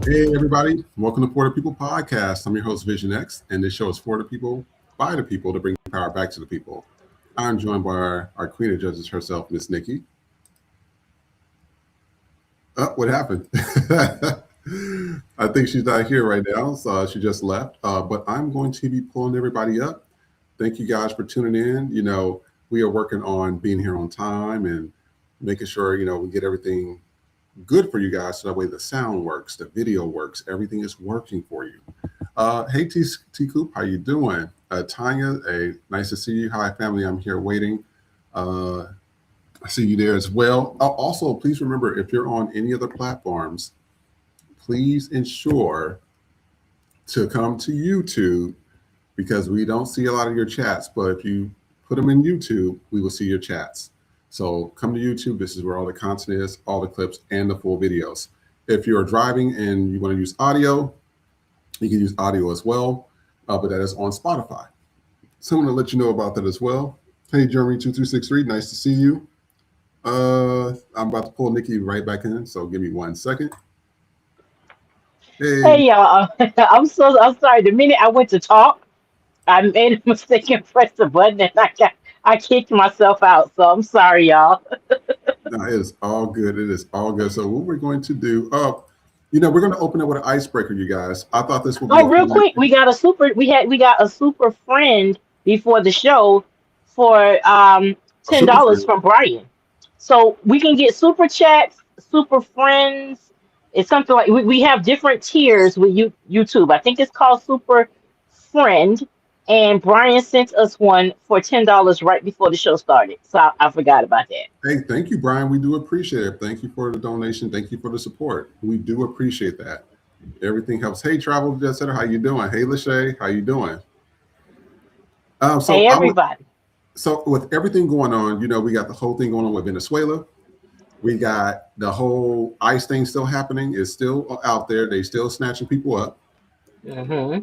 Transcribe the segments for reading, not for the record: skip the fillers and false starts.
Hey, everybody. Welcome to For the People podcast. I'm your host, Vision X, and this show is for the people, by the people, to bring power back to the people. I'm joined by our queen of judges herself, Miss Nikki. Oh, what happened? I think she's not here right now, so she just left. But I'm going to be pulling everybody up. Thank you guys for tuning in. We are working on being here on time and making sure, we get everything good for you guys so that way the sound works, the video works, everything is working for you. Hey, T Coop, how you doing? Tanya, nice to see you. Hi, family. I'm here waiting. I see you there as well. Also, please remember, if you're on any other platforms, please ensure to come to YouTube because we don't see a lot of your chats. But if you put them in YouTube, we will see your chats. So come to YouTube. This is where all the content is, all the clips, and the full videos. If you're driving and you want to use audio, you can use audio as well, but that is on Spotify. So I'm going to let you know about that as well. Hey, Jeremy2363, nice to see you. I'm about to pull Nikki right back in, so give me 1 second. Hey. Hey y'all, I'm sorry. The minute I went to talk, I made a mistake and pressed the button, and I kicked myself out. So I'm sorry, y'all. No, it is all good. It is all good. So what we're going to do, we're going to open it with an icebreaker, you guys. I thought this would be Oh, a real fun. quick, we got a super friend before the show for A ten super dollars friend. from Brian. So we can get super chats, super friends. It's something like we have different tiers with YouTube. I think it's called Super Friend. And Brian sent us one for $10 right before the show started. So I forgot about that. Hey, thank you, Brian. We do appreciate it. Thank you for the donation. Thank you for the support. We do appreciate that. Everything helps. Hey, Travel Jet Setter, how you doing? Hey, Lachey, how you doing? Um, Hey so I want everybody. so with everything going on, we got the whole thing going on with Venezuela. We got the whole ICE thing still happening. It's still out there. They still snatching people up. Hmm.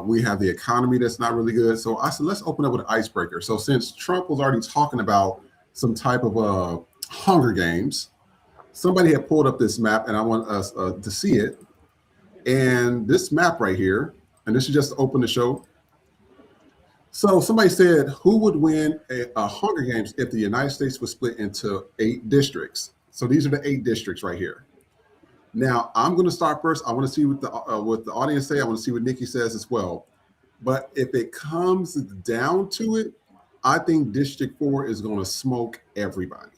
We have the economy that's not really good. So I said, let's open up with an icebreaker. So since Trump was already talking about some type of Hunger Games, somebody had pulled up this map, and I want us to see it. And this map right here, and this is just to open the show. So somebody said, who would win a Hunger Games if the United States was split into 8 districts? So these are the 8 districts right here. Now I'm going to start first. I want to see what the audience say. I want to see what Nikki says as well. But if it comes down to it, I think District 4 is going to smoke everybody.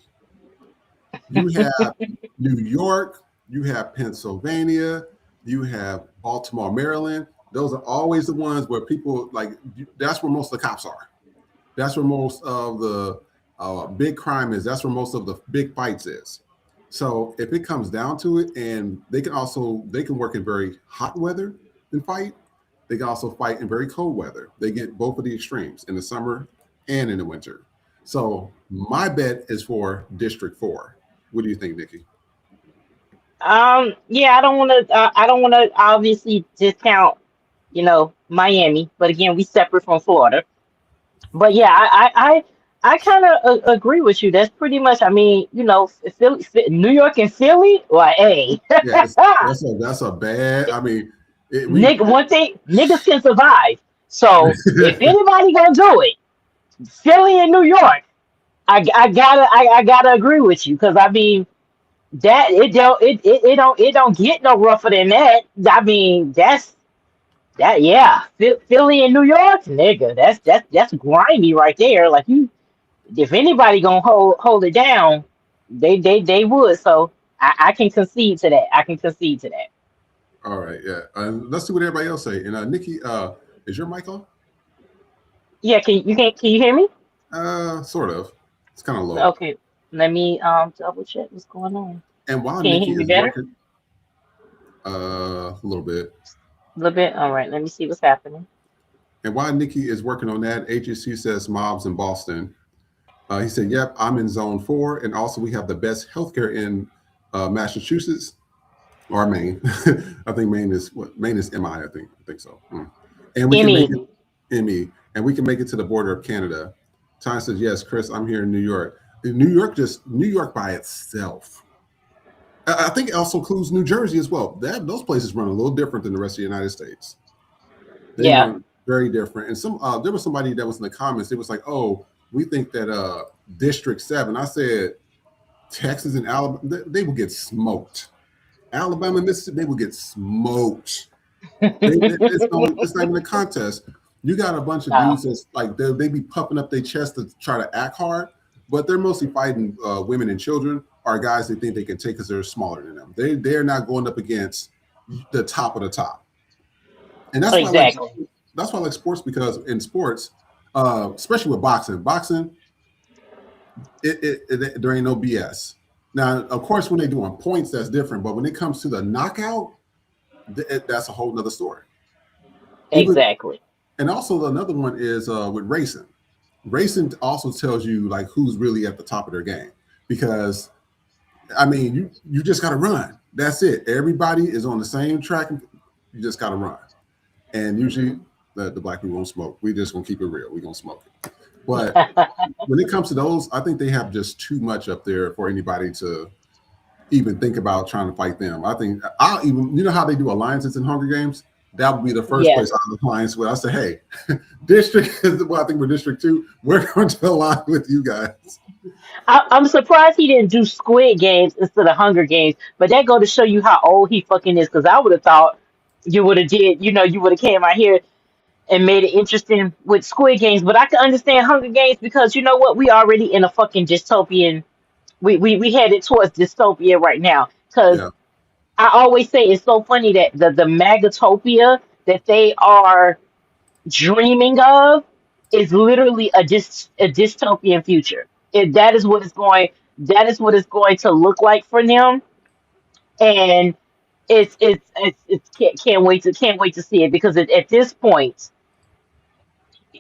You have New York, you have Pennsylvania, you have Baltimore, Maryland. Those are always the ones where people that's where most of the cops are. That's where most of the big crime is. That's where most of the big fights is. So if it comes down to it, and they can work in very hot weather and fight. They can also fight in very cold weather. They get both of the extremes in the summer and in the winter. So my bet is for District 4. What do you think, Nikki? Yeah, I don't want to obviously discount, Miami, but again, we separate from Florida. But yeah, I kind of agree with you. That's pretty much. I mean, New York and Philly. Well, hey, Yeah, that's a bad. I mean, we one thing, niggas can survive. So if anybody gonna do it, Philly and New York, I gotta agree with you because I mean that it don't get no rougher than that. I mean that yeah, Philly and New York, nigga, that's grimy right there. Like you, if anybody gonna hold it down, they would. So I can concede to that. I can concede to that. all right. Yeah, let's see what everybody else say. And Nikki, is your mic on? Yeah, can you hear me? Sort of. It's kind of low. Okay, let me double check what's going on. And while Can you Nikki hear me is better? working, a little bit. A little bit. All right, let me see what's happening. And while Nikki is working on that, HSC says mobs in Boston. He said, "Yep, I'm in Zone 4, and also we have the best healthcare in Massachusetts or Maine. I think Maine is what Maine is MI. I think so. And we can make Emmy. it ME, and we can make it to the border of Canada." Ty says, "Yes, Chris, I'm here in New York. In New York by itself I think it also includes New Jersey as well. Those places run a little different than the rest of the United States. They Yeah, run very different. And there was somebody that was in the comments. It was like, "Oh, we think that District 7." I said, "Texas and Alabama, they will get smoked. Alabama and Mississippi, they will get smoked. It's not even a contest. You got a bunch of no, dudes that's like they be puffing up their chest to try to act hard, but they're mostly fighting women and children or guys they think they can take because they're smaller than them. They're not going up against the top of the top, and exactly, that's why I like sports, because in sports, especially with boxing, there ain't no BS. Now, of course, when they do on points, that's different. But when it comes to the knockout, that's a whole nother story. Even exactly. And also another one is with racing. Racing also tells you like who's really at the top of their game, because I mean you just got to run. That's it. Everybody is on the same track. You just got to run. And usually the black people won't smoke. We just gonna keep it real. We gonna smoke it. But when it comes to those, I think they have just too much up there for anybody to even think about trying to fight them. I think I'll even, how they do alliances in Hunger Games. That would be the first Yes. place I would alliance with. I say, hey, District well, I think we're District 2. We're going to align with you guys. I'm surprised he didn't do Squid Games instead of Hunger Games, but that go to show you how old he fucking is. Because I would have thought you would have did, you would have came out here and made it interesting with Squid Games. But I can understand Hunger Games because you know what, we already in a fucking dystopian. We headed towards dystopia right now. Because Yeah. I always say it's so funny that the megatopia that they are dreaming of is literally a dystopian future. That is what it's going. That is what it's going to look like for them, and it's can't wait to see it because at this point,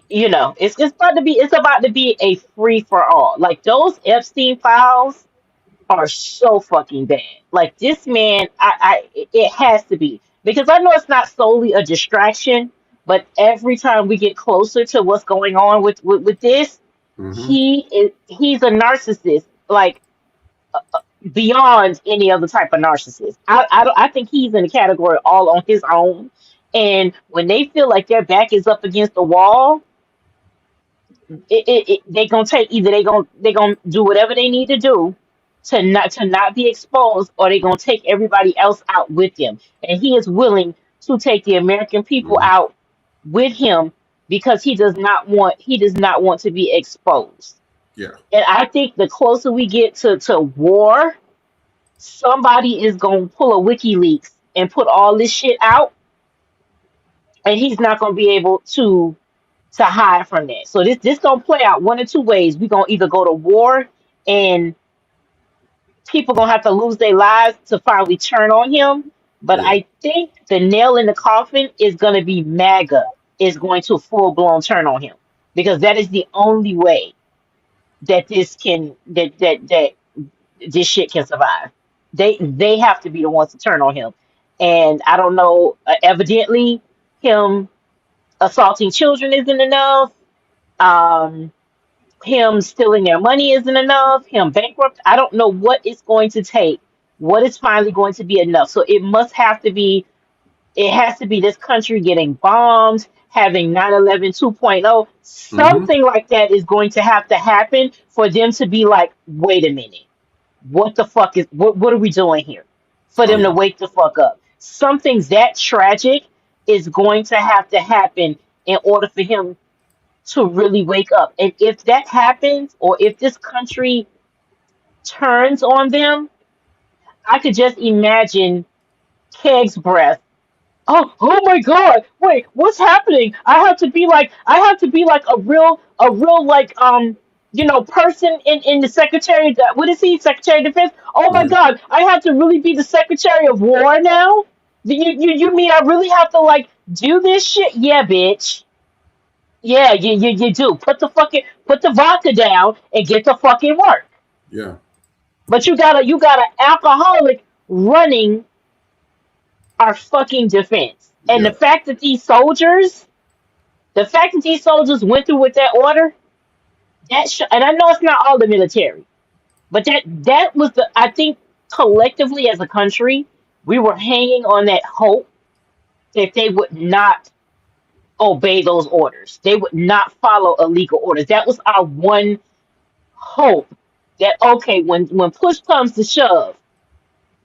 it's about to be a free for all. Like those Epstein files are so fucking bad. Like this man, it has to be because I know it's not solely a distraction, but every time we get closer to what's going on with this, Mm-hmm. he's a narcissist, like beyond any other type of narcissist. I think he's in a category all on his own. And when they feel like their back is up against the wall, they gonna take either they gonna do whatever they need to do to not be exposed, or they gonna take everybody else out with them. And he is willing to take the American people Mm-hmm. out with him because he does not want to be exposed. Yeah. And I think the closer we get to war, somebody is gonna pull a WikiLeaks and put all this shit out, and he's not gonna be able to hide from that. So this gonna play out one or two ways. We gonna either go to war and people gonna have to lose their lives to finally turn on him. But Yeah. I think the nail in the coffin is gonna be MAGA is going to full blown turn on him because that is the only way that that this shit can survive. They have to be the ones to turn on him, and I don't know. Evidently, him assaulting children isn't enough. Um, him stealing their money isn't enough. Him bankrupt. I don't know what it's going to take. What is finally going to be enough? So it must have to be. It has to be this country getting bombed, having 9/11 2.0. Mm-hmm. Something like that is going to have to happen for them to be like, wait a minute, what the fuck is what are we doing here? For Oh them to yeah. wake the fuck up. Something that tragic is going to have to happen in order for him to really wake up. And if that happens, or if this country turns on them, I could just imagine Keg's breath. Oh my God! Wait, what's happening? I have to be like a real like person in the secretary. What is he? Secretary of Defense. Oh my Yeah. God! I have to really be the Secretary of War now. You mean I really have to like do this shit? Yeah, bitch. Yeah, you do. Put the vodka down and get to fucking work. Yeah. But you got an alcoholic running our fucking defense. And Yeah. the fact that these soldiers went through with that order, and I know it's not all the military, but that was the I think. collectively as a country, we were hanging on that hope that they would not obey those orders. They would not follow illegal orders. That was our one hope that okay, when push comes to shove,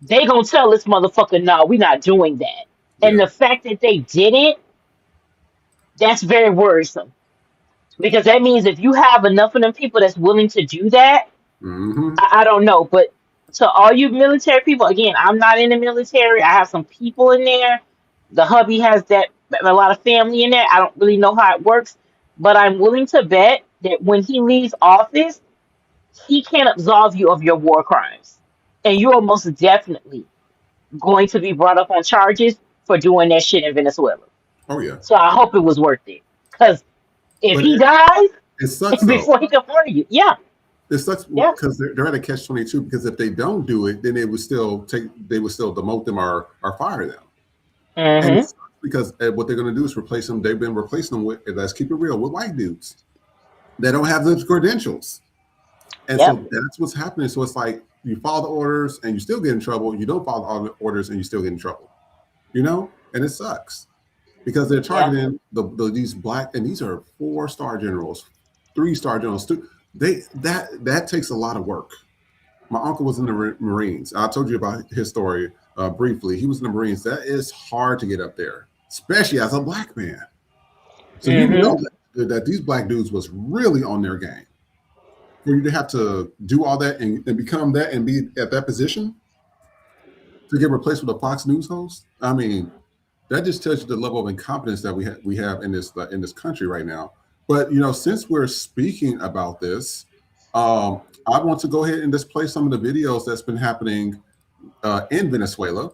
they gonna tell this motherfucker, no, we're not doing that. And Yeah. the fact that they didn't, that's very worrisome. Because that means if you have enough of them people that's willing to do that, Hmm. I don't know. But to all you military people, again, I'm not in the military. I have some people in there. The hubby has that a lot of family in there. I don't really know how it works, but I'm willing to bet that when he leaves office, he can absolve you of your war crimes, and you are most definitely going to be brought up on charges for doing that shit in Venezuela. Oh yeah. So I hope it was worth it. Because if But he dies it sucks though. before he can murder you, yeah, It sucks yeah, because they're at a catch 22. Because if they don't do it, then they would still demote them or fire them. And mm-hmm, it's because what they're going to do is replace them. They've been replacing them with, let's keep it real, with white dudes that don't have those credentials. And yep, so that's what's happening. So it's like you follow the orders and you still get in trouble. You don't follow all the orders and you still get in trouble. And it sucks because they're yeah, targeting these black, and these are 4-star generals, 3-star generals. That takes a lot of work. My uncle was in the Marines. I told you about his story briefly. He was in the Marines. That is hard to get up there, especially as a black man. So mm-hmm, that these black dudes was really on their game. For you to have to do all that and become that and be at that position to get replaced with a Fox News host, I mean, that just tells you the level of incompetence that we have in this country right now. But since we're speaking about this, I want to go ahead and just play some of the videos that's been happening in Venezuela.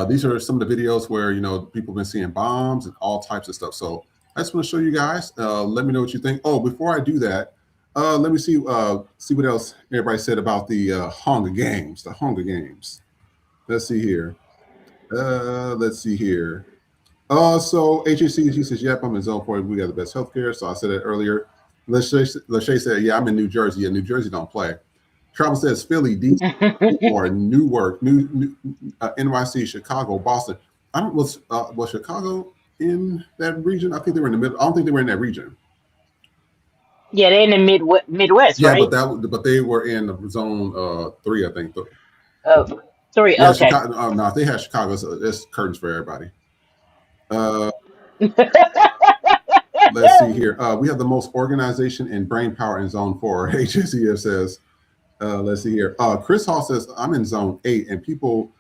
These are some of the videos where people have been seeing bombs and all types of stuff. So I just want to show you guys. Let me know what you think. Oh, before I do that, let me see what else everybody said about the Hunger Games. The Hunger Games. Let's see here. Let's see here. So HAC, he says, yep, I'm in zone 4. We got the best healthcare. So I said that earlier. Lachey said, yeah, I'm in New Jersey. Yeah, New Jersey don't play. Travel says Philly, DC, or Newark, NYC, Chicago, Boston. I don't was Chicago in that region? I think they were in the middle. I don't think they were in that region. yeah. They're in the Midwest, Yeah, right? but they were in zone 3, I think. Oh, three. Yeah, Okay. Chicago. No, if they had Chicago, it's curtains for everybody. Uh, let's see here. We have the most organization and brain power in zone 4. HCF says. Let's see here. Chris Hall says, I'm in zone 8, and people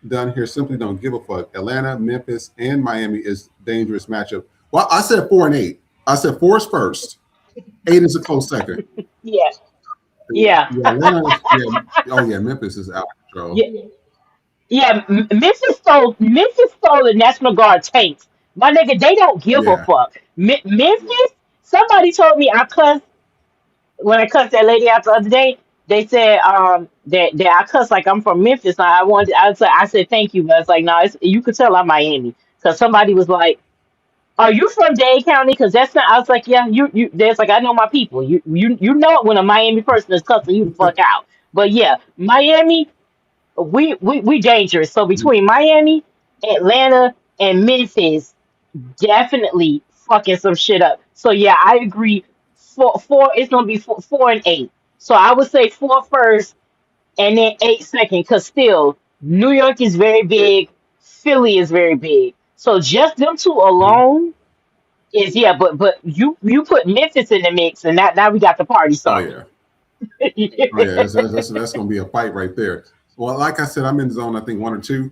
down here simply don't give a fuck. Atlanta, Memphis, and Miami is dangerous matchup. Well, I said 4 and 8. I said 4 is first. 8 is a close second. Yeah, yeah, Yeah, Atlanta is, yeah. Oh yeah, Memphis is out of control. yeah, yeah. Memphis stole the National Guard tanks. My nigga, they don't give a Yeah. fuck. Memphis. Somebody told me I cussed when I cussed that lady out the other day. They said that I cuss like I'm from Memphis. I said thank you, but it's like no, you could tell I'm Miami because somebody was like, "Are you from Dade County?" Because that's not. I was like, "Yeah, you." There's like I know my people. You know it when a Miami person is cussing you the fuck out. But yeah, Miami, we dangerous. So between Miami, Atlanta, and Memphis, definitely fucking some shit up. So yeah, I agree. Four, it's gonna be four and eight. So I would say four first, and then eight second. Because still, New York is very big. Philly is very big. So just them two Mhm. alone is yeah. But you put Memphis in the mix, and now we got the party Oh started. yeah. Oh yeah. That's going to be a fight right there. Well, like I said, I'm in zone, I think 1 or 2.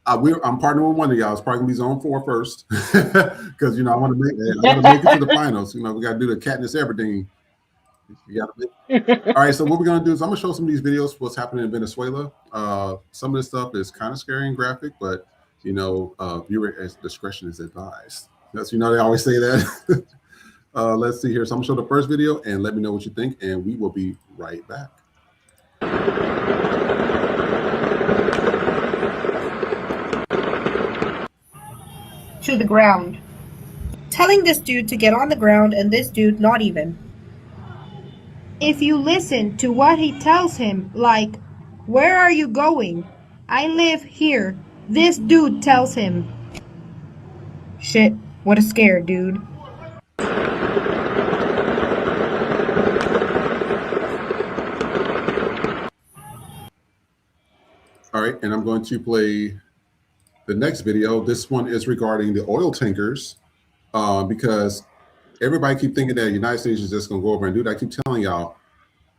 I'm partnering with one of y'all. It's probably gonna be zone 4 first, because I want to make it to the finals. We got to do the Katniss Everdeen. You got to. All right. So what we're gonna do is I'm gonna show some of these videos. What's happening in Venezuela? Some of this stuff is kind of scary and graphic, but viewer discretion is advised. They always say that. Let's see here. So I'm gonna show the first video and let me know what you think, and we will be right back. To the ground. Telling this dude to get on the ground and this dude not even. If you listen to what he tells him, like, Where are you going? I live here. This dude tells him. Shit, what a scare, dude. All right, and I'm going to play the next video. This one is regarding the oil tankers, because everybody keep thinking that the United States is just going to go over and do that. I keep telling y'all,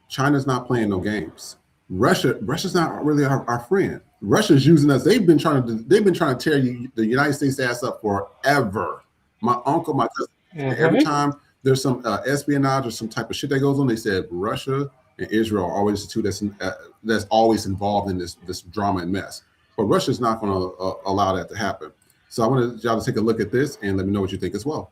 China's not playing no games. Russia's not really our friend. Russia's using us. They've been trying to tear the United States ass up forever. My uncle, my cousin, every time there's some espionage or some type of shit that goes on, they said Russia and Israel are always the two that's always involved in this drama and mess. But Russia's not going to allow that to happen. So I want y'all to take a look at this and let me know what you think as well.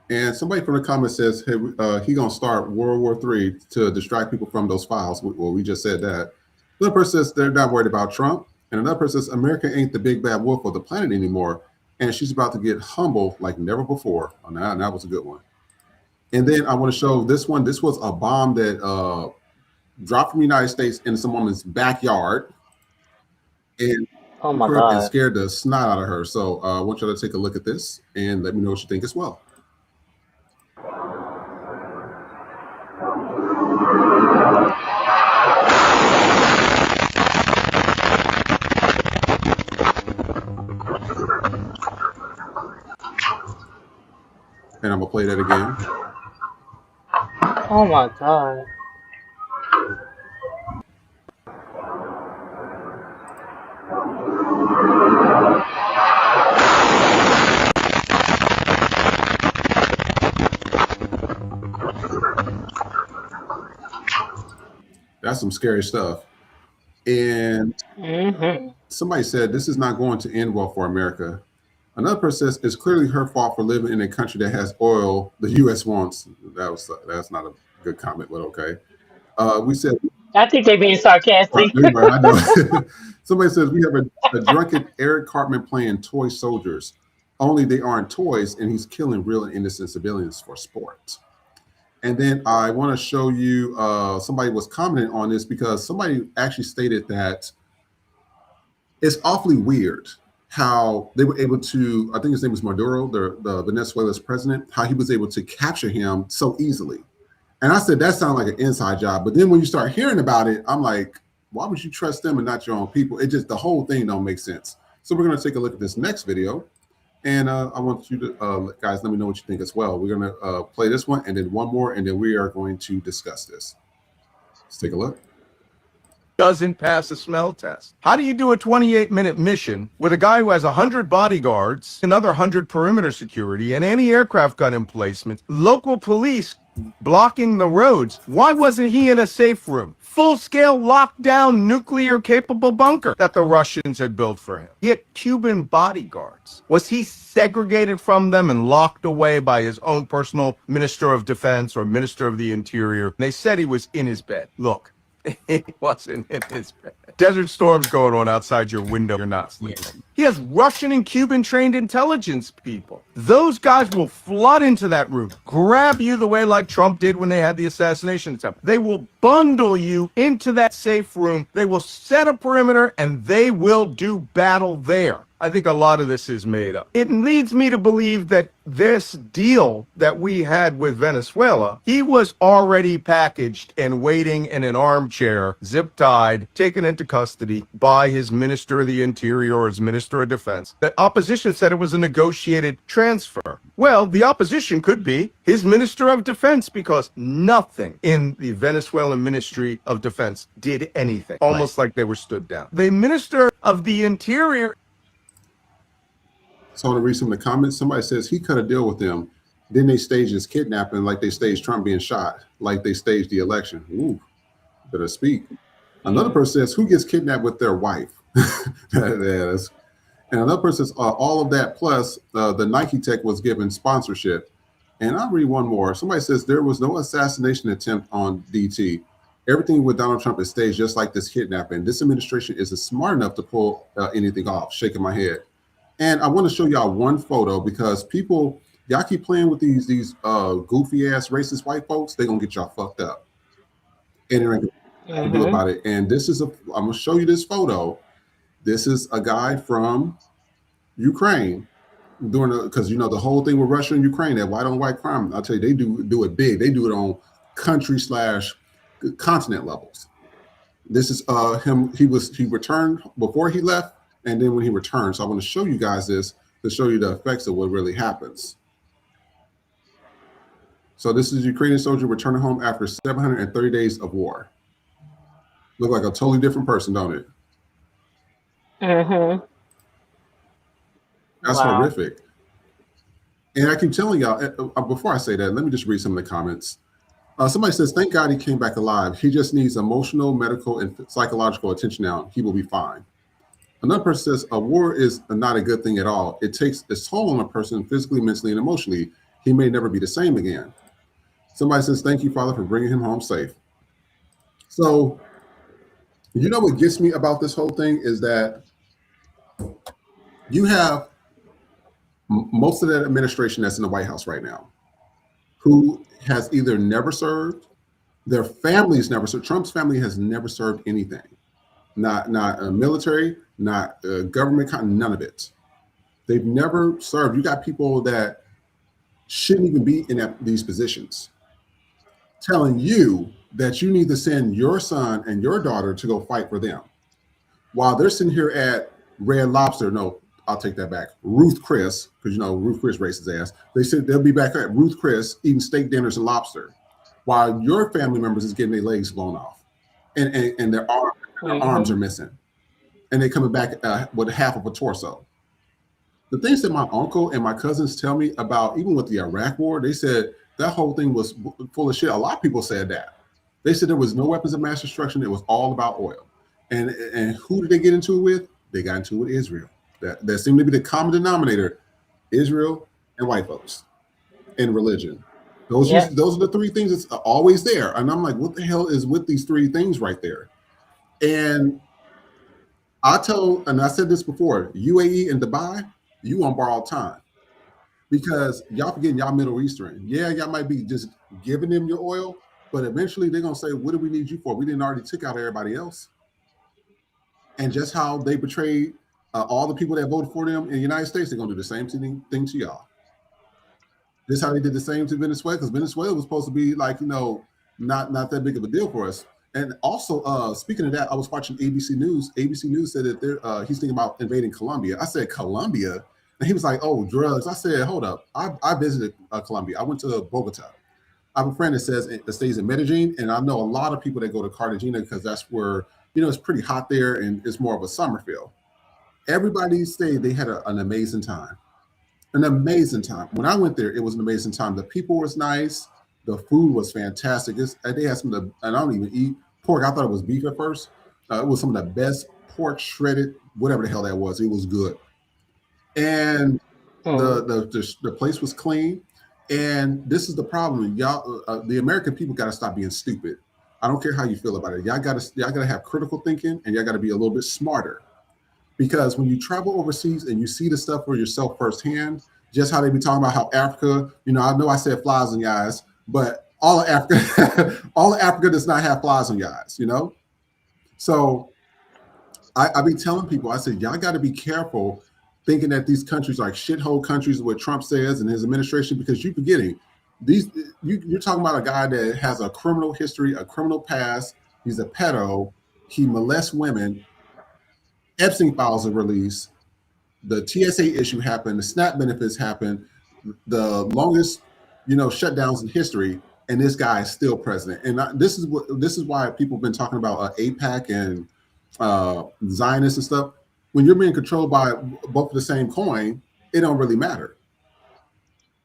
And somebody from the comments says, hey, he gonna start World War III to distract people from those files. Well, we just said that. Another person says they're not worried about Trump. And another person says America ain't the big bad wolf of the planet anymore. And she's about to get humble like never before. Oh, that was a good one. And then I want to show this one. This was a bomb that dropped from the United States in some woman's backyard. And oh my God. And scared the snot out of her. So I want you to take a look at this and let me know what you think as well. And I'm gonna play that again. Oh my God. That's some scary stuff. And somebody said this is not going to end well for America. Another person says it's clearly her fault for living in a country that has oil the U.S. wants. That's not a good comment, but okay. We said I think they're being sarcastic. I know. Somebody says we have a drunken Eric Cartman playing toy soldiers. Only they aren't toys, and he's killing real and innocent civilians for sport. And then I want to show you somebody was commenting on this because somebody actually stated that it's awfully weird how they were able to, I think his name was Maduro, the Venezuela's president, how he was able to capture him so easily. And I said, that sounds like an inside job. But then when you start hearing about it, I'm like, why would you trust them and not your own people? It just, the whole thing don't make sense. So we're going to take a look at this next video. And I want you to, guys, let me know what you think as well. We're going to play this one and then one more, and then we are going to discuss this. Let's take a look. Doesn't pass a smell test. How do you do a 28-minute mission with a guy who has 100 bodyguards, another 100 perimeter security, and anti-aircraft gun emplacements, local police blocking the roads? Why wasn't he in a safe room? Full-scale lockdown nuclear-capable bunker that the Russians had built for him. He had Cuban bodyguards. Was he segregated from them and locked away by his own personal minister of defense or minister of the interior? They said he was in his bed. Look. He wasn't in his bed. Desert storms going on outside your window. You're not sleeping. He has Russian and Cuban trained intelligence people. Those guys will flood into that room, grab you the way like Trump did when they had the assassination attempt. They will bundle you into that safe room. They will set a perimeter and they will do battle there. I think a lot of this is made up. It leads me to believe that this deal that we had with Venezuela, he was already packaged and waiting in an armchair, zip-tied, taken into custody by his Minister of the Interior or his Minister of Defense. The opposition said it was a negotiated transfer. Well, the opposition could be his Minister of Defense because nothing in the Venezuelan Ministry of Defense did anything, almost like they were stood down. The Minister of the Interior. So I want to read some of the comments. Somebody says he cut a deal with them. Then they staged his kidnapping like they staged Trump being shot, like they staged the election. Ooh, better speak. Another person says, who gets kidnapped with their wife? And another person says, all of that plus the Nike Tech was given sponsorship. And I'll read one more. Somebody says there was no assassination attempt on DT. everything with Donald Trump is staged, just like this kidnapping. This administration isn't smart enough to pull anything off. Shaking my head. And I want to show y'all one photo because y'all keep playing with these goofy ass racist white folks. They're gonna get y'all fucked up, and there ain't nothing to do about it. And I'm gonna show you this photo. This is a guy from Ukraine because the whole thing with Russia and Ukraine, that white on white crime. I'll tell you, they do it big. They do it on country/continent levels. This is him. He returned before he left, and then when he returned. So I want to show you guys this to show you the effects of what really happens. So this is a Ukrainian soldier returning home after 730 days of war. Look like a totally different person, don't it? Mm-hmm. That's Wow. horrific. And I keep telling y'all, before I say that, let me just read some of the comments. Somebody says, thank God he came back alive. He just needs emotional, medical, and psychological attention now. He will be fine. Another person says, a war is not a good thing at all. It takes its toll on a person physically, mentally, and emotionally. He may never be the same again. Somebody says, thank you, Father, for bringing him home safe. So, what gets me about this whole thing is that you have most of that administration that's in the White House right now who has either never served, their families never served. Trump's family has never served anything. Not military, not government, none of it. They've never served. You got people that shouldn't even be in these positions telling you that you need to send your son and your daughter to go fight for them while they're sitting here at Red Lobster. No, I'll take that back. Ruth Chris, because Ruth Chris raced his ass. They said they'll be back at Ruth Chris eating steak dinners and lobster while your family members is getting their legs blown off and their arms are missing. And they're coming back with half of a torso. The things that my uncle and my cousins tell me about, even with the Iraq war, they said that whole thing was full of shit. A lot of people said that. They said there was no weapons of mass destruction. It was all about oil. And who did they get into it with? They got into it with Israel. That seemed to be the common denominator: Israel and white folks and religion. Those are the three things that's always there. And I'm like, what the hell is with these three things right there? And I said this before, UAE and Dubai, you on borrowed time. Because y'all forgetting y'all Middle Eastern. Yeah, y'all might be just giving them your oil, but eventually they're going to say, what do we need you for? We didn't already took out everybody else. And just how they betrayed all the people that voted for them in the United States, they're going to do the same thing to y'all. This is how they did the same to Venezuela, because Venezuela was supposed to be like, not that big of a deal for us. And also, speaking of that, I was watching ABC News. ABC News said that he's thinking about invading Colombia. I said, Colombia? And he was like, oh, drugs. I said, hold up. I visited Colombia. I went to Bogota. I have a friend that stays in Medellin, and I know a lot of people that go to Cartagena because that's where, it's pretty hot there and it's more of a summer feel. Everybody stayed. They had an amazing time. An amazing time. When I went there, it was an amazing time. The people was nice. The food was fantastic. They had some of the, and I don't even eat pork. I thought it was beef at first. It was some of the best pork shredded, whatever the hell that was. It was good. And the place was clean. And this is the problem. Y'all, the American people got to stop being stupid. I don't care how you feel about it. Y'all got to have critical thinking, and y'all got to be a little bit smarter. Because when you travel overseas and you see the stuff for yourself firsthand, just how they be talking about how Africa, I know I said flies on your eyes, but all of Africa, all of Africa does not have flies on your eyes, So I be telling people, I said, y'all got to be careful thinking that these countries are like shithole countries, what Trump says and his administration, because you're forgetting you're talking about a guy that has a criminal history, a criminal past. He's a pedo. He molests women. Epstein files are released. The TSA issue happened. The SNAP benefits happened. The longest, shutdowns in history, and this guy is still president. And this is why people have been talking about AIPAC and Zionists and stuff. When you're being controlled by both of the same coin, it don't really matter.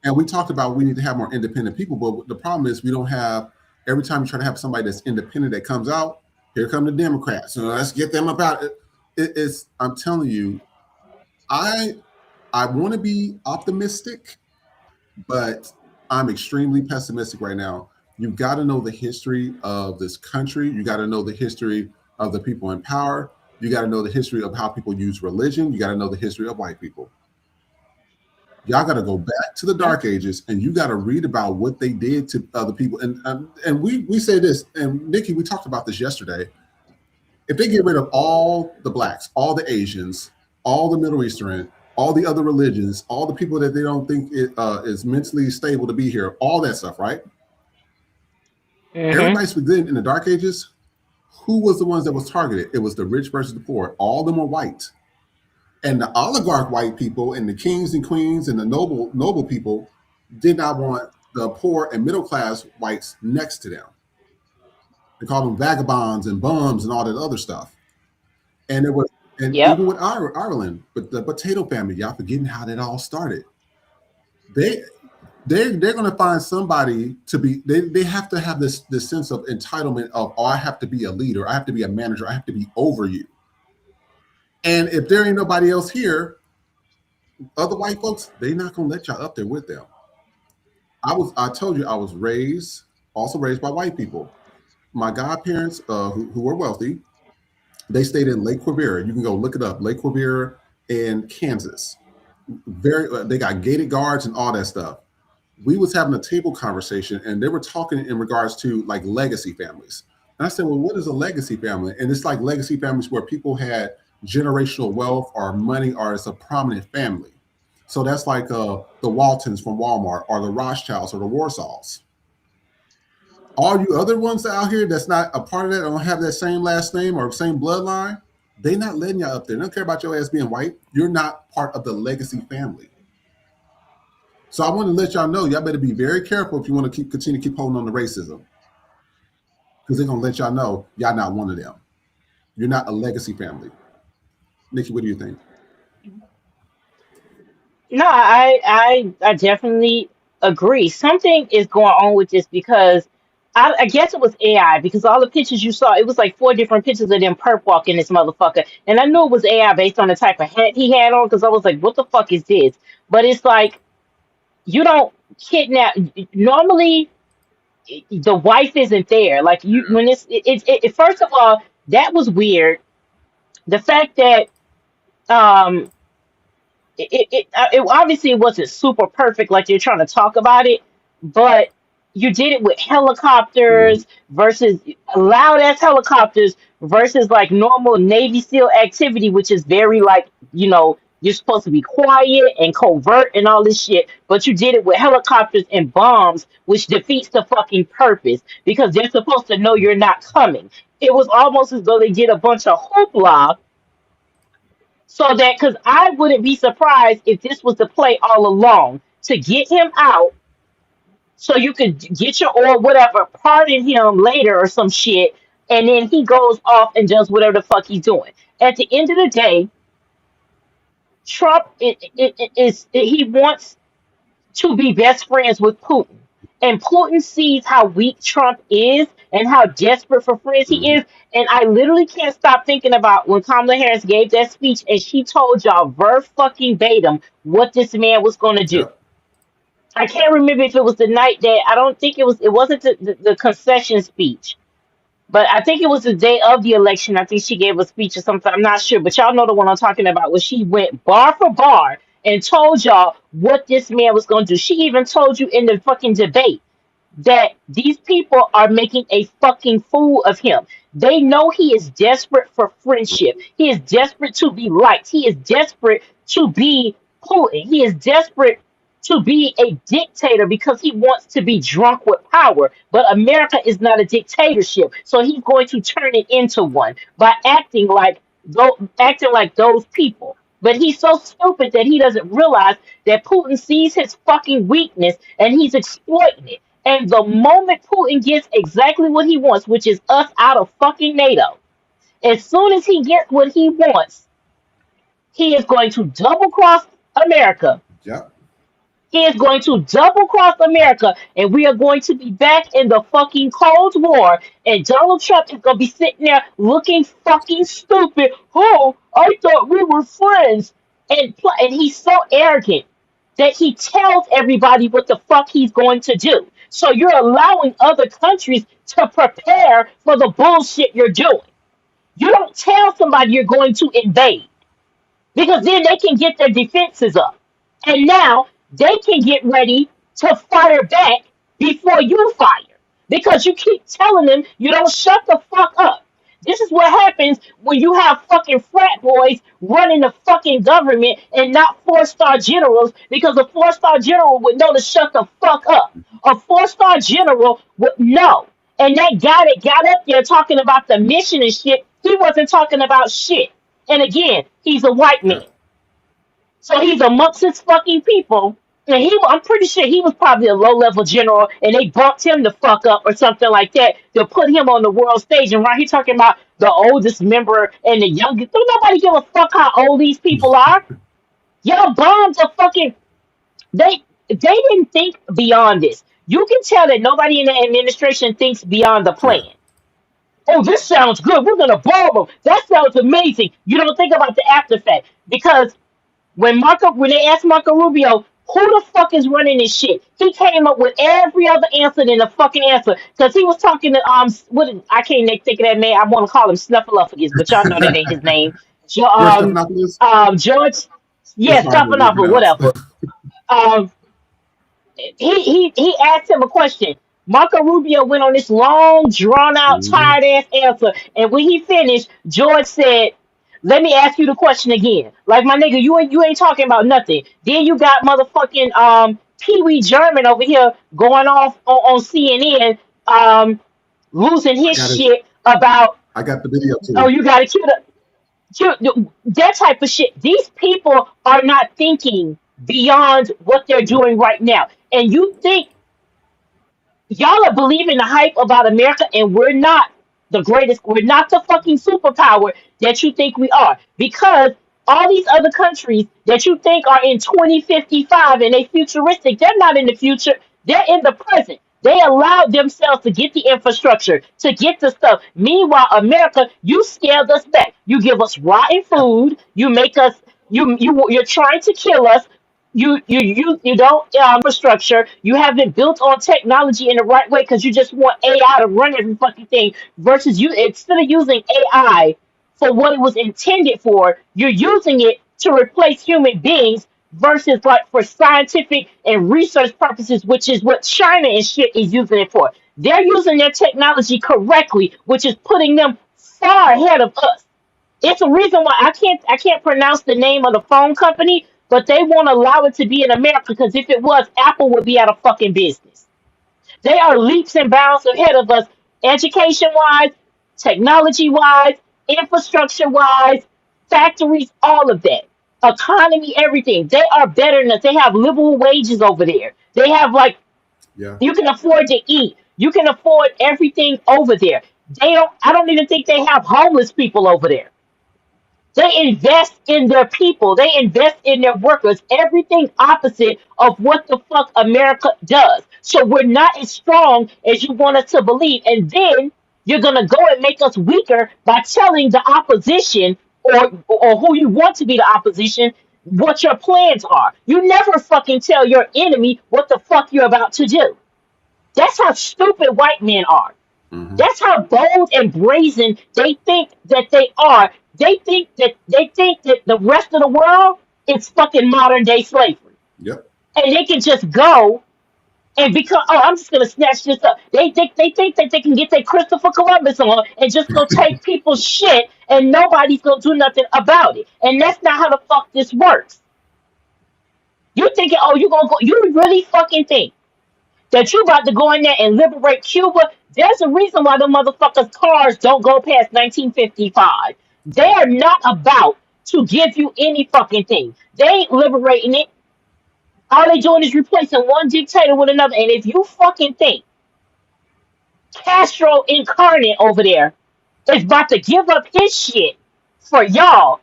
And we talked about we need to have more independent people, but the problem is we don't have. Every time you try to have somebody that's independent that comes out, here come the Democrats. So let's get them about it. I'm telling you, I want to be optimistic, but I'm extremely pessimistic right now. You got to know the history of this country. You got to know the history of the people in power. You got to know the history of how people use religion. You got to know the history of white people. Y'all got to go back to the Yeah. dark ages, and you got to read about what they did to other people. And we say this, and Nikki, we talked about this yesterday. If they get rid of all the blacks, all the Asians, all the Middle Eastern, all the other religions, all the people that they don't think is mentally stable to be here, all that stuff, right? Mm-hmm. Everybody's within in the dark ages. Who was the ones that was targeted? It was the rich versus the poor. All of them were white. And the oligarch white people and the kings and queens and the noble people did not want the poor and middle class whites next to them. They called them vagabonds and bums and all that other stuff. And it was, and Yep. even with Ireland, but the potato family, y'all forgetting how that all started. They they're going to find somebody to be. They have to have this sense of entitlement of, oh, I have to be a leader, I have to be a manager, I have to be over you. And if there ain't nobody else here, other white folks, they're not gonna let y'all up there with them. I told you I was also raised by white people. My godparents, who were wealthy, they stayed in Lake Quivira. You can go look it up, Lake Quivira in Kansas. They got gated guards and all that stuff. We was having a table conversation, and they were talking in regards to like legacy families. And I said, well, what is a legacy family? And it's like legacy families where people had generational wealth or money, or it's a prominent family. So that's like the Waltons from Walmart, or the Rothschilds, or the Warsaws. All you other ones out here that's not a part of that, don't have that same last name or same bloodline, they not letting you up there. They don't care about your ass being white. You're not part of the legacy family. So I want to let y'all know, y'all better be very careful if you want to continue to keep holding on to racism, because they're gonna let y'all know y'all not one of them. You're not a legacy family. Nikki, what do you think? No, I definitely agree. Something is going on with this because I guess it was AI because all the pictures you saw, it was like four different pictures of them perp walking this motherfucker. And I knew it was AI based on the type of hat he had on because I was like, what the fuck is this? But it's like, you don't kidnap. Normally, the wife isn't there. Like, you, when first of all, that was weird. The fact that, um, it obviously wasn't super perfect like you're trying to talk about it, but you did it with Mhm. helicopters versus loud ass helicopters versus like normal Navy SEAL activity, which is very like, you're supposed to be quiet and covert and all this shit, but you did it with helicopters and bombs, which defeats the fucking purpose because they're supposed to know you're not coming. It was almost as though they did a bunch of hoopla so that, because I wouldn't be surprised if this was the play all along to get him out so you could get your or whatever, pardon him later or some shit, and then he goes off and does whatever the fuck he's doing. At the end of the day, Trump he wants to be best friends with Putin. And Putin sees how weak Trump is and how desperate for friends he Mhm. is. And I literally can't stop thinking about when Kamala Harris gave that speech and she told y'all fucking Batum what this man was going to do. Yep. I can't remember if it was the night that I don't think it wasn't the concession speech, but I think it was the day of the election. I think she gave a speech or something. I'm not sure, but y'all know the one I'm talking about, where she went bar for bar and told y'all what this man was going to do. She even told you in the fucking debate that these people are making a fucking fool of him. They know he is desperate for friendship. He is desperate to be liked. He is desperate to be Putin. He is desperate to be a dictator because he wants to be drunk with power. But America is not a dictatorship, so he's going to turn it into one by acting like those people. But he's so stupid that he doesn't realize that Putin sees his fucking weakness and he's exploiting it. And the moment Putin gets exactly what he wants, which is us out of fucking NATO, as soon as he gets what he wants, he is going to double cross America. Yep. He is going to double cross America, and we are going to be back in the fucking Cold War. And Donald Trump is going to be sitting there looking fucking stupid. Oh, I thought we were friends. And he's so arrogant. that he tells everybody what the fuck he's going to do. So you're allowing other countries to prepare for the bullshit you're doing. You don't tell somebody you're going to invade because then they can get their defenses up. And now they can get ready to fire back before you fire because you keep telling them you don't shut the fuck up. This is what happens when you have fucking frat boys running the fucking government and not four-star generals because a four-star general would know to shut the fuck up. A four-star general would know. And that guy that got up there talking about the mission and shit, he wasn't talking about shit. And again, he's a white Yeah. man. So he's amongst his fucking people. And I'm pretty sure he was probably a low level general and they bumped him the fuck up or something like that to put him on the world stage. And right, he's talking about the oldest member and the youngest. Don't nobody give a fuck how old these people are. Y'all bombs are fucking. They didn't think beyond this. You can tell that nobody in the administration thinks beyond the Yeah. plan. Oh, this sounds good. We're gonna bomb them. That sounds amazing. You don't think about the after effect because when they asked Marco Rubio, who the fuck is running this shit? He came up with every other answer than the fucking answer because he was talking to I can't think of that man. I want to call him Snuffleupagus, but y'all know that ain't his name. Jo- George um Stephanopoulos? George, It's yeah, hard to Stephanopoulos, pronounce. whatever. Um, he asked him a question. Marco Rubio went on this long, drawn out, Mhm. tired ass answer, and when he finished, George said, "Let me ask you the question again." Like my nigga, you ain't talking about nothing. Then you got motherfucking Pee Wee German over here going off on CNN, losing I his got it. shit about I got the video oh too. you got to that type of shit. These people are not thinking beyond what they're Yep. doing right now, and you think y'all are believing the hype about America, and we're not the greatest. We're not the fucking superpower that you think we are. Because all these other countries that you think are in 2055 and they futuristic, they're not in the future. They're in the present. They allowed themselves to get the infrastructure, to get the stuff. Meanwhile, America, you scaled us back. You give us rotten Yep. food. You make us. You're trying to kill us. You don't infrastructure. You haven't built on technology in the right way because you just want AI to run every fucking thing. Versus you, instead of using AI for what it was intended for, you're using it to replace human beings. Versus like for scientific and research purposes, which is what China and shit is using it for. They're using their technology correctly, which is putting them far ahead of us. It's a reason why I can't pronounce the name of the phone company, but they won't allow it to be in America because if it was, Apple would be out of fucking business. They are leaps and bounds ahead of us, education wise, technology wise, infrastructure wise, factories, all of that, economy, everything. They are better than us. They have livable wages over there. They have like Yeah. you can afford to eat. You can afford everything over there. They don't. I don't even think they have homeless people over there. They invest in their people. They invest in their workers. Everything opposite of what the fuck America does. So we're not as strong as you want us to believe. And then you're gonna go and make us weaker by telling the opposition or who you want to be the opposition what your plans are. You never fucking tell your enemy what the fuck you're about to do. That's how stupid white men are. Hmm. That's how bold and brazen they think that they are. They think that the rest of the world is fucking modern day slavery. Yep. And they can just go and become I'm just gonna snatch this up. They think that they can get their Christopher Columbus on and just go take people's shit and nobody's gonna do nothing about it. And that's not how the fuck this works. You thinking, oh, you gonna go you really fucking think that you about to go in there and liberate Cuba, there's a reason why the motherfuckers' cars don't go past 1955. They are not about to give you any fucking thing. They ain't liberating it. All they doing is replacing one dictator with another. And if you fucking think Castro incarnate over there is about to give up his shit for y'all,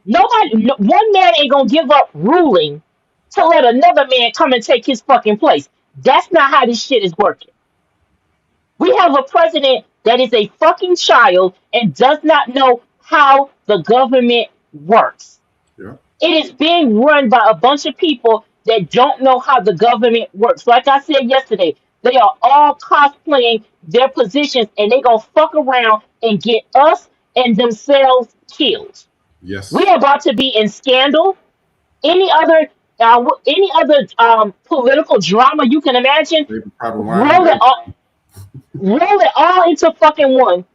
one man ain't gonna give up ruling to let another man come and take his fucking place. That's not how this shit is working. We have a president that is a fucking child and does not know how the government works. Yeah. It is being run by a bunch of people that don't know how the government works. Like I said yesterday, they are all cosplaying their positions and they gonna fuck around and get us and themselves killed. We Yes, are about to be in scandal. Any other political drama you can imagine, they private wiring. roll it all, roll it all into fucking one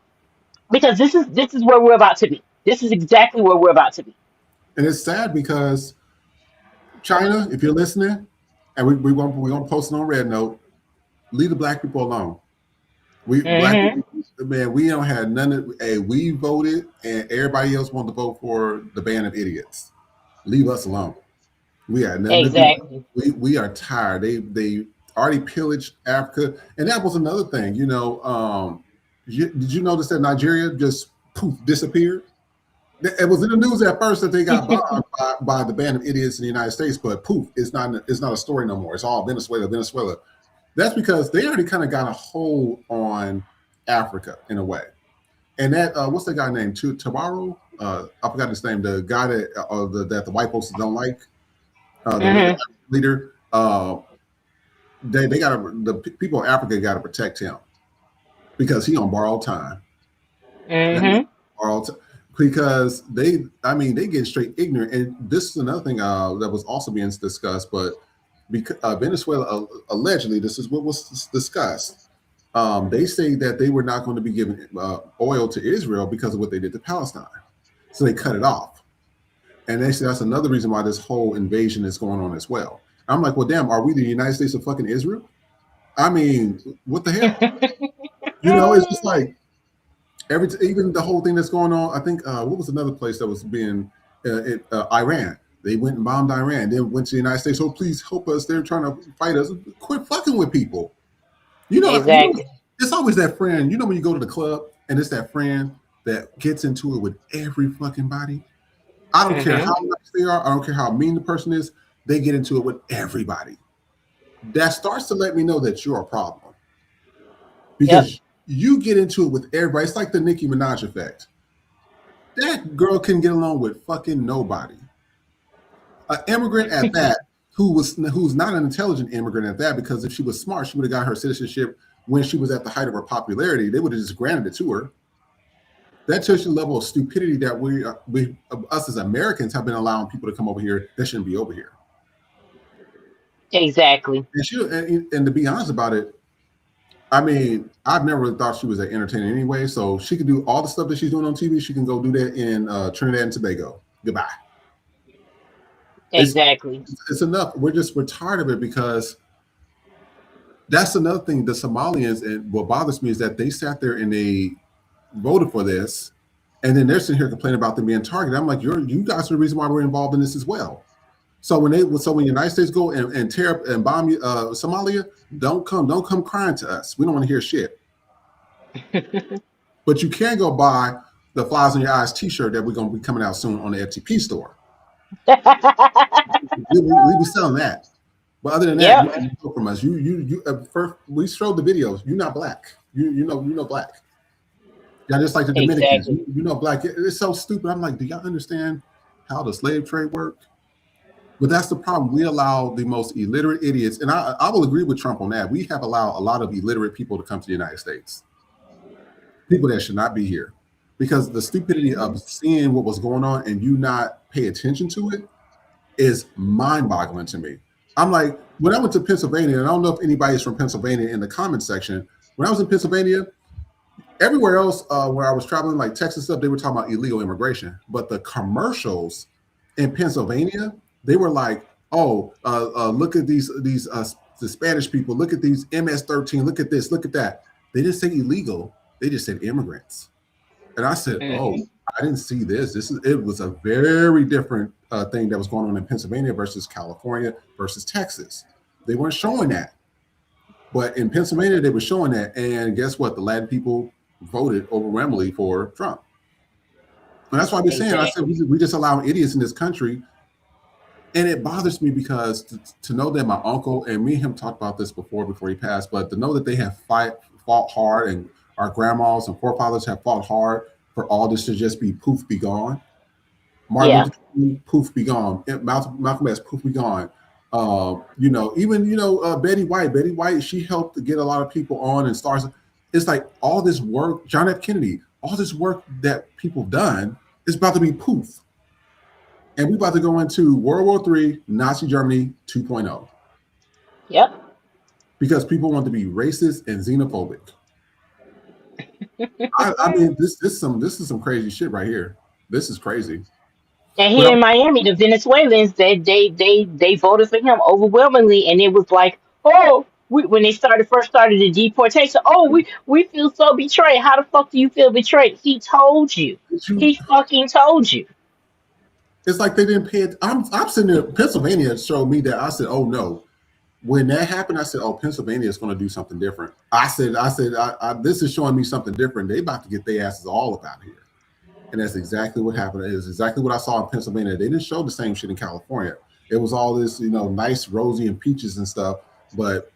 because this is where we're about to be. This is exactly where we're about to be. And it's sad because China, if you're listening, and we won't post it on Red Note, leave the black people alone. We black Hmm. people, man, we don't have none of. Hey, we voted, and everybody else wanted to vote for the band of idiots. Leave us alone. We had nothing to do. Exactly. We are tired. They already pillaged Africa, and that was another thing. Did you notice that Nigeria just poof disappeared? It was in the news at first that they got bombed by the band of idiots in the United States, but poof, it's not a story no more. It's all Venezuela, Venezuela. That's because they already kind of got a hold on Africa in a way. And that what's the guy named Tabaro? I forgot his name. The guy that the white folks don't like, the Hmm. leader. They got the people in Africa got to protect him because he on borrowed time. That means Hmm. borrowed time. Because they get straight ignorant. And this is another thing that was also being discussed, but because Venezuela allegedly, this is what was discussed. They say that they were not going to be giving oil to Israel because of what they did to Palestine, so they cut it off. And they say that's another reason why this whole invasion is going on as well. I'm like, well, damn, are we the United States of fucking Israel? I mean, what the hell? It's just like even the whole thing that's going on. I think what was another place that was being Iran. They went and bombed Iran. Then went to the United States. Oh, please help us. They're trying to fight us. Quit fucking with people. Exactly. It's always that friend. When you go to the club and it's that friend that gets into it with every fucking body. I don't care Hmm. how nice they are. I don't care how mean the person is. They get into it with everybody. That starts to let me know that you're a problem Yep. because you get into it with everybody. It's like the Nicki Minaj effect. That girl can get along with fucking nobody. An immigrant at that, who's not an intelligent immigrant at that, because if she was smart, she would have got her citizenship when she was at the height of her popularity. They would have just granted it to her. That shows you the level of stupidity that us as Americans have been allowing people to come over here that shouldn't be over here. Exactly. And to be honest about it, I mean, I've never really thought she was that entertaining anyway. So she can do all the stuff that she's doing on TV. She can go do that in Trinidad and Tobago. Goodbye. It's Exactly. it's enough. We're tired of it because that's another thing. The Somalians, and what bothers me is that they sat there and they voted for this, and then they're sitting here complaining about them being targeted. I'm like, you guys are the reason why we're involved in this as well. So when the United States go and tear up and bomb Somalia, don't come crying to us. We don't want to hear shit. But you can go buy the Flies on Your Eyes T-shirt that we're going to be coming out soon on the FTP store. We be selling that. But other than that, you Yep. can go from us. You first we showed the videos. You're not black. You know black. Yeah, just like the Dominicans. Exactly. You know black. It's so stupid. I'm like, do y'all understand how the slave trade worked? But that's the problem. We allow the most illiterate idiots, and I will agree with Trump on that. We have allowed a lot of illiterate people to come to the United States. People that should not be here. Because the stupidity of seeing what was going on and you not pay attention to it is mind-boggling to me. I'm like, when I went to Pennsylvania, and I don't know if anybody's from Pennsylvania in the comment section. When I was in Pennsylvania, everywhere else where I was traveling, like Texas stuff, they were talking about illegal immigration. But the commercials in Pennsylvania, they were like, "Oh, look at these the Spanish people. Look at these MS-13. Look at this. Look at that." They didn't say illegal. They just said immigrants. And I said, "Oh, Hmm. I didn't see this. It was a very different thing that was going on in Pennsylvania versus California versus Texas. They weren't showing that, but in Pennsylvania they were showing that. And guess what? The Latin people voted overwhelmingly for Trump. And that's why I've been saying. I said Exactly. we just allow idiots in this country, and it bothers me because to know that my uncle and me and him talked about this before he passed, but to know that they have fought hard, and our grandmas and forefathers have fought hard for all this to just be poof, be gone. Martin Yeah. Luther King, poof, be gone. Malcolm X, poof, be gone. Even Betty White. Betty White, she helped to get a lot of people on and stars. It's like all this work, John F. Kennedy, all this work that people done is about to be poof. And we're about to go into World War III, Nazi Germany 2.0. Yep. Because people want to be racist and xenophobic. I mean, this is some crazy shit right here. This is crazy. And But here in Miami, the Venezuelans, they voted for him overwhelmingly, and it was like, oh, when they first started the deportation, oh, we feel so betrayed. How the fuck do you feel betrayed? He told you. He fucking told you. it's like they didn't pay it. I'm sitting there. Pennsylvania showed me that. I said, oh no. When that happened, I said, oh, Pennsylvania is going to do something different. I said, this is showing me something different. They about to get their asses all up out of here. And that's exactly what happened. It is exactly what I saw in Pennsylvania. They didn't show the same shit in California. It was all this, nice rosy and peaches and stuff. But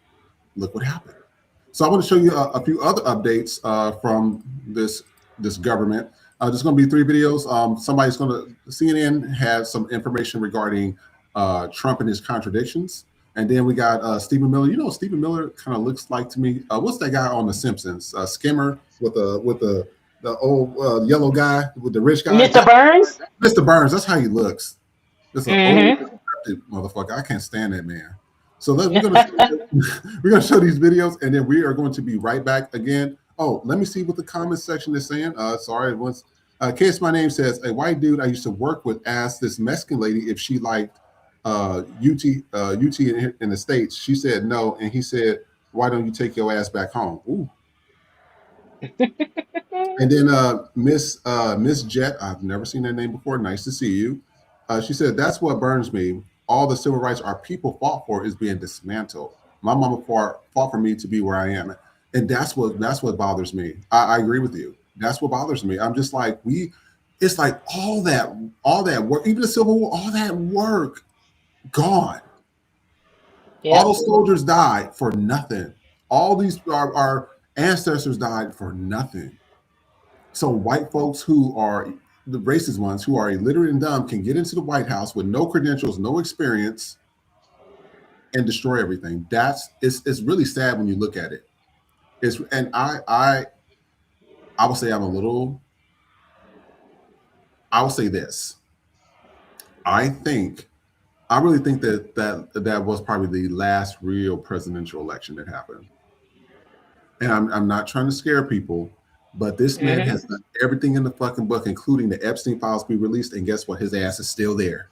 look what happened. So I want to show you a few other updates from this government. There's going to be 3 videos. CNN has some information regarding Trump and his contradictions. And then we got Stephen Miller. You know what Stephen Miller kind of looks like to me? What's that guy on The Simpsons? Skimmer with the old yellow guy with the rich guy. Mr. Burns? Mr. Burns. That's how he looks. That's an Mm-hmm. old motherfucker. I can't stand that man. So we're gonna show these videos, and then we are going to be right back again. Oh, let me see what the comment section is saying. Sorry, once Case My Name says a white dude I used to work with asked this Mexican lady if she liked UT in the States. She said no, and he said, "Why don't you take your ass back home?" Ooh. And then Miss Jet, I've never seen that name before. Nice to see you. She said, "That's what burns me. All the civil rights our people fought for is being dismantled. My mama fought for me to be where I am." And that's what bothers me. I agree with you. That's what bothers me. I'm just like, it's like all that work, even the Civil War, all that work gone. Yep. All those soldiers died for nothing. All these our ancestors died for nothing. So white folks who are the racist ones, who are illiterate and dumb, can get into the White House with no credentials, no experience, and destroy everything. It's really sad when you look at it. I would say I will say this. I really think that was probably the last real presidential election that happened. And I'm not trying to scare people, but this man has done everything in the fucking book, including the Epstein files be released. And guess what? His ass is still there.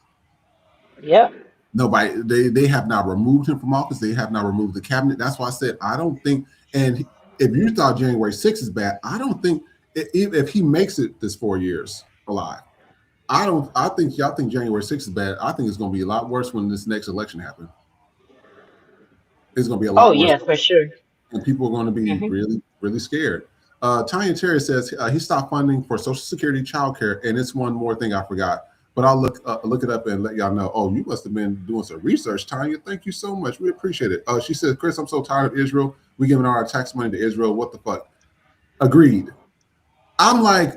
Yep. Nobody, they have not removed him from office. They have not removed the cabinet. That's why I said, I don't think, and if you thought January 6th is bad, I don't think if he makes it this 4 years alive, I think y'all think January 6th is bad. I think it's going to be a lot worse when this next election happens. It's going to be a lot worse. Oh, yeah, for sure. And people are going to be really, really scared. Tanya Terry says he stopped funding for Social Security, child care, and it's one more thing I forgot. But I'll look it up and let y'all know. Oh, you must have been doing some research, Tanya. Thank you so much. We appreciate it. She says, Chris, I'm so tired of Israel. We're giving our tax money to Israel. What the fuck? Agreed. I'm like,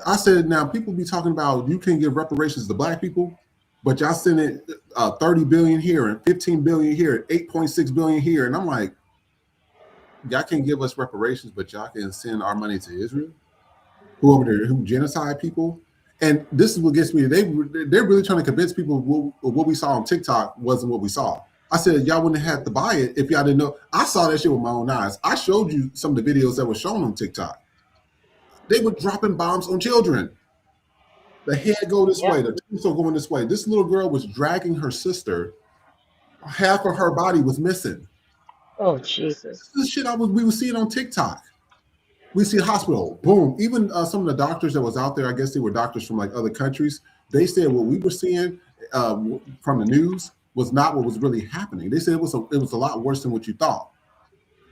I said, now people be talking about you can give reparations to black people, but y'all send it 30 billion here and 15 billion here and 8.6 billion here. And I'm like, y'all can give us reparations, but y'all can send our money to Israel, who genocide people. And this is what gets me. They're really trying to convince people what we saw on TikTok wasn't what we saw. I said, y'all wouldn't have to buy it if y'all didn't know. I saw that shit with my own eyes. I showed you some of the videos that were shown on TikTok. They were dropping bombs on children. The head go this way, the torso going this way. This little girl was dragging her sister. Half of her body was missing. Oh, Jesus. This shit we were seeing on TikTok. We see a hospital, boom. Even some of the doctors that was out there, I guess they were doctors from like other countries. They said what we were seeing from the news was not what was really happening. They said it was a lot worse than what you thought.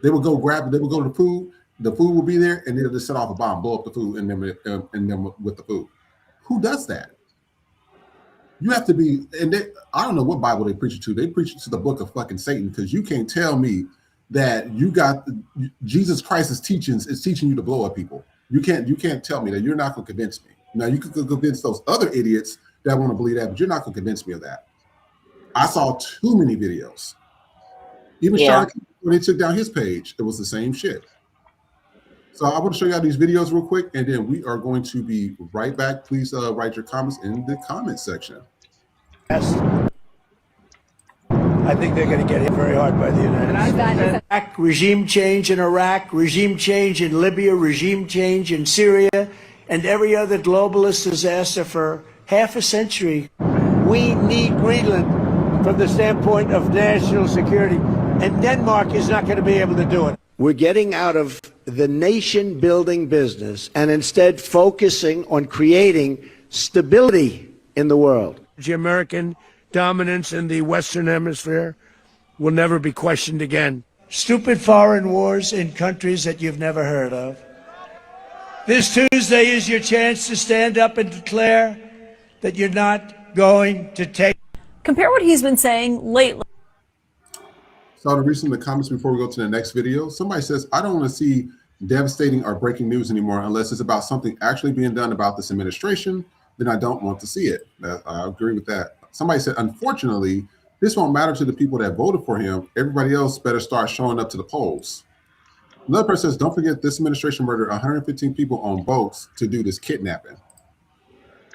They would go to the food. The food will be there, and they'll just set off a bomb, blow up the food, and then with the food. Who does that? You have to be, and I don't know what Bible they preach it to. They preach it to the book of fucking Satan, because you can't tell me that you got Jesus Christ's teachings is teaching you to blow up people. You can't tell me that. You're not going to convince me. Now you could convince those other idiots that want to believe that, but you're not going to convince me of that. I saw too many videos. Even Shark, when he took down his page, it was the same shit. So I want to show you all these videos real quick, and then we are going to be right back. Please write your comments in the comment section. Yes. I think they're going to get hit very hard by the United States. Regime change in Iraq, regime change in Libya, regime change in Syria, and every other globalist disaster for half a century. We need Greenland from the standpoint of national security, and Denmark is not going to be able to do it. We're getting out of the nation building business and instead focusing on creating stability in the world. The American dominance in the Western Hemisphere will never be questioned again. Stupid foreign wars in countries that you've never heard of. This Tuesday is your chance to stand up and declare that you're not going to take. Compare what he's been saying lately. So to read some of the comments before we go to the next video. Somebody says, I don't want to see devastating or breaking news anymore unless it's about something actually being done about this administration. Then I don't want to see it. I agree with that. Somebody said, unfortunately, this won't matter to the people that voted for him. Everybody else better start showing up to the polls. Another person says, don't forget this administration murdered 115 people on boats to do this kidnapping.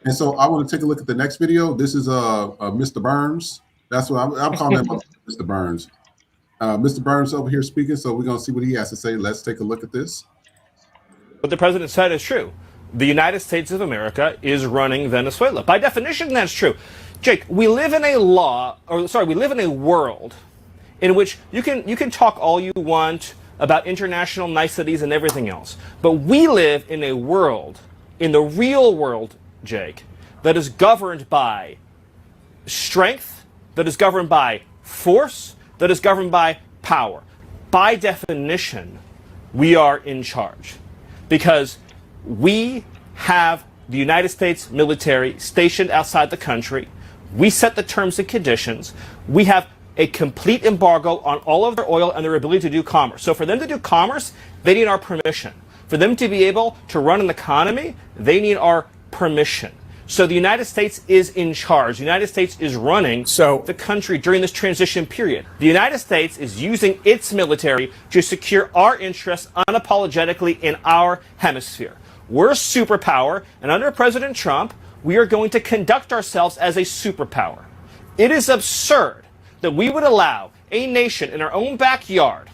And so I want to take a look at the next video. This is Mr. Burns. That's what I'm calling him Mr. Burns. Mr. Burns over here speaking, so we're going to see what he has to say. Let's take a look at this. What the president said is true. The United States of America is running Venezuela. By definition, that's true. Jake, we live in a we live in a world in which you can talk all you want about international niceties and everything else. But we live in a world, in the real world, Jake, that is governed by strength, that is governed by force, that is governed by power. By definition, we are in charge because we have the United States military stationed outside the country. We set the terms and conditions. We have a complete embargo on all of their oil and their ability to do commerce. So for them to do commerce, they need our permission. For them to be able to run an economy, they need our permission. So the United States is in charge. The United States is running the country during this transition period. The United States is using its military to secure our interests unapologetically in our hemisphere. We're a superpower, and under President Trump, we are going to conduct ourselves as a superpower. It is absurd that we would allow a nation in our own backyard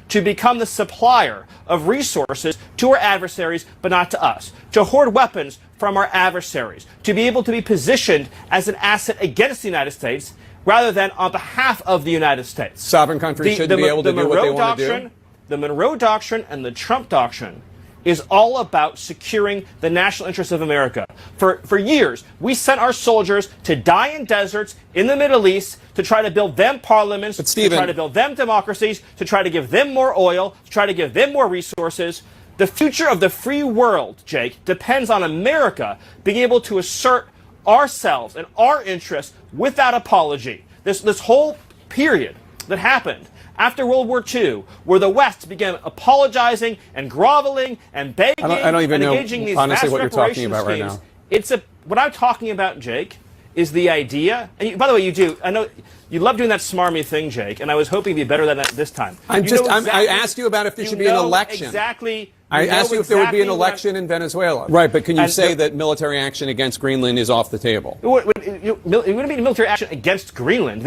to become the supplier of resources to our adversaries, but not to us, to hoard weapons from our adversaries, to be able to be positioned as an asset against the United States rather than on behalf of the United States. Sovereign countries shouldn't be able to do what they want to do. The Monroe Doctrine and the Trump Doctrine is all about securing the national interests of America. For years, we sent our soldiers to die in deserts in the Middle East to try to build them parliaments, to try to build them democracies, to try to give them more oil, to try to give them more resources. The future of the free world, Jake, depends on America being able to assert ourselves and our interests without apology. This whole period that happened after World War II, where the West began apologizing and groveling and begging I don't even and know engaging these honestly vast what you're talking reparation about right schemes. now. What I'm talking about, Jake, is the idea. And by the way, you do. I know you love doing that smarmy thing, Jake, and I was hoping to be better than that this time. I asked you about if there should be an election. Exactly. I asked you if there would be an election in Venezuela. Right, but can you say that military action against Greenland is off the table? It wouldn't be military action against Greenland.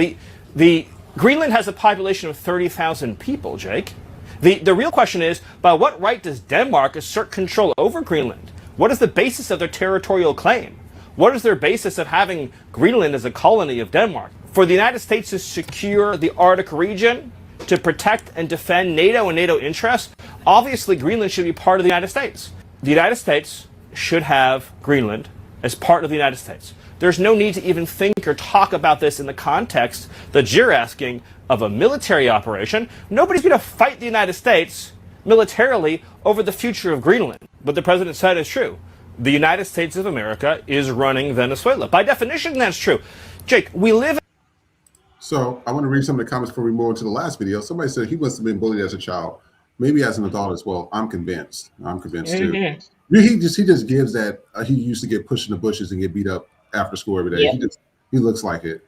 The Greenland has a population of 30,000 people, Jake. The real question is, by what right does Denmark assert control over Greenland? What is the basis of their territorial claim? What is their basis of having Greenland as a colony of Denmark? For the United States to secure the Arctic region, to protect and defend NATO and NATO interests, obviously Greenland should be part of the United States. The United States should have Greenland as part of the United States. There's no need to even think or talk about this in the context that you're asking of a military operation. Nobody's going to fight the United States militarily over the future of Greenland. What the president said is true. The United States of America is running Venezuela. By definition, that's true. Jake, we live in... So I want to read some of the comments before we move into the last video. Somebody said he must have been bullied as a child, maybe as an adult as well. I'm convinced. I'm convinced too. He just gives that he used to get pushed in the bushes and get beat up after school every day. Yeah. He looks like it.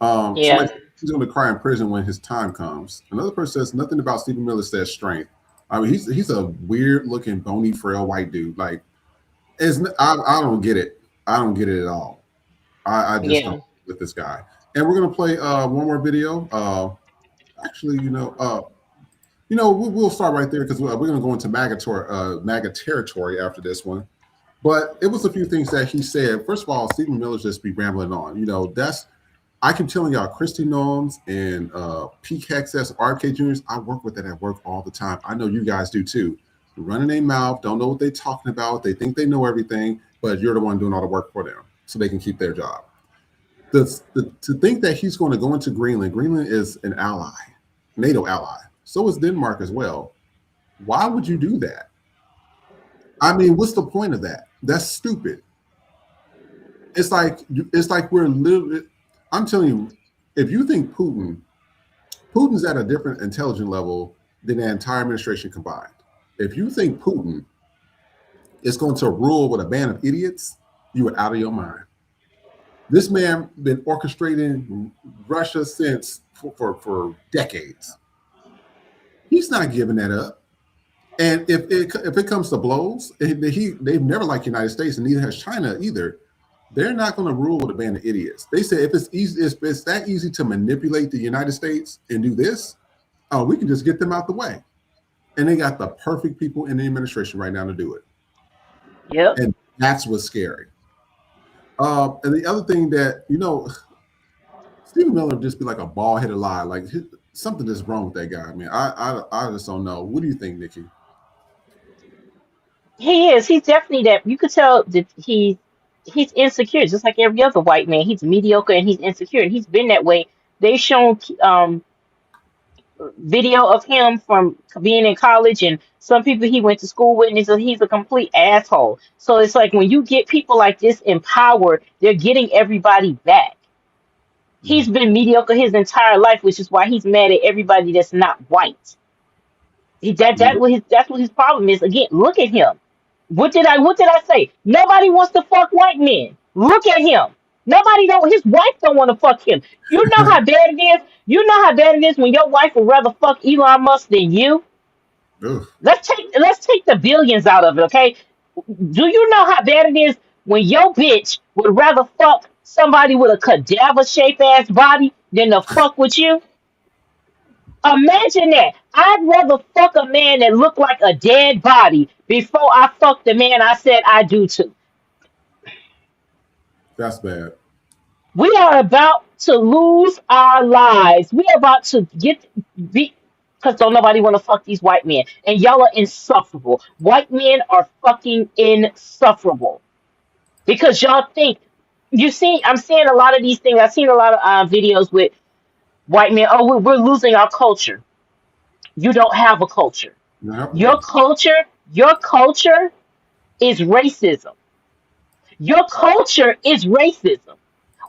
Yeah. Somebody says he's going to cry in prison when his time comes. Another person says nothing about Stephen Miller says strength. I mean, he's a weird looking, bony, frail white dude. Like, I don't get it. I don't get it at all. I just Yeah. don't with this guy. And we're gonna play one more video. Actually, we'll start right there because we're gonna go into MAGA territory after this one. But it was a few things that he said. First of all, Stephen Miller's just be rambling on. I keep telling y'all, Christy Noams and PKXS, RFK Juniors, I work with that at work all the time. I know you guys do too. Running their mouth, don't know what they're talking about. They think they know everything, but you're the one doing all the work for them so they can keep their job. To think that he's going to go into Greenland is an ally, NATO ally. So is Denmark as well. Why would you do that? I mean, what's the point of that? That's stupid. It's like we're literally, I'm telling you, if you think Putin's at a different intelligence level than the entire administration combined. If you think Putin is going to rule with a band of idiots, you are out of your mind. This man been orchestrating Russia since for decades. He's not giving that up. And if it comes to blows, they've never liked the United States, and neither has China either. They're not going to rule with a band of idiots. They say if it's that easy to manipulate the United States and do this, we can just get them out the way. And they got the perfect people in the administration right now to do it. Yep. And that's what's scary. And the other thing that, Stephen Miller would just be like a bald-headed lie. Like something is wrong with that guy. I mean, I just don't know. What do you think, Nikki? He is. He's definitely that. You could tell that he's insecure, just like every other white man. He's mediocre and he's insecure, and he's been that way. They shown video of him from being in college, and some people he went to school with, and he's a complete asshole. So it's like when you get people like this in power, they're getting everybody back. He's been mediocre his entire life, which is why he's mad at everybody that's not white. That's what his problem is. Again, look at him. What did I say? Nobody wants to fuck white men. Look at him. Nobody don't. His wife don't want to fuck him. You know how bad it is. You know how bad it is when your wife would rather fuck Elon Musk than you. Ugh. Let's take the billions out of it, okay? Do you know how bad it is when your bitch would rather fuck somebody with a cadaver shaped ass body than to fuck with you? Imagine that. I'd rather fuck a man that looked like a dead body before I fuck the man I said I do to. That's bad. We are about to lose our lives. We are about to because don't nobody want to fuck these white men. And y'all are insufferable. White men are fucking insufferable. Because y'all think, I'm seeing a lot of these things. I've seen a lot of videos with white men. Oh, we're losing our culture. You don't have a culture. Your culture is racism. Your culture is racism.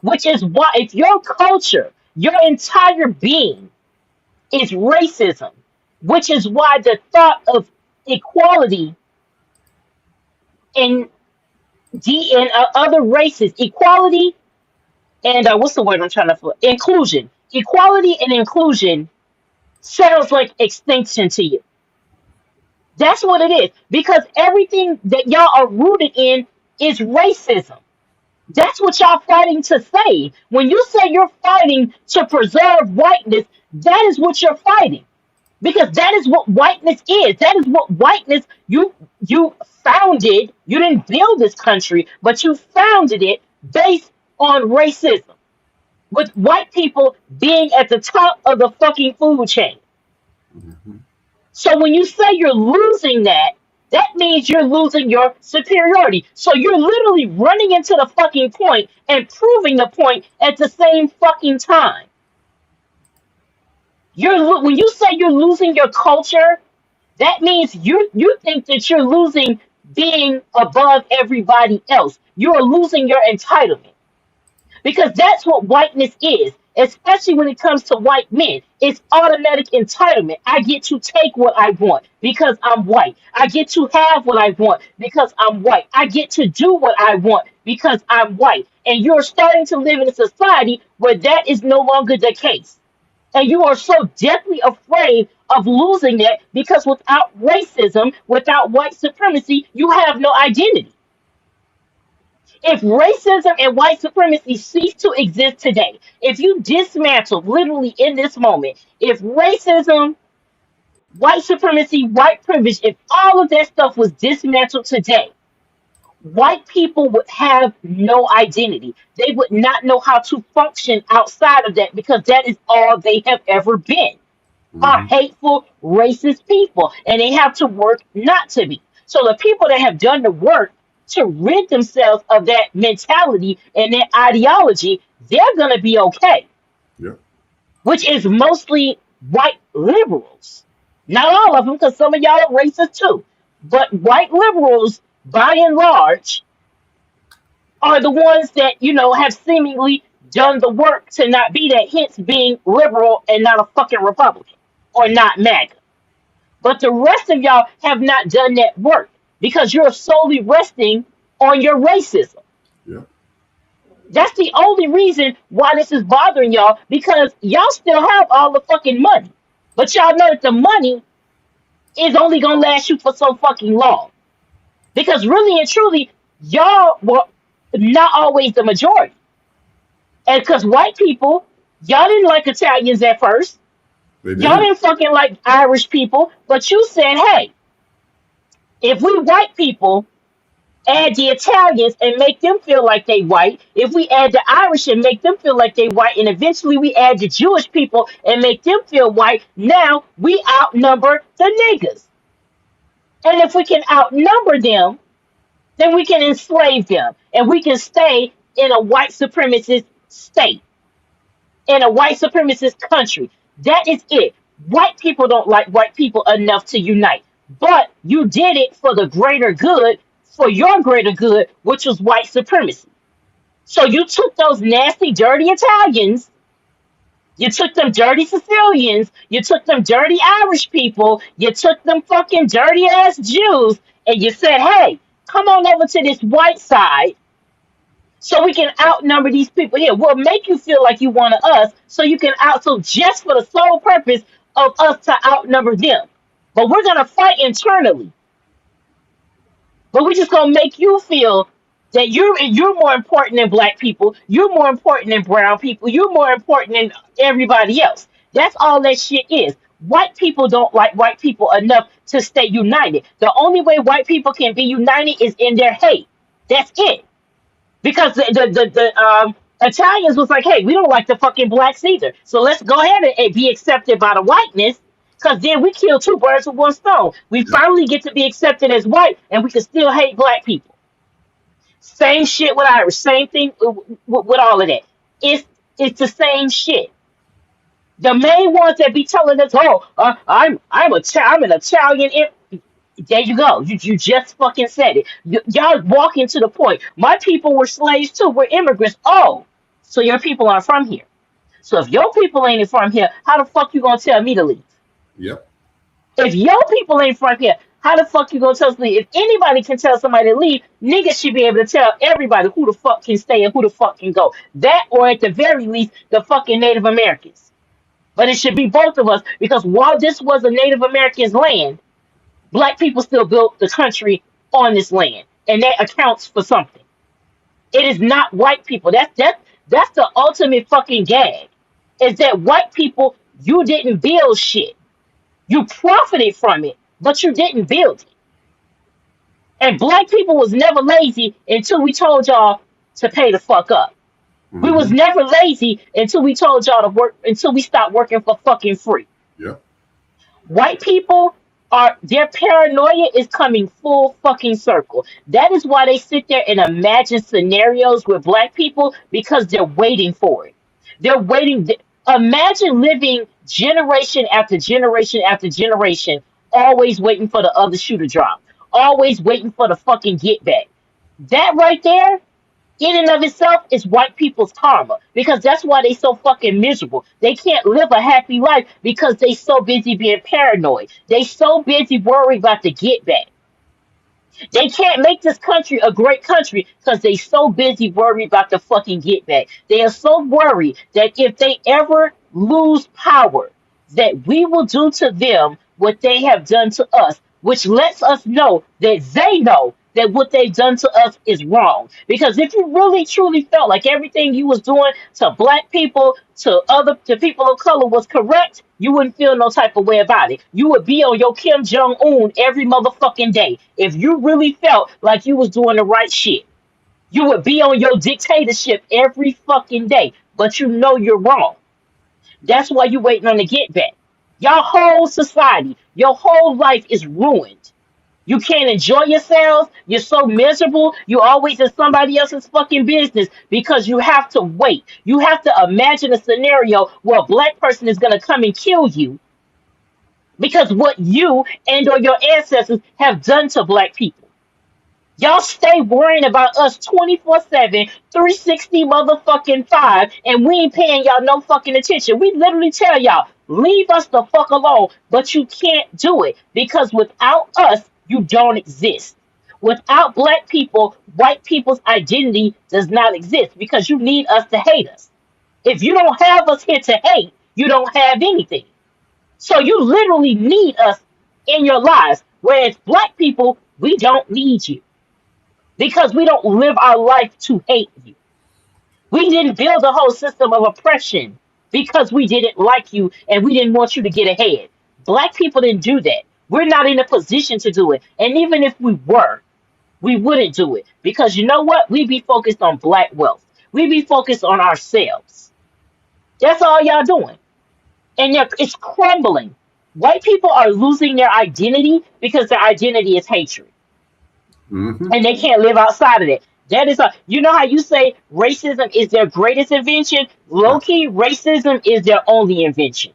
Which is why, if your culture, your entire being is racism, which is why the thought of equality in other races, equality and what's the word I'm trying to find? Inclusion. Equality and inclusion sounds like extinction to you. That's what it is. Because everything that y'all are rooted in is racism. That's what y'all fighting to say. When you say you're fighting to preserve whiteness, that is what you're fighting. Because that is what whiteness is. That is what whiteness you founded. You didn't build this country, but you founded it based on racism. With white people being at the top of the fucking food chain. Mm-hmm. So when you say you're losing that, that means you're losing your superiority. So you're literally running into the fucking point and proving the point at the same fucking time. When you say you're losing your culture, that means you think that you're losing being above everybody else. You are losing your entitlement. Because that's what whiteness is, especially when it comes to white men. It's automatic entitlement. I get to take what I want because I'm white. I get to have what I want because I'm white. I get to do what I want because I'm white. And you're starting to live in a society where that is no longer the case. And you are so deathly afraid of losing that because without racism, without white supremacy, you have no identity. If racism and white supremacy cease to exist today, if you dismantle literally in this moment, if racism, white supremacy, white privilege, if all of that stuff was dismantled today, white people would have no identity. They would not know how to function outside of that because that is all they have ever been. Are Mm-hmm. hateful, racist people, and they have to work not to be. So the people that have done the work to rid themselves of that mentality and that ideology, they're going to be okay, Yeah. which is mostly white liberals. Not all of them, because some of y'all are racist too. But white liberals, by and large, are the ones that, have seemingly done the work to not be that, hence being liberal and not a fucking Republican or not MAGA. But the rest of y'all have not done that work because you're solely resting on your racism. Yeah. That's the only reason why this is bothering y'all because y'all still have all the fucking money. But y'all know that the money is only going to last you for so fucking long. Because really and truly, y'all were not always the majority. And because white people, y'all didn't like Italians at first. They Y'all did. didn't fucking like Irish people. But you said, hey, if we white people add the Italians and make them feel like they white, if we add the Irish and make them feel like they white, and eventually we add the Jewish people and make them feel white, now we outnumber the niggas. And if we can outnumber them, then we can enslave them and we can stay in a white supremacist state, in a white supremacist country. That is it. White people don't like white people enough to unite, but you did it for the greater good, for your greater good, which was white supremacy. So you took those nasty, dirty Italians, you took them dirty Sicilians, you took them dirty Irish people, you took them fucking dirty ass Jews, and you said, hey, come on over to this white side so we can outnumber these people here. We'll make you feel like you want us so you can so just for the sole purpose of us to outnumber them. But we're gonna fight internally. But we're just gonna make you feel that you're more important than black people, you're more important than brown people, you're more important than everybody else. That's all that shit is. White people don't like white people enough to stay united. The only way white people can be united is in their hate. That's it. Because the Italians was like, hey, we don't like the fucking blacks either. So let's go ahead and be accepted by the whiteness. Because then we kill two birds with one stone. We Yeah. finally get to be accepted as white, and we can still hate black people. Same shit with Irish. Same thing with all of that. It's the same shit. The main ones that be telling us, "Oh, I'm an Italian." There you go. You just fucking said it. Y'all walking to the point. My people were slaves too. We're immigrants. Oh, so your people aren't from here. So if your people ain't from here, how the fuck you gonna tell me to leave? Yep. If your people ain't from here, how the fuck you gonna tell us to leave? If anybody can tell somebody to leave, niggas should be able to tell everybody who the fuck can stay and who the fuck can go. That, or at the very least, the fucking Native Americans. But it should be both of us because while this was a Native American's land, black people still built the country on this land, and that accounts for something. It is not white people. That's the ultimate fucking gag. Is that white people, you didn't build shit. You profited from it, but you didn't build it. And black people was never lazy until we told y'all to pay the fuck up. We was Mm-hmm. never lazy until we told y'all to work, until we stopped working for fucking free. Yep. White people are, their paranoia is coming full fucking circle. That is why they sit there and imagine scenarios with black people because they're waiting for it. They're waiting. Imagine living generation after generation after generation, always waiting for the other shoe to drop, always waiting for the fucking get back. That right there in and of itself is white people's karma because that's why they so fucking miserable. They can't live a happy life because they so busy being paranoid. They so busy worrying about the get back. They can't make this country a great country because they so busy worried about the fucking get back. They are so worried that if they ever lose power, that we will do to them what they have done to us, which lets us know that they know that what they've done to us is wrong. Because if you really truly felt like everything you was doing to black people, to people of color was correct, you wouldn't feel no type of way about it. You would be on your Kim Jong Un every motherfucking day. If you really felt like you was doing the right shit, you would be on your dictatorship every fucking day. But you know you're wrong. That's why you waiting on the get back. Your whole society, your whole life is ruined. You can't enjoy yourselves. You're so miserable. You're always in somebody else's fucking business because you have to wait. You have to imagine a scenario where a black person is going to come and kill you because what you and or your ancestors have done to black people. Y'all stay worrying about us 24/7, 360 motherfucking 5, and we ain't paying y'all no fucking attention. We literally tell y'all, leave us the fuck alone, but you can't do it because without us, you don't exist. Without black people, white people's identity does not exist because you need us to hate us. If you don't have us here to hate, you don't have anything. So you literally need us in your lives, whereas black people, we don't need you because we don't live our life to hate you. We didn't build a whole system of oppression because we didn't like you and we didn't want you to get ahead. Black people didn't do that. We're not in a position to do it. And even if we were, we wouldn't do it because you know what? We'd be focused on black wealth. We'd be focused on ourselves. That's all y'all doing. And it's crumbling. White people are losing their identity because their identity is hatred. Mm-hmm. And they can't live outside of it. That is you know how you say racism is their greatest invention? Yeah. Low key, racism is their only invention.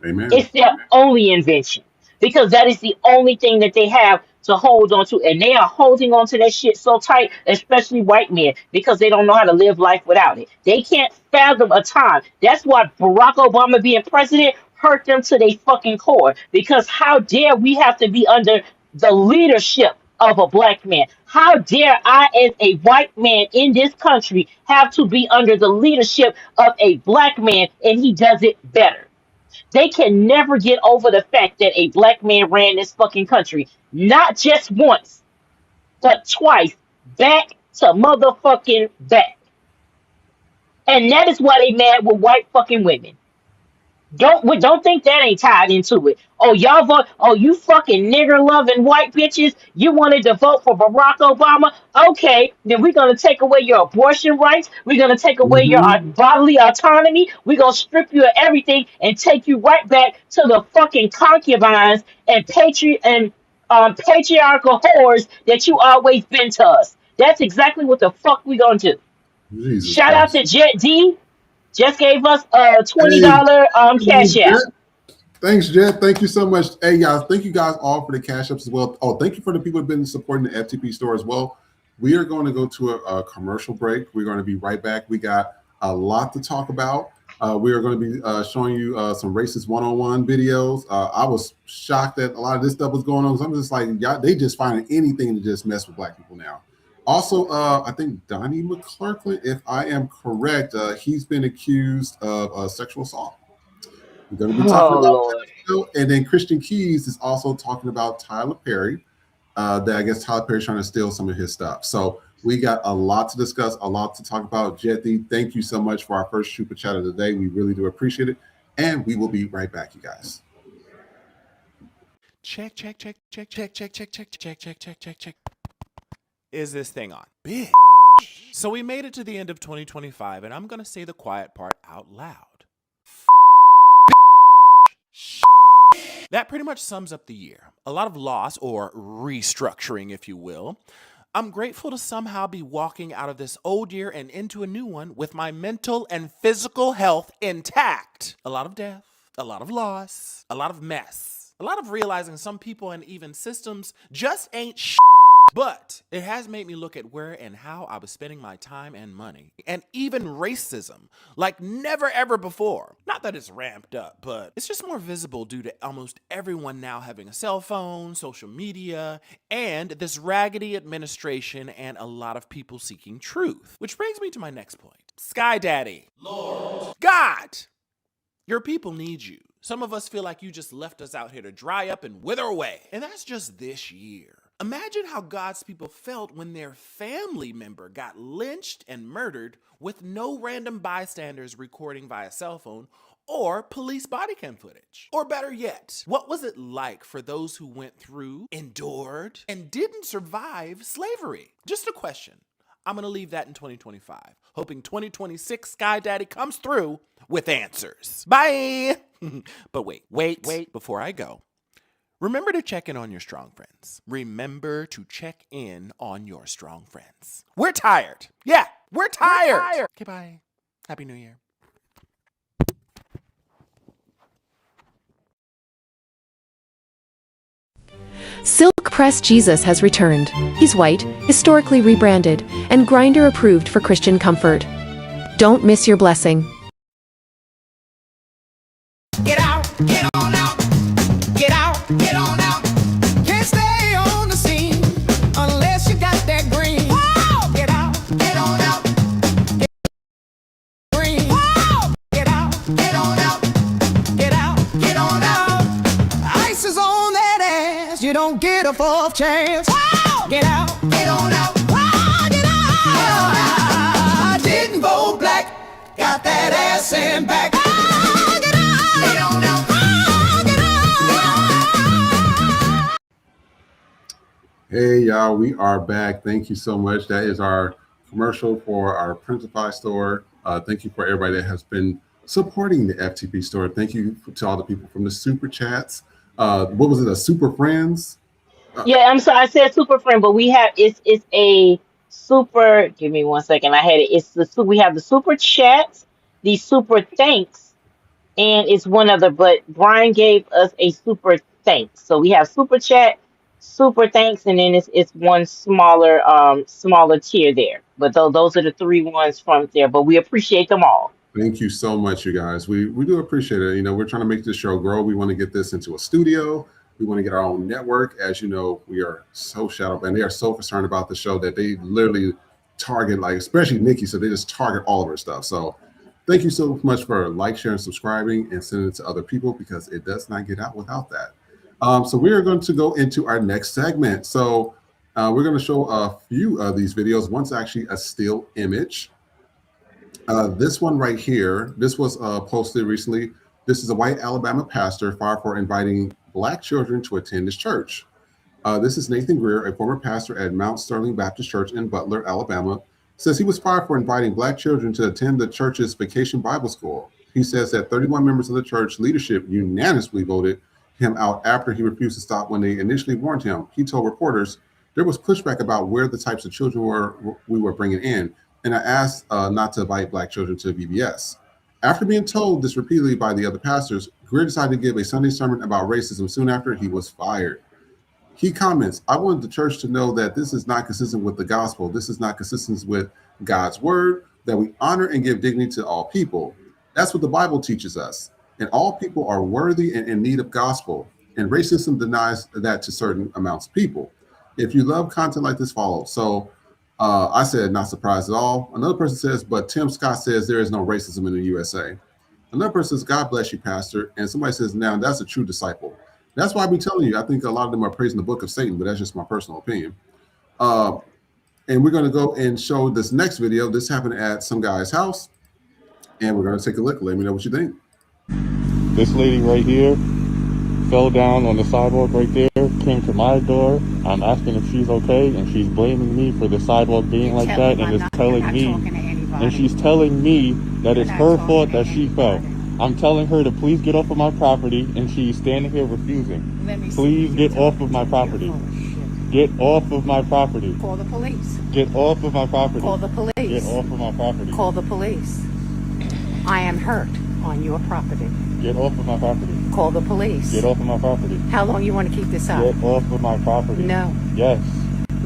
Amen. It's their only invention because that is the only thing that they have to hold on to, and they are holding on to that shit so tight, especially white men, because they don't know how to live life without it. They can't fathom a time. That's why Barack Obama being president hurt them to their fucking core. Because how dare we have to be under the leadership of a black man? How dare I, as a white man in this country, have to be under the leadership of a black man and he does it better? They can never get over the fact that a black man ran this fucking country, not just once, but twice, back to motherfucking back. And that is why they mad with white fucking women. Don't think that ain't tied into it. Oh, y'all vote. Oh, you fucking nigger loving white bitches. You wanted to vote for Barack Obama. Okay, then we're gonna take away your abortion rights. We're gonna take away your Mm-hmm. bodily autonomy. We're gonna strip you of everything and take you right back to the fucking concubines and patriarchal whores that you always been to us. That's exactly what the fuck we gonna do. Jesus Shout out Christ. to Jet D. Just gave us a Hey, $20 cash Jet. out. Thanks, Jet. Thank you so much. Hey, guys, thank you guys all for the cash ups as well. Oh, thank you for the people who've been supporting the FTP store as well. We are going to go to a commercial break. We're going to be right back. We got a lot to talk about. We are going to be showing you some racist one-on-one videos. I was shocked that a lot of this stuff was going on. So I'm just like, y'all, they just finding anything to just mess with black people now. Also, I think Donnie McClurkin, if I am correct, he's been accused of sexual assault. We're going to be talking Oh about Lord. that. And then Christian Keys is also talking about Tyler Perry. That I guess Tyler Perry's trying to steal some of his stuff. So we got a lot to discuss, a lot to talk about. Jetty, thank you so much for our first super chat of the day. We really do appreciate it. And we will be right back, you guys. Check. Is this thing on? Big. So we made it to the end of 2025, and I'm going to say the quiet part out loud. That pretty much sums up the year. A lot of loss, or restructuring, if you will. I'm grateful to somehow be walking out of this old year and into a new one with my mental and physical health intact. A lot of death, a lot of loss, a lot of mess, a lot of realizing some people and even systems just ain't But it has made me look at where and how I was spending my time and money. And even racism, like never ever before. Not that it's ramped up, but it's just more visible due to almost everyone now having a cell phone, social media, and this raggedy administration and a lot of people seeking truth. Which brings me to my next point. Sky Daddy. Lord. God! Your people need you. Some of us feel like you just left us out here to dry up and wither away. And that's just this year. Imagine how God's people felt when their family member got lynched and murdered with no random bystanders recording via cell phone or police body cam footage. Or better yet, what was it like for those who went through, endured, and didn't survive slavery? Just a question. I'm going to leave that in 2025, hoping 2026 Sky Daddy comes through with answers. Bye! But wait, before I go. Remember to check in on your strong friends. Remember to check in on your strong friends. We're tired. Yeah, we're tired. Okay, bye. Happy New Year. Silk Press Jesus has returned. He's white, historically rebranded, and Grindr approved for Christian comfort. Don't miss your blessing. Get out, get on out. Get out, get on out. Can't stay on the scene unless you got that green. Whoa! Get out, get on out. Get green. Whoa! Get out, get on out. Get out, get on out. Ice is on that ass. You don't get a fourth chance. Whoa! Get out, get on out. Whoa! Get out. I didn't vote black. Got that ass in back. Whoa! Get out, get on out. Hey, y'all, we are back. Thank you so much. That is our commercial for our Printify store. Thank you for everybody that has been supporting the FTP store. Thank you to all the people from the super chats. What was it, a super friends? Yeah, I'm sorry, I said super friend, but we have it's a super. Give me 1 second. I had it. It's we have the super chats, the super thanks, and it's one other. But Brian gave us a super thanks, so we have super chat, super thanks, and then it's one smaller tier there. But those are the three ones from there. But we appreciate them all. Thank you so much, you guys. We do appreciate it. You know, we're trying to make this show grow. We want to get this into a studio. We want to get our own network. As you know, we are so shadow and they are so concerned about the show that they literally target, like, especially Nikki, so they just target all of her stuff. So thank you so much for like, sharing, subscribing, and sending it to other people, because it does not get out without that. So we are going to go into our next segment. So we're going to show a few of these videos. One's actually a still image. This one right here, this was posted recently. This is a white Alabama pastor fired for inviting Black children to attend his church. This is Nathan Greer, a former pastor at Mount Sterling Baptist Church in Butler, Alabama, says he was fired for inviting Black children to attend the church's Vacation Bible School. He says that 31 members of the church leadership unanimously voted him out after he refused to stop when they initially warned him. He told reporters there was pushback about where the types of children we were bringing in, and I asked not to invite Black children to VBS. After being told this repeatedly by the other pastors, Greer decided to give a Sunday sermon about racism soon after he was fired. He comments, I wanted the church to know that this is not consistent with the gospel. This is not consistent with God's word, that we honor and give dignity to all people. That's what the Bible teaches us. And all people are worthy and in need of gospel. And racism denies that to certain amounts of people. If you love content like this, follow. So I said, not surprised at all. Another person says, but Tim Scott says there is no racism in the USA. Another person says, God bless you, Pastor. And somebody says, now that's a true disciple. That's why I be telling you, I think a lot of them are praising the book of Satan, but that's just my personal opinion. And we're going to go and show this next video. This happened at some guy's house. And we're going to take a look. Let me know what you think. This lady right here fell down on the sidewalk right there, came to my door. I'm asking if she's okay, and she's blaming me for the sidewalk being like that, and is telling me, and she's telling me that it's her fault that she fell. I'm telling her to please get off of my property, and she's standing here refusing. Please get off of my property. Get off of my property. Call the police. Get off of my property. Call the police. Get off of my property. Call the police. I am hurt on your property. Get off of my property. Call the police. Get off of my property. How long you want to keep this up? Get off of my property. No. Yes.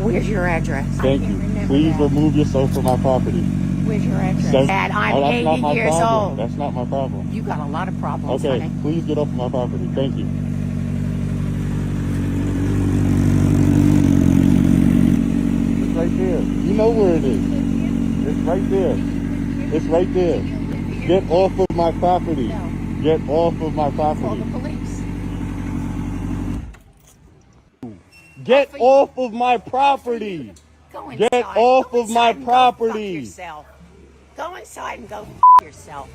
Where's your address? Thank you. Please remove yourself from my property. Where's your address? Dad, I'm Oh, that's not 80 my years problem. old. That's not my problem. You got a lot of problems, Okay, honey. please get off of my property. Thank you. It's right there. You know where it is. It's right there. It's right there. Get off of my property. Get off of my Call property. the police. Get off of my property. Go inside. Get off Go of my inside and property. Go fuck yourself. Go inside and go yourself.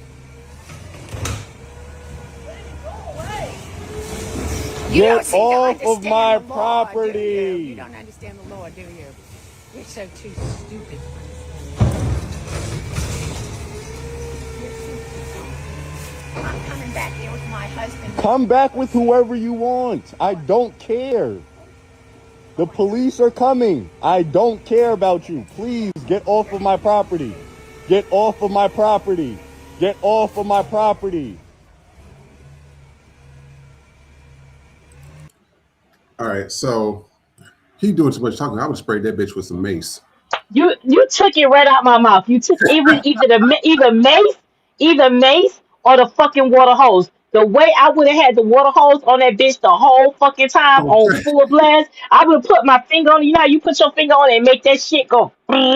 You don't Get seem to off of understand my the law, do you? property. You don't understand the law, do you? You're so too stupid. I'm coming back here with my husband. Come back with whoever you want. I don't care. The police are coming. I don't care about you. Please get off of my property. Get off of my property. Get off of my property. All right, so he doing too much talking. I would spray that bitch with some mace. You took it right out my mouth. You took either mace or the fucking water hose. The way I would have had the water hose on that bitch the whole fucking time on Okay. full blast, I would have put my finger on it. You know how you put your finger on it and make that shit go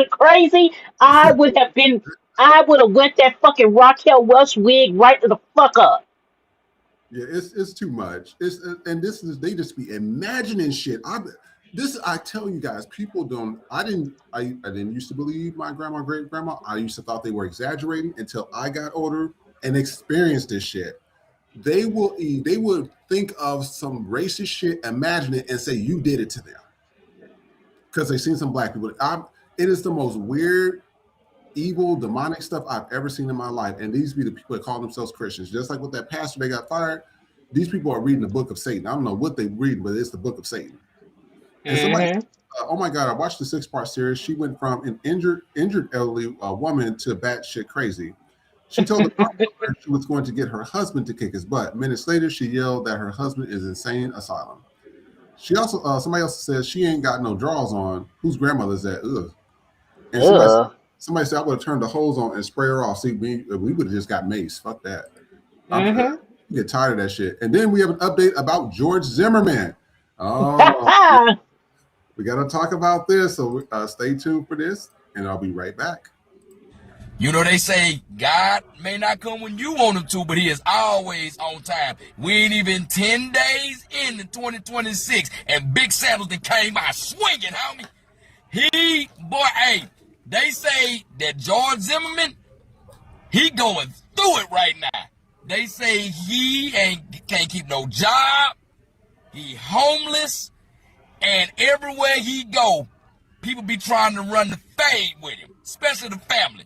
crazy? I would have went that fucking Raquel Welch wig right to the fuck up. Yeah, it's too much. It's and this is they just be imagining shit. I tell you guys, people don't. I didn't used to believe my grandma, great grandma. I used to thought they were exaggerating until I got older and experienced this shit. They would think of some racist shit, imagine it, and say you did it to them because they seen some black people. It is the most weird, evil, demonic stuff I've ever seen in my life. And these be the people that call themselves Christians. Just like with that pastor, they got fired. These people are reading the book of Satan. I don't know what they read, but it's the book of Satan. And somebody, oh my God, I watched the 6-part series. She went from an injured elderly woman to batshit crazy. She told the prosecutor she was going to get her husband to kick his butt. Minutes later, she yelled that her husband is insane asylum. She also, somebody else says she ain't got no drawers on. Whose grandmother's that? Ugh. And somebody said I would have turned the hose on and spray her off. See, we would have just got mace. Fuck that. I'm get tired of that shit. And then we have an update about George Zimmerman. Oh, we got to talk about this. So stay tuned for this, and I'll be right back. You know, they say God may not come when you want him to, but he is always on time. We ain't even 10 days into 2026, and Big Sandals that came out swinging, homie. They say that George Zimmerman, he going through it right now. They say he can't keep no job, he homeless, and everywhere he go, people be trying to run the fade with him, especially the family.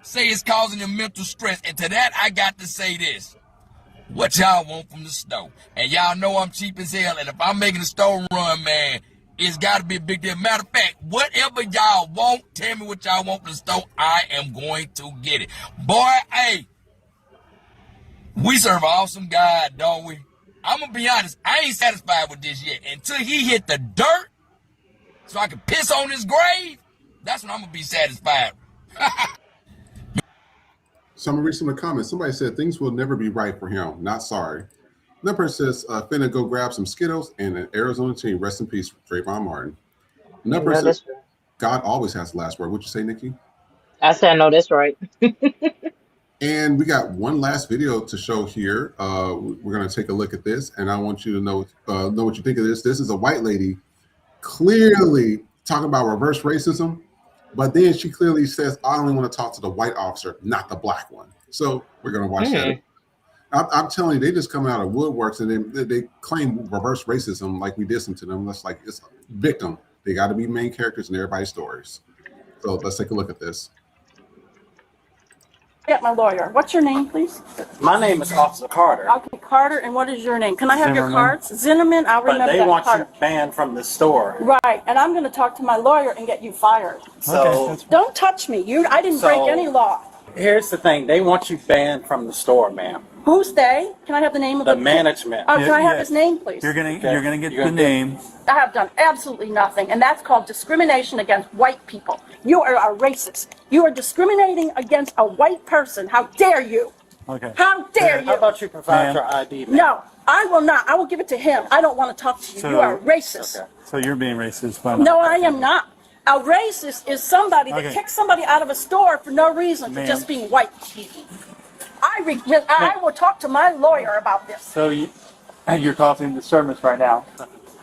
Say it's causing him mental stress. And to that, I got to say this. What y'all want from the store? And y'all know I'm cheap as hell. And if I'm making a store run, man, it's got to be a big deal. Matter of fact, whatever y'all want, tell me what y'all want from the store. I am going to get it. Boy, hey, we serve an awesome God, don't we? I'm going to be honest. I ain't satisfied with this yet. Until he hit the dirt so I can piss on his grave, that's when I'm going to be satisfied. So I'm gonna read some of the comments. Somebody said things will never be right for him. Not sorry. Another person says finna go grab some Skittles and an Arizona team. Rest in peace, Trayvon Martin. Another person says God always has the last word. What'd you say, Nikki? I said no, that's right. And we got one last video to show here. We're gonna take a look at this, and I want you to know what you think of this. This is a white lady clearly talking about reverse racism. But then she clearly says, I only want to talk to the white officer, not the black one. So we're going to watch that. I'm telling you, they just come out of woodworks and they claim reverse racism like we did some to them. That's like, it's victim. They got to be main characters in everybody's stories. So let's take a look at this. Get my lawyer. What's your name, please? My name is Officer Carter. Okay, Carter, and what is your name? Can I have your Zimmerman. cards? Zimmerman, I'll remember But they that. want Carter. you banned from the store. Right, and I'm going to talk to my lawyer and get you fired. So don't touch me. I didn't break any law. Here's the thing. They want you banned from the store, ma'am. Who's they? Can I have the name of The management. Can I have his name, please? You're gonna get the name. I have done absolutely nothing, and that's called discrimination against white people. You are a racist. You are discriminating against a white person. How dare you? Okay. How dare you? How about you provide your ID, ma'am? No, I will not. I will give it to him. I don't want to talk to you. You are a racist. Okay. So you're being racist. No, I am not. A racist is somebody that Okay. kicks somebody out of a store for no reason, for Ma'am. just being white. I will talk to my lawyer about this. So you're causing disturbance right now.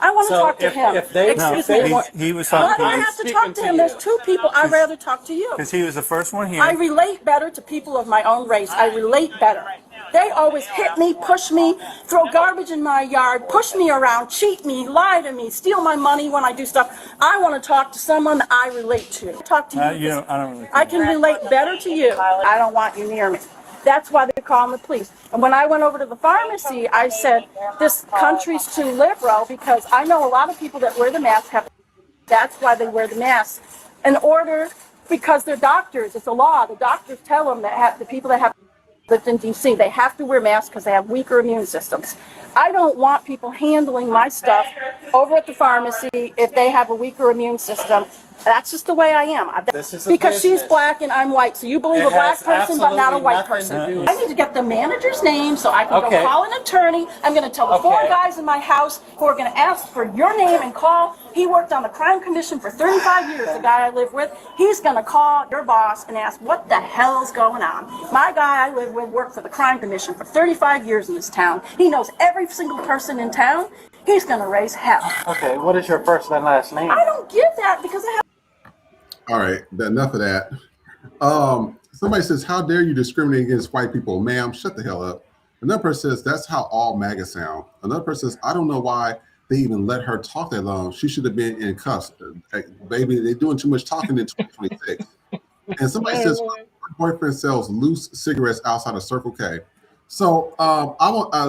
I want to So talk to if- him. if they- Excuse no, me. he was Why talking do I to you. have to talk to him? There's two people. I'd rather talk to you. Because he was the first one here. I relate better to people of my own race. I relate better. They always hit me, push me, throw garbage in my yard, push me around, cheat me, lie to me, steal my money when I do stuff. I want to talk to someone that I relate to. Talk to you. I don't really. I can relate better to you. I don't want you near me. That's why they're calling the police. And when I went over to the pharmacy, I said, this country's too liberal, because I know a lot of people that wear the mask have. That's why they wear the mask. In order, because they're doctors. It's a law. The doctors tell them that the people that have lived in D.C., they have to wear masks because they have weaker immune systems. I don't want people handling my stuff over at the pharmacy if they have a weaker immune system. That's just the way I am. This is a Because she's business. black and I'm white, so you believe It a black has person but not a absolutely white nothing person. to do with- I need to get the manager's name so I can Okay. go call an attorney. I'm going to tell the four Okay. guys in my house who are going to ask for your name and call. He worked on the crime commission for 35 years, the guy I live with. He's going to call your boss and ask what the hell's going on. My guy I live with worked for the crime commission for 35 years in this town. He knows every single person in town. He's going to raise hell. Okay, what is your first and last name? I don't give that because I have. All right, enough of that. Somebody says, how dare you discriminate against white people? Ma'am, shut the hell up. Another person says, that's how all MAGA sound. Another person says, I don't know why they even let her talk that long. She should have been in cuffs. Baby, they're doing too much talking in 2026. And somebody says, her boyfriend sells loose cigarettes outside of Circle K. So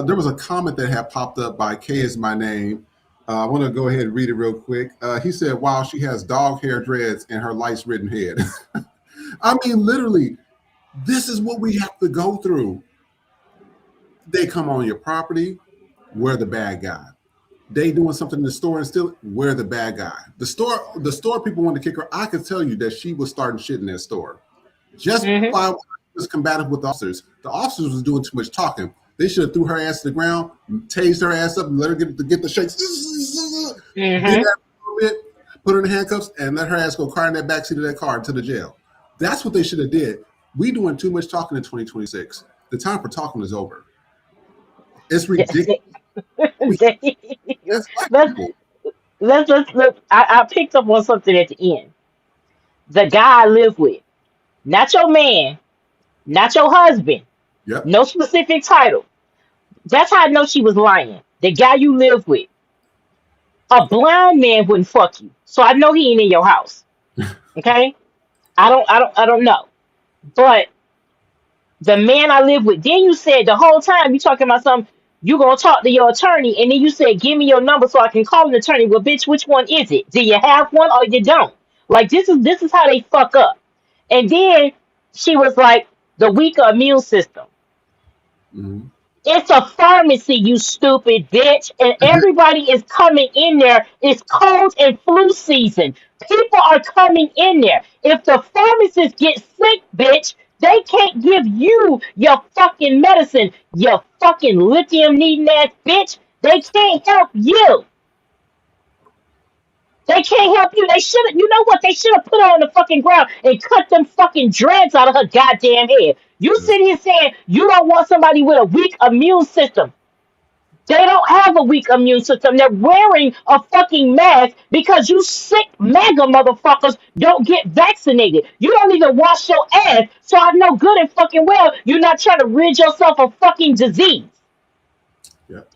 there was a comment that had popped up by K is my name. I want to go ahead and read it real quick. He said, wow, she has dog hair dreads and her lice ridden head. I mean, literally, this is what we have to go through. They come on your property, we're the bad guy. They doing something in the store and still, we're the bad guy. The store people want to kick her. I could tell you that she was starting shit in that store. Just by was combative with the officers. The officers was doing too much talking. They should have threw her ass to the ground, tased her ass up, and let her get the shakes. Get her a little bit, put her in handcuffs, and let her ass go cry in that backseat of that car to the jail. That's what they should have did. We doing too much talking in 2026. The time for talking is over. It's ridiculous. I picked up on something at the end. The guy I live with, not your man, not your husband, no specific title. That's how I know she was lying. The guy you live with, a blind man wouldn't fuck you, so I know he ain't in your house. Okay, I don't know, but the man I live with. Then you said the whole time you talking about something. You gonna talk to your attorney, and then you said, "Give me your number so I can call an attorney." Well, bitch, which one is it? Do you have one or you don't? Like this is how they fuck up. And then she was like, "The weaker immune system." It's a pharmacy, you stupid bitch, and everybody is coming in there. It's cold and flu season. People are coming in there. If the pharmacists get sick, bitch, they can't give you your fucking medicine, you fucking lithium needing ass bitch. They can't help you. They can't help you. They should have, you know what? They should have put her on the fucking ground and cut them fucking dreads out of her goddamn head. You sit here saying you don't want somebody with a weak immune system. They don't have a weak immune system. They're wearing a fucking mask because you sick MAGA motherfuckers don't get vaccinated. You don't even wash your ass, so I know good and fucking well you're not trying to rid yourself of fucking disease.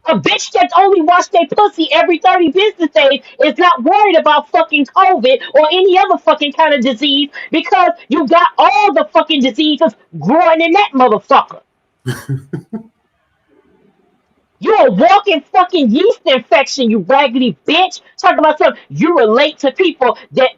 A bitch that only wash their pussy every 30 business days is not worried about fucking COVID or any other fucking kind of disease because you got all the fucking diseases growing in that motherfucker. You're a walking fucking yeast infection, you raggedy bitch. Talking about something you relate to people that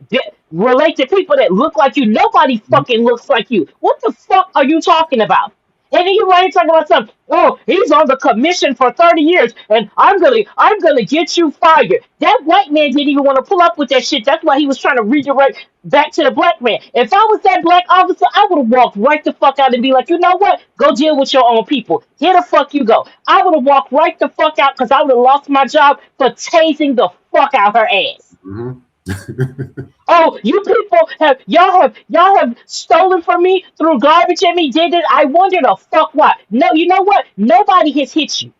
look like you. Nobody fucking looks like you. What the fuck are you talking about? And then you right here talking about something. Oh, he's on the commission for 30 years, and I'm gonna get you fired. That white man didn't even want to pull up with that shit. That's why he was trying to redirect back to the black man. If I was that black officer, I would have walked right the fuck out and be like, you know what? Go deal with your own people. Here the fuck you go. I would have walked right the fuck out because I would have lost my job for tasing the fuck out her ass. Oh, you people have stolen from me, threw garbage at me, did it. I wonder the fuck why. No, you know what? Nobody has hit you.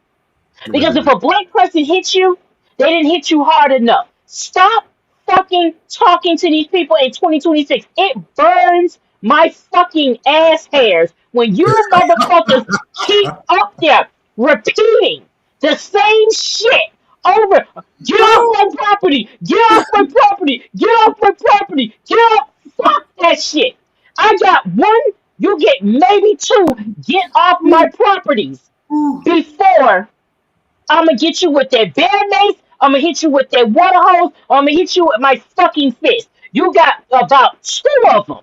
Because if a black person hits you, they didn't hit you hard enough. Stop fucking talking to these people in 2026. It burns my fucking ass hairs when you motherfuckers keep up there repeating the same shit over. Get off my property! Get off my property! Get off my property! Get off! Fuck that shit! I got one, you get maybe two. Get off my properties before I'm gonna get you with that bear mace. I'm gonna hit you with that water hose. Or I'm gonna hit you with my fucking fist. You got about two of them.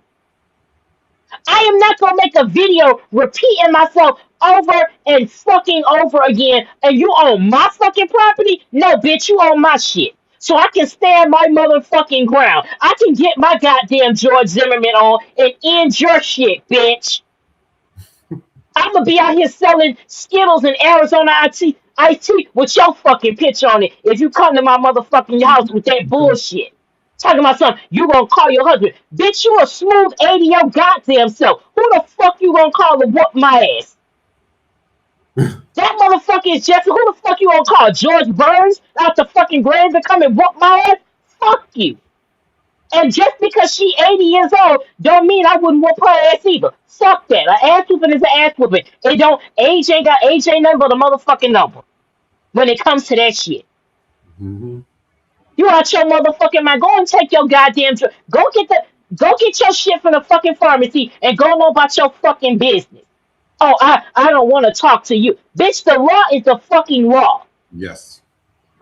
I am not gonna make a video repeating myself over and fucking over again. And you own my fucking property? No, bitch, you own my shit. So I can stand my motherfucking ground. I can get my goddamn George Zimmerman on and end your shit, bitch. I'm gonna be out here selling Skittles in Arizona IT with your fucking picture on it. If you come to my motherfucking house with that bullshit, talking about something, you gonna call your husband, bitch. You a smooth 80 your goddamn self. Who the fuck you gonna call to whoop my ass? That motherfucker is Jesse. Who the fuck you gonna call? George Burns out the fucking grave to come and whoop my ass? Fuck you. And just because she 80 years old, don't mean I wouldn't whoop her ass either. Fuck that. An ass whooping is an ass whooping. It don't age ain't nothing but a motherfucking number when it comes to that shit. You out your motherfucking mind. Go and take your goddamn go get your shit from the fucking pharmacy and go on about your fucking business. Oh, I don't want to talk to you. Bitch, the law is the fucking law. Yes.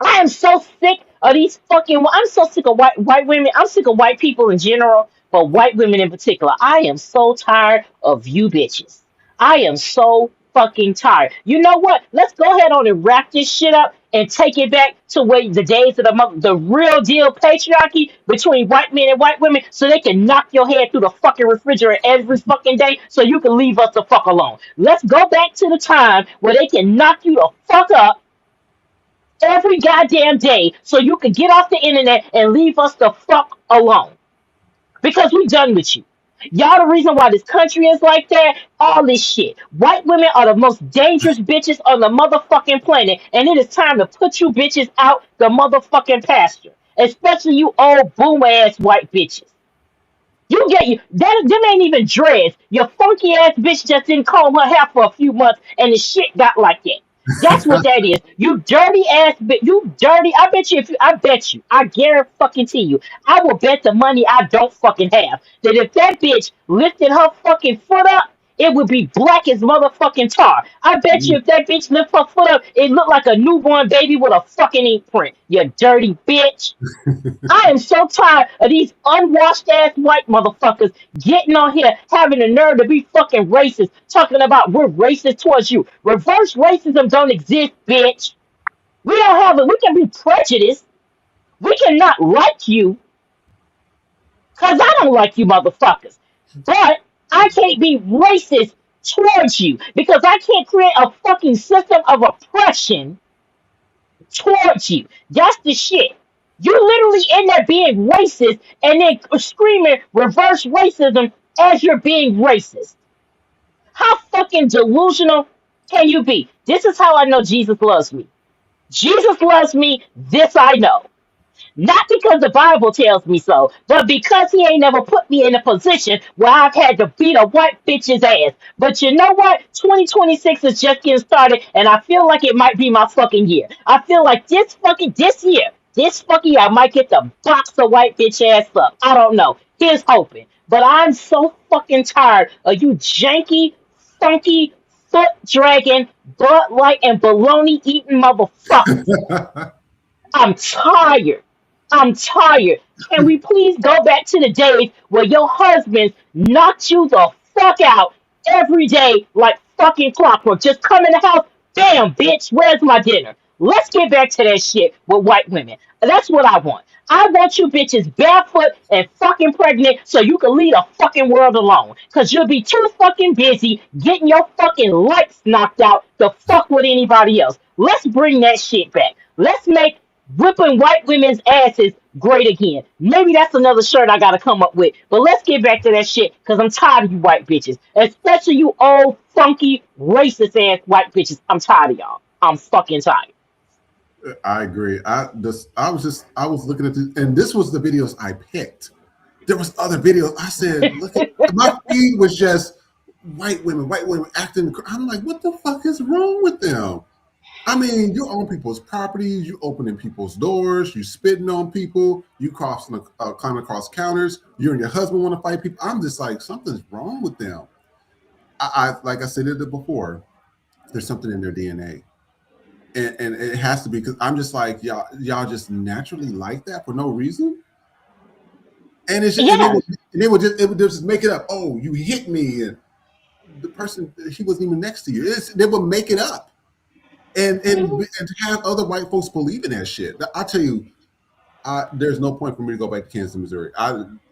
I am so sick of these fucking. I'm so sick of white women. I'm sick of white people in general, but white women in particular. I am so tired of you bitches. I am so fucking tired. You know what? Let's go ahead on and wrap this shit up and take it back to where the days of the real deal patriarchy between white men and white women, so they can knock your head through the fucking refrigerator every fucking day, so you can leave us the fuck alone. Let's go back to the time where they can knock you the fuck up every goddamn day so you can get off the internet and leave us the fuck alone. Because we done with you. Y'all the reason why this country is like that, all this shit. White women are the most dangerous bitches on the motherfucking planet, and it is time to put you bitches out the motherfucking pasture. Especially you old boomer ass white bitches. You get you that them ain't even dreads. Your funky ass bitch just didn't comb her hair for a few months and the shit got like that. That's what that is. You dirty ass bitch. You dirty. I bet you I bet you. I guarantee fucking to you. I will bet the money I don't fucking have. That if that bitch lifted her fucking foot up, it would be black as motherfucking tar. I bet you if that bitch lift her foot up, it looked like a newborn baby with a fucking ink print. You dirty bitch. I am so tired of these unwashed ass white motherfuckers getting on here having the nerve to be fucking racist, talking about we're racist towards you. Reverse racism don't exist, bitch. We don't have it. We can be prejudiced. We cannot like you, because I don't like you motherfuckers. But I can't be racist towards you because I can't create a fucking system of oppression towards you. That's the shit. You literally end up being racist and then screaming reverse racism as you're being racist. How fucking delusional can you be? This is how I know Jesus loves me. Jesus loves me, this I know. Not because the Bible tells me so, but because he ain't never put me in a position where I've had to beat a white bitch's ass. But you know what? 2026 is just getting started, and I feel like it might be my fucking year. I feel like this fucking year, I might get the box of white bitch ass up. I don't know. Here's hoping. But I'm so fucking tired of you janky, funky, foot dragging, Bud Light and baloney eating motherfuckers. I'm tired. I'm tired. Can we please go back to the days where your husband knocked you the fuck out every day like fucking clockwork? Just come in the house, bam, bitch, where's my dinner? Let's get back to that shit with white women. That's what I want. I want you bitches barefoot and fucking pregnant so you can leave the fucking world alone. Cause you'll be too fucking busy getting your fucking lights knocked out to fuck with anybody else. Let's bring that shit back. Let's make whipping white women's asses great again. Maybe that's another shirt I gotta come up with. But let's get back to that shit because I'm tired of you white bitches. Especially you old, funky, racist ass white bitches. I'm tired of y'all. I'm fucking tired. I agree. I was looking at this, and this was the videos I picked. There was other videos. I said, look at my feed was just white women acting. I'm like, what the fuck is wrong with them? I mean, you own people's properties, you opening people's doors, you spitting on people, you climbing across counters. You and your husband want to fight people. I'm just like, something's wrong with them. I like I said it before. There's something in their DNA. And it has to be because I'm just like y'all just naturally like that for no reason, and it's just, Yeah. and they would just make it up. Oh, you hit me, and the person he wasn't even next to you. They would make it up, and to have other white folks believe in that shit. I tell you, there's no point for me to go back to Kansas, Missouri.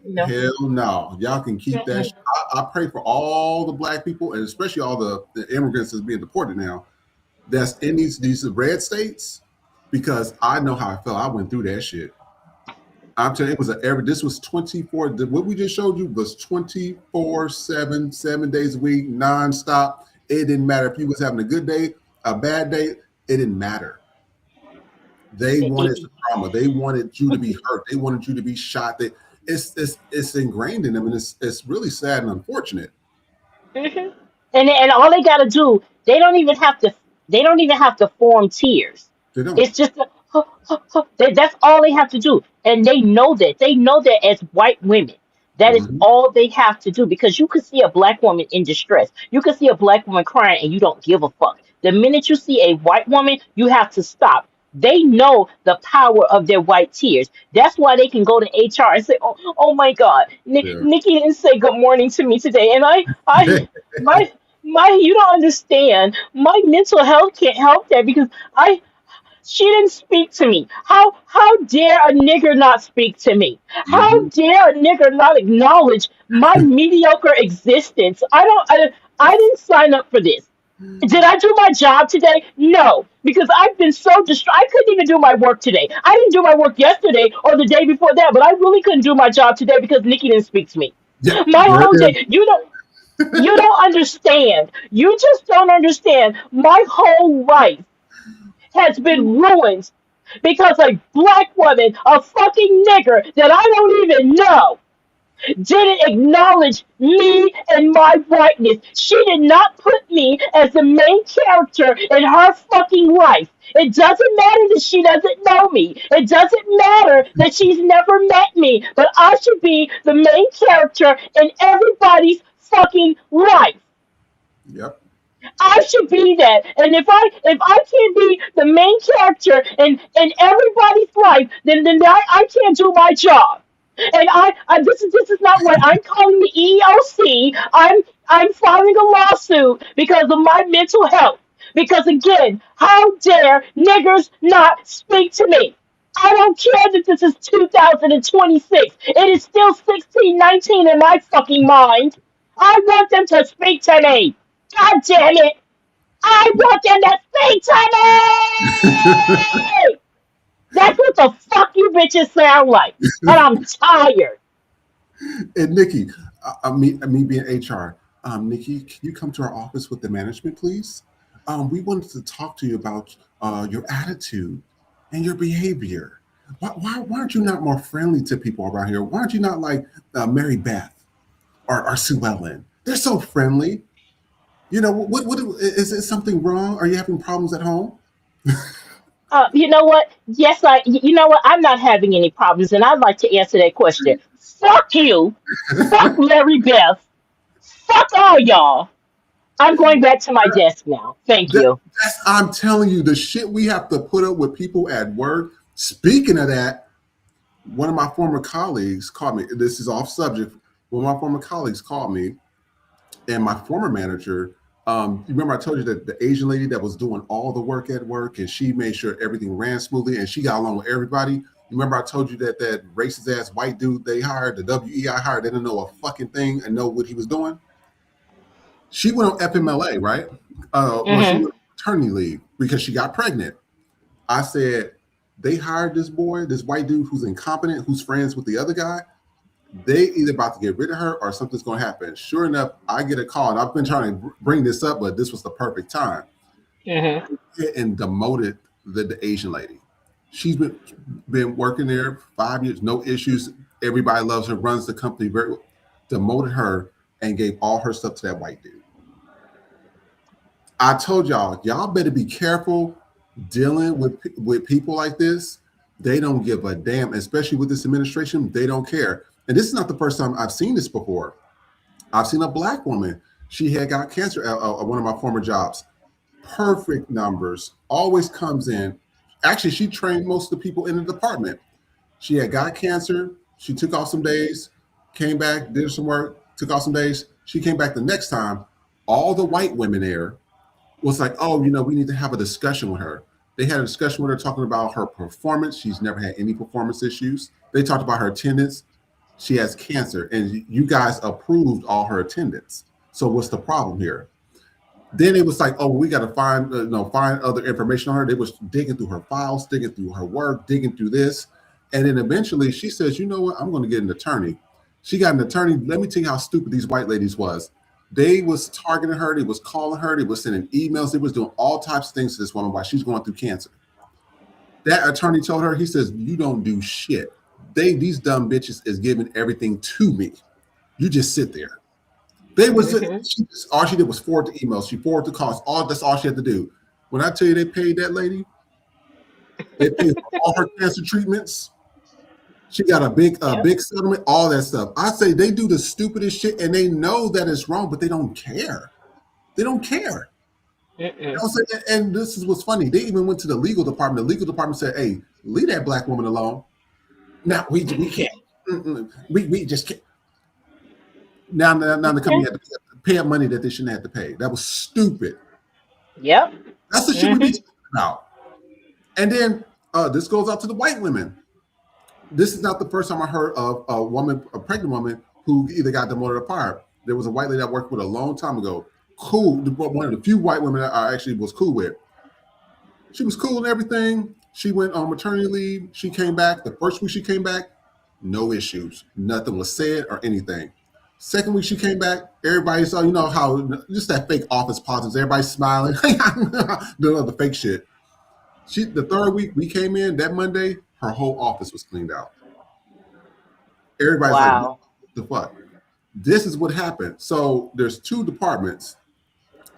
No. Hell no, y'all can keep that. Shit. I pray for all the black people, and especially all the immigrants that's being deported now. That's in these red states, because I know how I felt. I went through that shit. I'm telling you, this was 24. What we just showed you was 24/7, 7 days a week, nonstop. It didn't matter if you was having a good day, a bad day. It didn't matter. They wanted the trauma. They wanted you to be hurt. They wanted you to be shot. It's ingrained in them, and it's really sad and unfortunate. Mm-hmm. And all they gotta do, they don't even have to form tears. They don't. It's just that's all they have to do, and they know that. They know that as white women, that is all they have to do. Because you could see a black woman in distress, you could see a black woman crying, and you don't give a fuck. The minute you see a white woman, you have to stop. They know the power of their white tears. That's why they can go to HR and say, "Oh my God, Nikki didn't say good morning to me today," and my you don't understand. My mental health can't help that because she didn't speak to me. How dare a nigger not speak to me? How dare a nigger not acknowledge my mediocre existence? I didn't sign up for this. Did I do my job today? No, because I've been so distracted. I couldn't even do my work today. I didn't do my work yesterday or the day before that, but I really couldn't do my job today because Nikki didn't speak to me. Yeah, my whole day, you don't understand. You just don't understand. My whole life has been ruined because a black woman, a fucking nigger that I don't even know, didn't acknowledge me and my whiteness. She did not put me as the main character in her fucking life. It doesn't matter that she doesn't know me. It doesn't matter that she's never met me. But I should be the main character in everybody's fucking life. Yep. I should be that. And if I can't be the main character in everybody's life, then I can't do my job. And this is not what I'm calling the EEOC. I'm filing a lawsuit because of my mental health. Because again, how dare niggers not speak to me? I don't care that this is 2026. It is still 1619 in my fucking mind. I want them to speak to me. God damn it! I want them to speak to me! That's what the fuck you bitches sound like. And I'm tired. And Nikki, me being HR, Nikki, can you come to our office with the management, please? We wanted to talk to you about your attitude and your behavior. Why aren't you not more friendly to people around here? Why aren't you not like Mary Beth or Sue Ellen? They're so friendly. You know, what is it something wrong? Are you having problems at home? You know what? Yes, you know what? I'm not having any problems, and I'd like to answer that question. Fuck you. Fuck Mary Beth. Fuck all y'all. I'm going back to my desk now. Thank you. I'm telling you, the shit we have to put up with people at work. Speaking of that, one of my former colleagues called me. This is off subject. One of my former colleagues called me, and my former manager. You remember I told you that the Asian lady that was doing all the work at work, and she made sure everything ran smoothly, and she got along with everybody. You remember I told you that racist ass white dude they hired, the WEI hired, they didn't know a fucking thing and know what he was doing. She went on FMLA, right? When she went on maternity leave because she got pregnant. I said, they hired this boy, this white dude who's incompetent, who's friends with the other guy. They either about to get rid of her or something's going to happen. Sure enough, I get a call, and I've been trying to bring this up, but this was the perfect time. And demoted the Asian lady. She's been working there 5 years, no issues. Everybody loves her, runs the company very well. Demoted her and gave all her stuff to that white dude. I told y'all better be careful dealing with people like this. They don't give a damn, especially with this administration. They don't care. And this is not the first time I've seen this before. I've seen a black woman. She had got cancer at one of my former jobs. Perfect numbers, always comes in. Actually, she trained most of the people in the department. She had got cancer. She took off some days, came back, did some work, took off some days. She came back the next time. All the white women there was like, oh, we need to have a discussion with her. They had a discussion with her talking about her performance. She's never had any performance issues. They talked about her attendance. She has cancer, and you guys approved all her attendance. So what's the problem here? Then it was like, oh, we got to find other information on her. They was digging through her files, digging through her work, digging through this. And then eventually she says, you know what? I'm going to get an attorney. She got an attorney. Let me tell you how stupid these white ladies was. They was targeting her. They was calling her. They was sending emails. They was doing all types of things to this woman while she's going through cancer. That attorney told her, he says, you don't do shit. These dumb bitches is giving everything to me. You just sit there. They was all she did was forward the emails. She forwarded the calls. That's all she had to do. When I tell you they paid that lady, they paid for all her cancer treatments. She got a big settlement, all that stuff. I say they do the stupidest shit, and they know that it's wrong, but they don't care. They don't care. And this is what's funny. They even went to the legal department. The legal department said, "Hey, leave that black woman alone." Now we can't. We just can't. Now the company had to pay up money that they shouldn't have to pay. That was stupid. Yep. That's the shit we be talking about. And then this goes out to the white women. This is not the first time I heard of a pregnant woman who either got demoted or fired. There was a white lady I worked with a long time ago. Cool, one of the few white women that I actually was cool with. She was cool and everything. She went on maternity leave. She came back. The first week she came back, no issues. Nothing was said or anything. Second week she came back, everybody saw, how just that fake office politics, everybody smiling, doing all the fake shit. The third week we came in, that Monday, her whole office was cleaned out. Everybody's like, what the fuck? This is what happened. So there's two departments.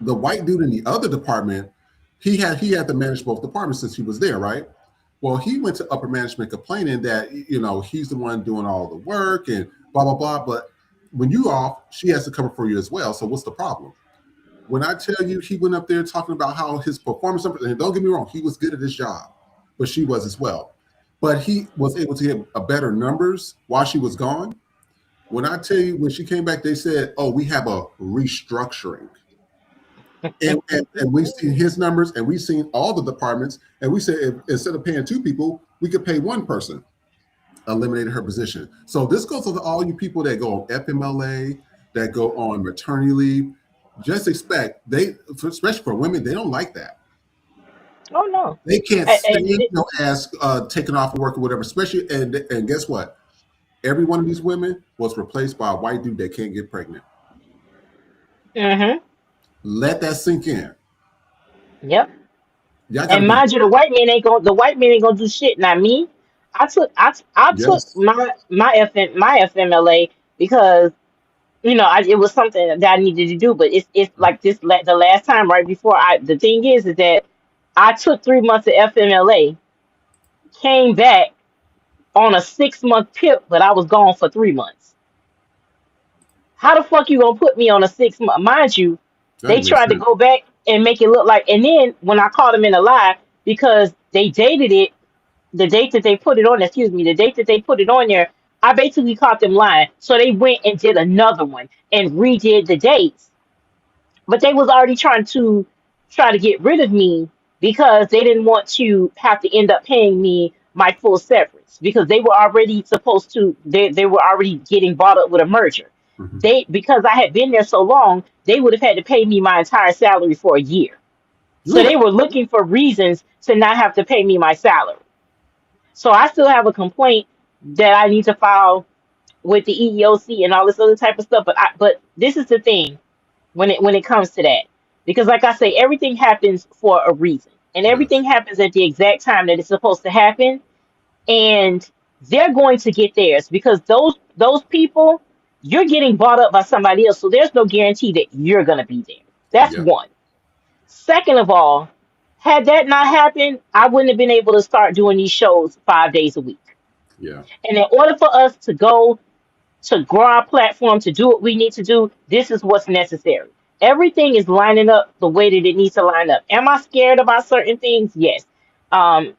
The white dude in the other department, he had to manage both departments since he was there, right? Well, he went to upper management complaining that, he's the one doing all the work and blah, blah, blah. But when you off, she has to cover for you as well. So what's the problem? When I tell you he went up there talking about how his performance, and don't get me wrong, he was good at his job, but she was as well. But he was able to get a better numbers while she was gone. When I tell you, when she came back, they said, oh, we have a restructuring. and we've seen his numbers, and we've seen all the departments, and we said instead of paying two people, we could pay one person. Eliminated her position. So this goes to all you people that go on FMLA, that go on maternity leave. Just expect especially for women, they don't like that. Oh no, they can't stand your ass taking off of work or whatever. Especially and guess what? Every one of these women was replaced by a white dude that can't get pregnant. Let that sink in. Yep. And mind you, the white man ain't gonna do shit. Not me. I took my FMLA because it was something that I needed to do. But it's like this the last time right before the thing is that I took 3 months of FMLA, came back on a 6-month PIP, but I was gone for 3 months. How the fuck you gonna put me on a 6 month? Mind you, They That makes tried to sense. go back and make it look like, and then when I caught them in a lie, because they dated it, the date that they put it on, excuse me, the date that they put it on there, I basically caught them lying. So they went and did another one and redid the dates, but they was already try to get rid of me because they didn't want to have to end up paying me my full severance because they were already supposed to they were already getting bought up with a merger. Hmm. They, because I had been there so long, they would have had to pay me my entire salary for a year. So Oof. they were looking for reasons to not have to pay me my salary. So I still have a complaint that I need to file with the EEOC and all this other type of stuff. But this is the thing when it comes to that, because like I say, everything happens for a reason, and Yes. everything happens at the exact time that it's supposed to happen, and they're going to get theirs because those people, you're getting bought up by somebody else, so there's no guarantee that you're going to be there. That's Yep. one. Second of all, had that not happened, I wouldn't have been able to start doing these shows 5 days a week. Yeah. And in order for us to grow our platform, to do what we need to do, this is what's necessary. Everything is lining up the way that it needs to line up. Am I scared about certain things? Yes. Um,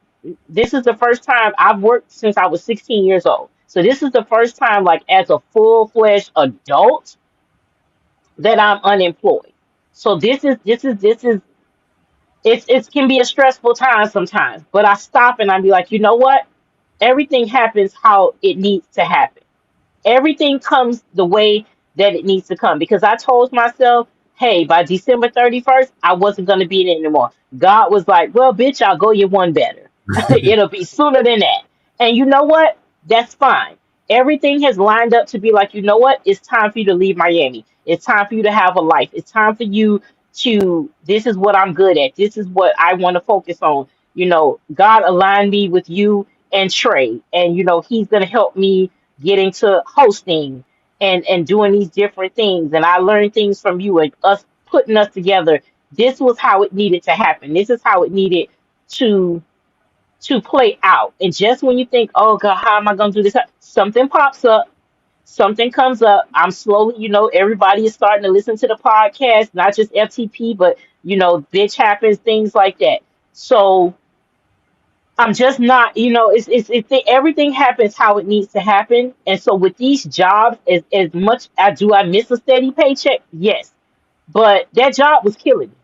this is the first time I've worked since I was 16 years old. So this is the first time, like as a full-fledged adult, that I'm unemployed. So this is it can be a stressful time sometimes, but I stop and I be like, you know what? Everything happens how it needs to happen. Everything comes the way that it needs to come because I told myself, hey, by December 31st, I wasn't going to be in it anymore. God was like, well, bitch, I'll go you one better. It'll be sooner than that. And you know what? That's fine. Everything has lined up to be like, you know what? It's time for you to leave Miami. It's time for you to have a life. It's time for you to, this is what I'm good at. This is what I want to focus on. You know, God aligned me with you and Trey. And, you know, he's going to help me get into hosting and doing these different things. And I learned things from you and us putting us together. This was how it needed to happen. This is how it needed to to play out. And just when you think, oh God, how am I gonna do this? Something pops up, something comes up. I'm slowly, you know, everybody is starting to listen to the podcast, not just FTP, but you know, bitch happens, things like that. So I'm just not, you know, everything happens how it needs to happen. And so with these jobs, as much as do I miss a steady paycheck? Yes. But that job was killing me.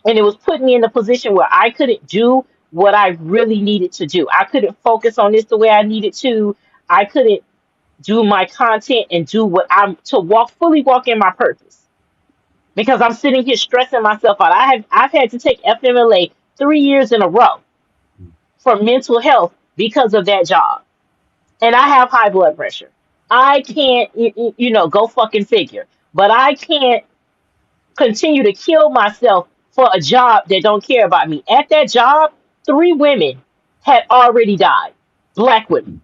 And it was putting me in a position where I couldn't do what I really needed to do. I couldn't focus on this the way I needed to. I couldn't do my content and do what I'm to fully walk in my purpose. Because I'm sitting here stressing myself out. I've had to take FMLA 3 years in a row for mental health because of that job. And I have high blood pressure. I can't, you know, go fucking figure. But I can't continue to kill myself for a job that don't care about me. At that job, 3 women had already died. Black women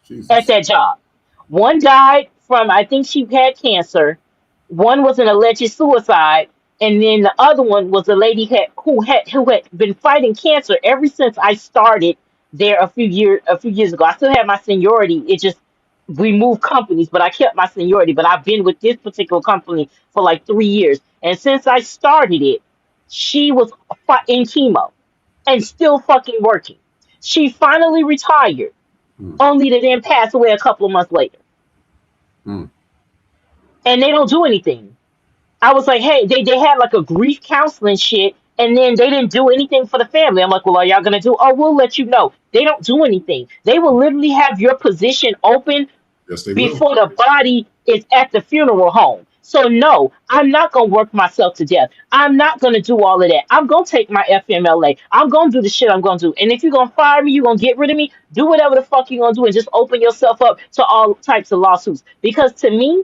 at Jesus. that job. One died from, I think she had cancer. One was an alleged suicide, and then the other one was a lady who had been fighting cancer ever since I started there a few years ago. I still had my seniority. It just we moved companies, but I kept my seniority. But I've been with this particular company for like 3 years, and since I started it, she was in chemo and still fucking working. She finally retired, Mm. only to then pass away a couple of months later. Mm. And they don't do anything. I was like, hey, they had like a grief counseling shit, and then they didn't do anything for the family. I'm like, well, are y'all gonna do? Oh, we'll let you know. They don't do anything. They will literally have your position open Yes, they will. before the body is at the funeral home. So no, I'm not gonna work myself to death. I'm not gonna do all of that. I'm gonna take my FMLA. I'm gonna do the shit I'm gonna do. And if you're gonna fire me, you're gonna get rid of me, do whatever the fuck you're gonna do and just open yourself up to all types of lawsuits. Because to me,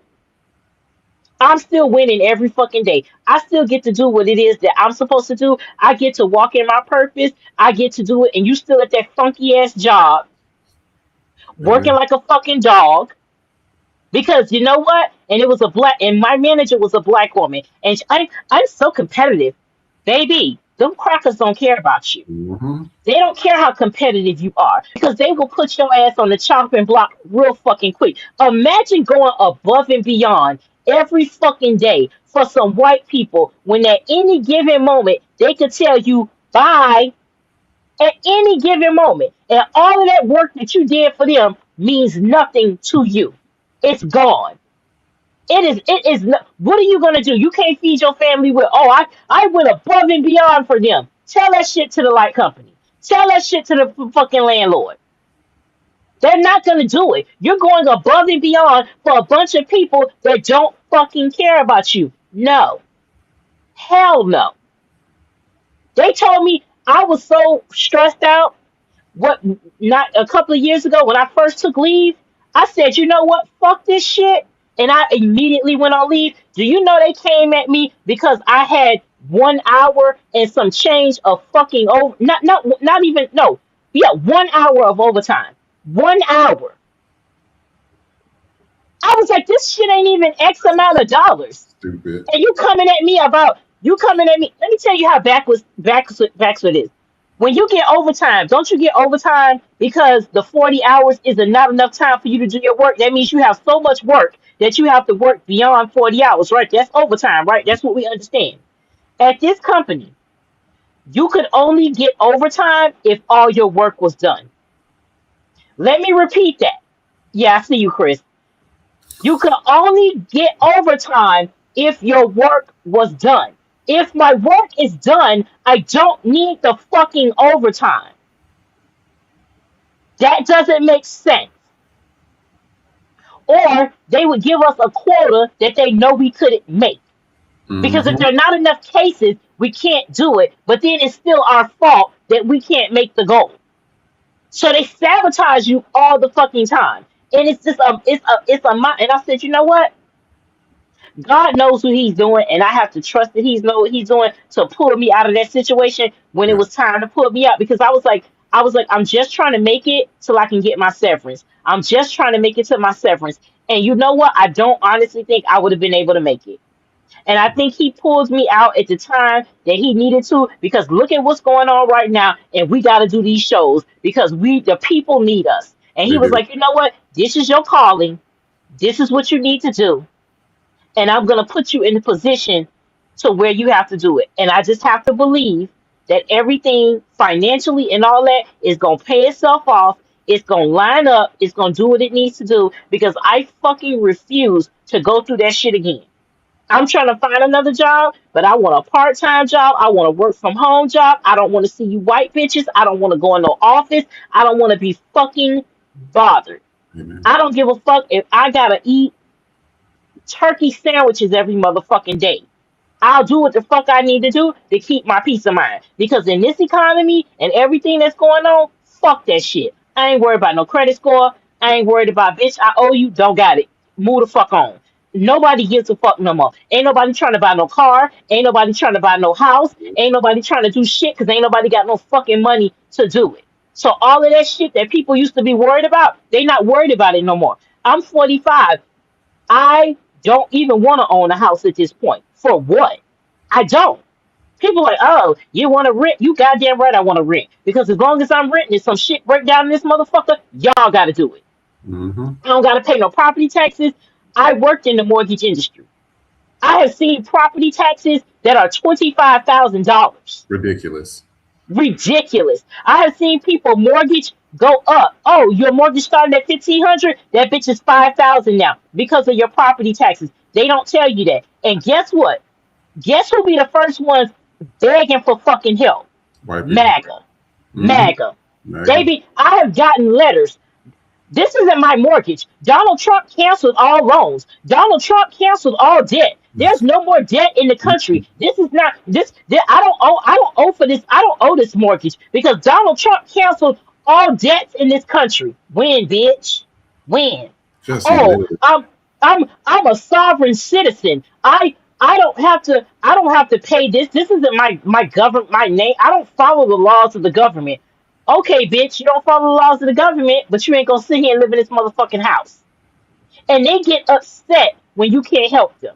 I'm still winning every fucking day. I still get to do what it is that I'm supposed to do. I get to walk in my purpose. I get to do it, and you still at that funky ass job, working Amen. like a fucking dog. Because you know what? And it was a black, and my manager was a black woman, and I'm so competitive, baby. Them crackers don't care about you. Hmm. They don't care how competitive you are because they will put your ass on the chopping block real fucking quick. Imagine going above and beyond every fucking day for some white people when at any given moment they could tell you bye at any given moment. And all of that work that you did for them means nothing to you. It's gone. It is what are you gonna do? You can't feed your family with, oh, I went above and beyond for them. Tell that shit to the light company. Tell that shit to the fucking landlord. They're not gonna do it. You're going above and beyond for a bunch of people that don't fucking care about you. No. Hell no. They told me I was so stressed out. What, not a couple of years ago when I first took leave, I said, you know what? Fuck this shit. And I immediately went on leave. Do you know they came at me because I had 1 hour and some change of fucking over not even no. Yeah, 1 hour of overtime. 1 hour. I was like, this shit ain't even X amount of dollars. Stupid. And you coming at me. Let me tell you how backwards it is. When you get overtime, don't you get overtime because the 40 hours is not enough time for you to do your work? That means you have so much work that you have to work beyond 40 hours, right? That's overtime, right? That's what we understand. At this company, you could only get overtime if all your work was done. Let me repeat that. Yeah, I see you, Chris. You could only get overtime if your work was done. If my work is done, I don't need the fucking overtime. That doesn't make sense. Or they would give us a quota that they know we couldn't make. Because if there are not enough cases, we can't do it. But then it's still our fault that we can't make the goal. So they sabotage you all the fucking time. And it's just and I said, you know what? God knows what he's doing, and I have to trust that he's know what he's doing to pull me out of that situation when it was time to pull me out. Because I was like, I'm just trying to make it till I can get my severance. I'm just trying to make it to my severance. And you know what? I don't honestly think I would have been able to make it. And I think he pulled me out at the time that he needed to, because look at what's going on right now, and we got to do these shows because the people need us. And he was like, you know what? This is your calling. This is what you need to do, and I'm going to put you in a position to where you have to do it. And I just have to believe that everything financially and all that is going to pay itself off. It's going to line up. It's going to do what it needs to do, because I fucking refuse to go through that shit again. I'm trying to find another job, but I want a part-time job. I want a work from home job. I don't want to see you white bitches. I don't want to go in no office. I don't want to be fucking bothered. Amen. I don't give a fuck if I gotta eat turkey sandwiches every motherfucking day. I'll do what the fuck I need to do to keep my peace of mind. Because in this economy and everything that's going on, fuck that shit. I ain't worried about no credit score. I ain't worried about, bitch, I owe you, don't got it. Move the fuck on. Nobody gives a fuck no more. Ain't nobody trying to buy no car. Ain't nobody trying to buy no house. Ain't nobody trying to do shit because ain't nobody got no fucking money to do it. So all of that shit that people used to be worried about, they not worried about it no more. I'm 45. I don't even want to own a house at this point. For what? I don't. People are like, oh, you want to rent? You goddamn right I want to rent. Because as long as I'm renting, if some shit break down in this motherfucker, y'all got to do it. I don't got to pay no property taxes. I worked in the mortgage industry. I have seen property taxes that are $25,000. Ridiculous. Ridiculous. I have seen people mortgage go up. Oh, your mortgage started at 1,500. That bitch is 5,000 now because of your property taxes. They don't tell you that. And guess what? Guess who'll be the first ones begging for fucking help? MAGA. MAGA. Baby, I have gotten letters. This isn't my mortgage. Donald Trump canceled all loans. Donald Trump canceled all debt. There's no more debt in the country. This is not I don't owe for this. I don't owe this mortgage because Donald Trump canceled all debts in this country. When, bitch? When? I'm a sovereign citizen. I don't have to pay this. This isn't my government, my name. I don't follow the laws of the government. Okay, bitch, you don't follow the laws of the government, but you ain't gonna sit here and live in this motherfucking house. And they get upset when you can't help them.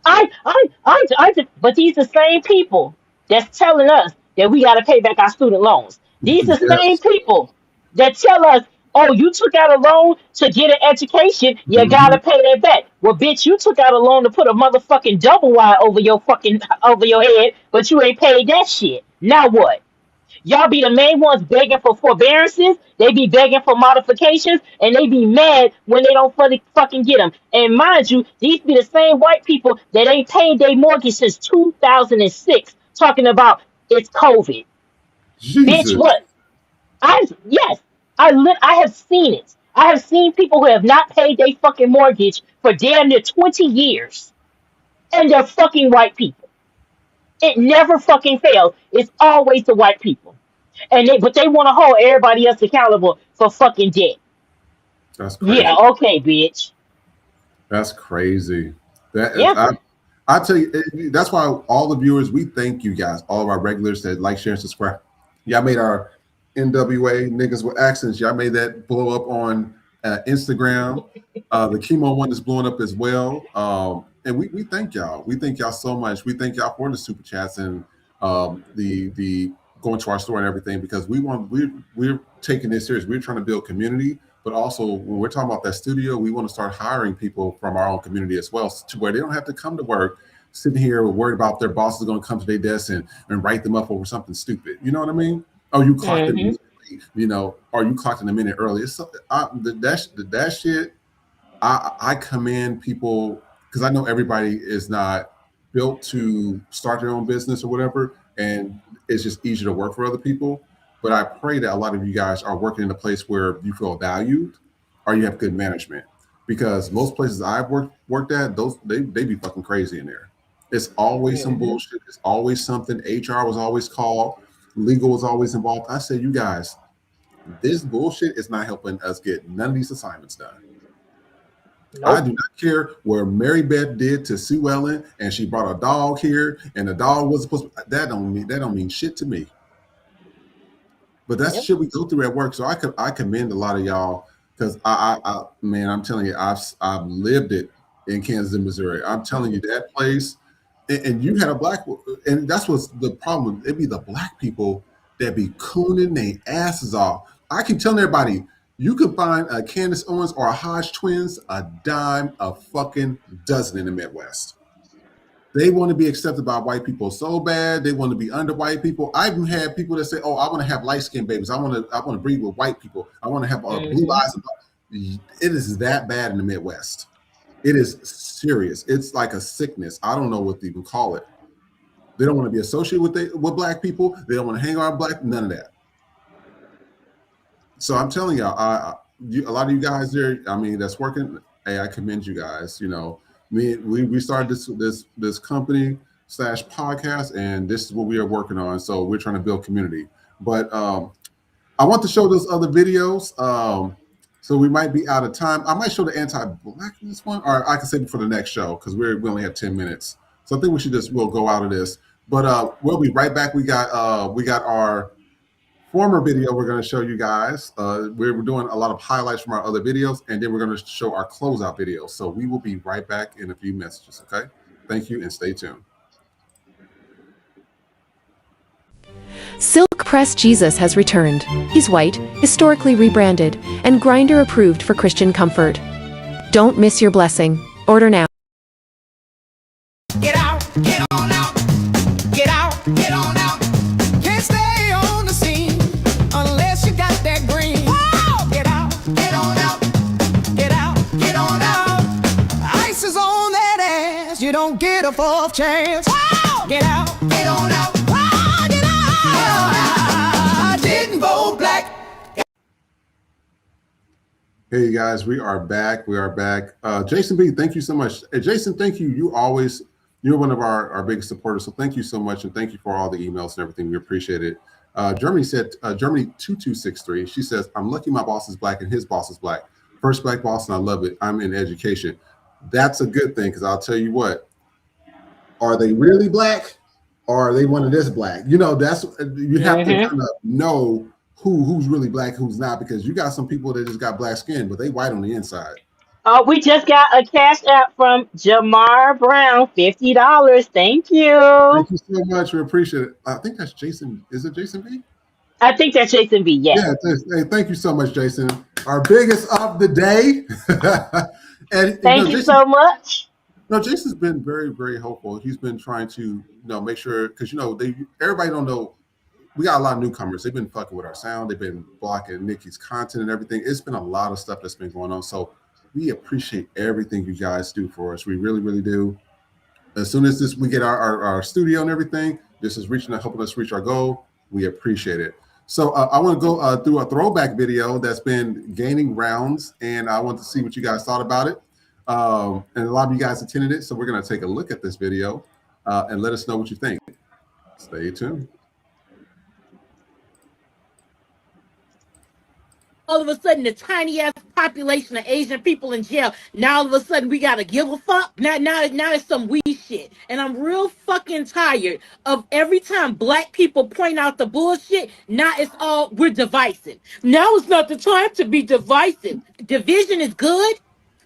But these are the same people that's telling us that we gotta pay back our student loans. These are the same people that tell us Oh, you took out a loan to get an education, you Mhm. gotta pay that back. Well, bitch, you took out a loan to put a motherfucking double wide over your head, but you ain't paid that shit. Now what? Y'all be the main ones begging for forbearances. They be begging for modifications, and they be mad when they don't fucking get them. And mind you, these be the same white people that ain't paid their mortgage since 2006, talking about it's COVID. Bitch, Jesus. what? Yes, I have seen it. I have seen people who have not paid their fucking mortgage for damn near 20 years, and they're fucking white people. It never fucking fails. It's always the white people. But they want to hold everybody else accountable for fucking debt. That's Yeah, crazy. okay, bitch. That's crazy. That is, Yeah. I tell you, that's why all the viewers, we thank you guys, all of our regulars that like, share, and subscribe. Y'all made our NWA niggas with accents. Y'all made that blow up on Instagram. The chemo one is blowing up as well. And we thank y'all. We thank y'all so much. We thank y'all for the super chats and the going to our store and everything, because we're taking this serious. We're trying to build community, but also when we're talking about that studio, we want to start hiring people from our own community as well, to where they don't have to come to work sitting here worried about their boss is going to come to their desk and write them up over something stupid. You know what I mean? Oh, you clocked in Mm-hmm. immediately, or you clocked in a minute early. It's that shit. I commend people, because I know everybody is not built to start their own business or whatever, and it's just easier to work for other people. But I pray that a lot of you guys are working in a place where you feel valued or you have good management. Because most places I've worked at, they be fucking crazy in there. It's always some Mm-hmm. bullshit. It's always something. HR was always called. Legal was always involved. I say, you guys, this bullshit is not helping us get none of these assignments done. I Nope. do not care where Mary Beth did to Sue Ellen, and she brought a dog here, and the dog was supposed to, that don't mean shit to me. But that's the Yep. shit we go through at work. So I commend a lot of y'all, because I man, I'm telling you, I've lived it in Kansas and Missouri. I'm telling you, that place, and you had a black, and that's what's the problem. It be the black people that be cooning their asses off. I keep telling everybody, you can find a Candace Owens or a Hodge twins a dime a fucking dozen in the Midwest. They want to be accepted by white people so bad. They want to be under white people. I've even had people that say, "Oh, I want to have light skinned babies. I want to breed with white people. I want to have blue Mm-hmm. eyes." It is that bad in the Midwest. It is serious. It's like a sickness. I don't know what to even call it. They don't want to be associated with black people. They don't want to hang around black. None of that. So I'm telling y'all, a lot of you guys there, I mean, that's working. Hey, I commend you guys. You know, we started this company / podcast, and this is what we are working on. So we're trying to build community. But I want to show those other videos. So we might be out of time. I might show the anti-blackness one, or I can save it for the next show because we only have 10 minutes. So I think we'll go out of this. But we'll be right back. We got our former video we're going to show you guys. We're doing a lot of highlights from our other videos, and then we're going to show our closeout video. So we will be right back in a few messages. Okay. Thank you and stay tuned. Silk Press Jesus has returned. He's white, historically rebranded, and grinder approved for Christian comfort. Don't miss your blessing. Order now. Get out, get on out. Get out, get on out. Can't stay on the scene unless you got that green. Whoa! Get out, get on out. Get out, get on out. Ice is on that ass. You don't get a fourth chance. Whoa! Get out, get on out. Whoa! Get out. I didn't vote black. Hey guys, we are back. We are back. Jason B, thank you so much. Hey, Jason, thank you. You're one of our biggest supporters. So thank you so much. And thank you for all the emails and everything. We appreciate it. Germany 2263. She says, I'm lucky my boss is black and his boss is black. First black boss, and I love it. I'm in education. That's a good thing, because I'll tell you what, are they really black or are they one of this black? You know, you have to kind of know who's really black, who's not, because you got some people that just got black skin, but they white on the inside. We just got a cash app from Jamar Brown, $50. Thank you. Thank you so much. We appreciate it. I think that's Jason. Is it Jason B? I think that's Jason B. Yes. Yeah, hey, thank you so much, Jason. Our biggest of the day. And Thank you Jason, so much. no, Jason's been very, very hopeful. He's been trying to, make sure, because everybody don't know. We got a lot of newcomers. They've been fucking with our sound. They've been blocking Nikki's content and everything. It's been a lot of stuff that's been going on. So we appreciate everything you guys do for us. We really, really do. As soon as we get our studio and everything, this is helping us reach our goal. We appreciate it. So I want to go through a throwback video that's been gaining rounds, and I want to see what you guys thought about it. And a lot of you guys attended it, so we're going to take a look at this video and let us know what you think. Stay tuned. All of a sudden, the tiny ass population of Asian people in jail. Now all of a sudden, we gotta give a fuck. Now it's some weed shit, and I'm real fucking tired of every time black people point out the bullshit. Now it's all we're divisive. Now it's not the time to be divisive. Division is good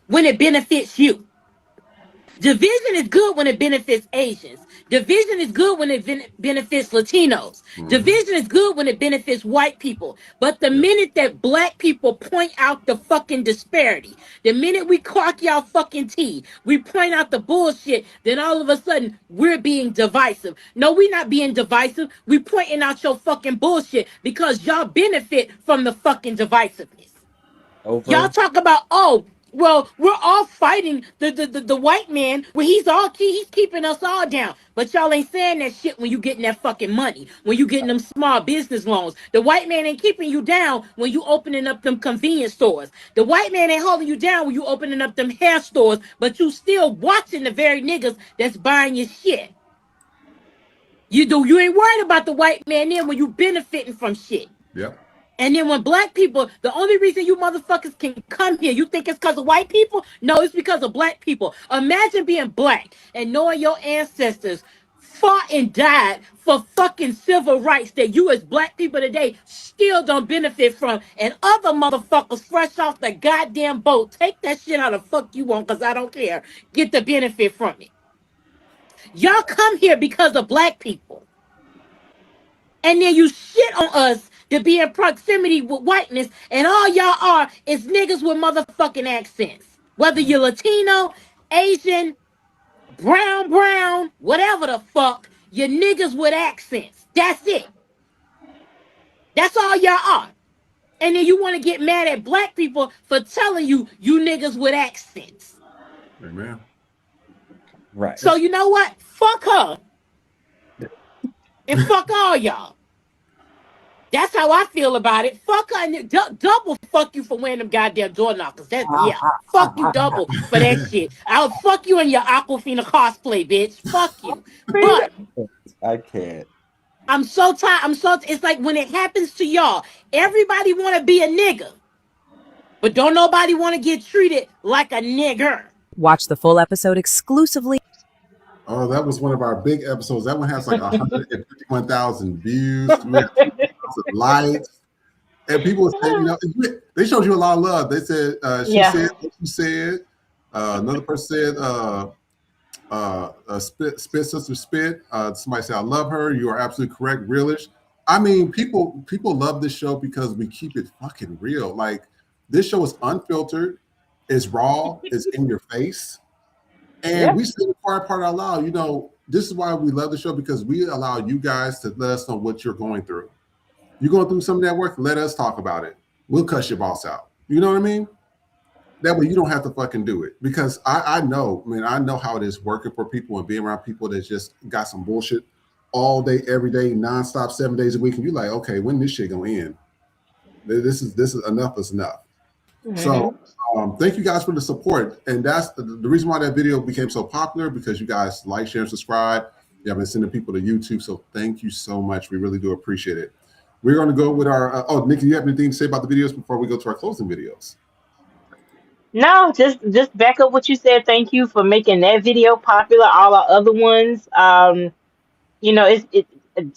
when it benefits you. Division is good when it benefits Asians. Division is good when it benefits Latinos. Division is good when it benefits white people. But the minute that black people point out the fucking disparity, the minute we clock y'all fucking tea, we point out the bullshit, then all of a sudden we're being divisive. No, we're not being divisive. We pointing out your fucking bullshit because y'all benefit from the fucking divisiveness. Y'all talk about, well, we're all fighting the white man where he's keeping us all down. But y'all ain't saying that shit when you getting that fucking money, when you getting them small business loans. The white man ain't keeping you down when you opening up them convenience stores. The white man ain't holding you down when you opening up them hair stores, but you still watching the very niggas that's buying your shit. You ain't worried about the white man then when you benefiting from shit. Yep. And then when black people, the only reason you motherfuckers can come here, you think it's because of white people? No, it's because of black people. Imagine being black and knowing your ancestors fought and died for fucking civil rights that you as black people today still don't benefit from. And other motherfuckers fresh off the goddamn boat, take that shit how the fuck you want, because I don't care, get the benefit from it. Y'all come here because of black people. And then you shit on us to be in proximity with whiteness, and all y'all are is niggas with motherfucking accents. Whether you're Latino, Asian, brown, whatever the fuck, you're niggas with accents. That's it. That's all y'all are. And then you want to get mad at black people for telling you niggas with accents. Amen. Right. So you know what? Fuck her. And fuck all y'all. That's how I feel about it. Fuck her and double fuck you for wearing them goddamn door knockers. That's fuck you double for that shit. I'll fuck you in your Aquafina cosplay, bitch. Fuck you. But I can't. I'm so tired. It's like when it happens to y'all, everybody want to be a nigga, but don't nobody want to get treated like a nigger. Watch the full episode exclusively. Oh, that was one of our big episodes. That one has like 151,000 views, likes, and people were saying, they showed you a lot of love. They said she said what she said. Another person said, spit sister spit. Somebody said, I love her. You are absolutely correct. Realish. I mean, people love this show because we keep it fucking real. Like, this show is unfiltered, it's raw, it's in your face. And we say the quiet part out loud. This is why we love the show, because we allow you guys to let us know what you're going through. You're going through some of that work, let us talk about it. We'll cuss your boss out. You know what I mean? That way you don't have to fucking do it. Because I know how it is working for people and being around people that just got some bullshit all day, every day, nonstop, 7 days a week. And you're like, okay, when this shit gonna end? This is enough is enough. Mm-hmm. So thank you guys for the support. And that's the reason why that video became so popular, because you guys like, share, and subscribe. You have been sending people to YouTube. So thank you so much. We really do appreciate it. We're going to go with our, Nikki, you have anything to say about the videos before we go to our closing videos? No, just back up what you said. Thank you for making that video popular. All our other ones,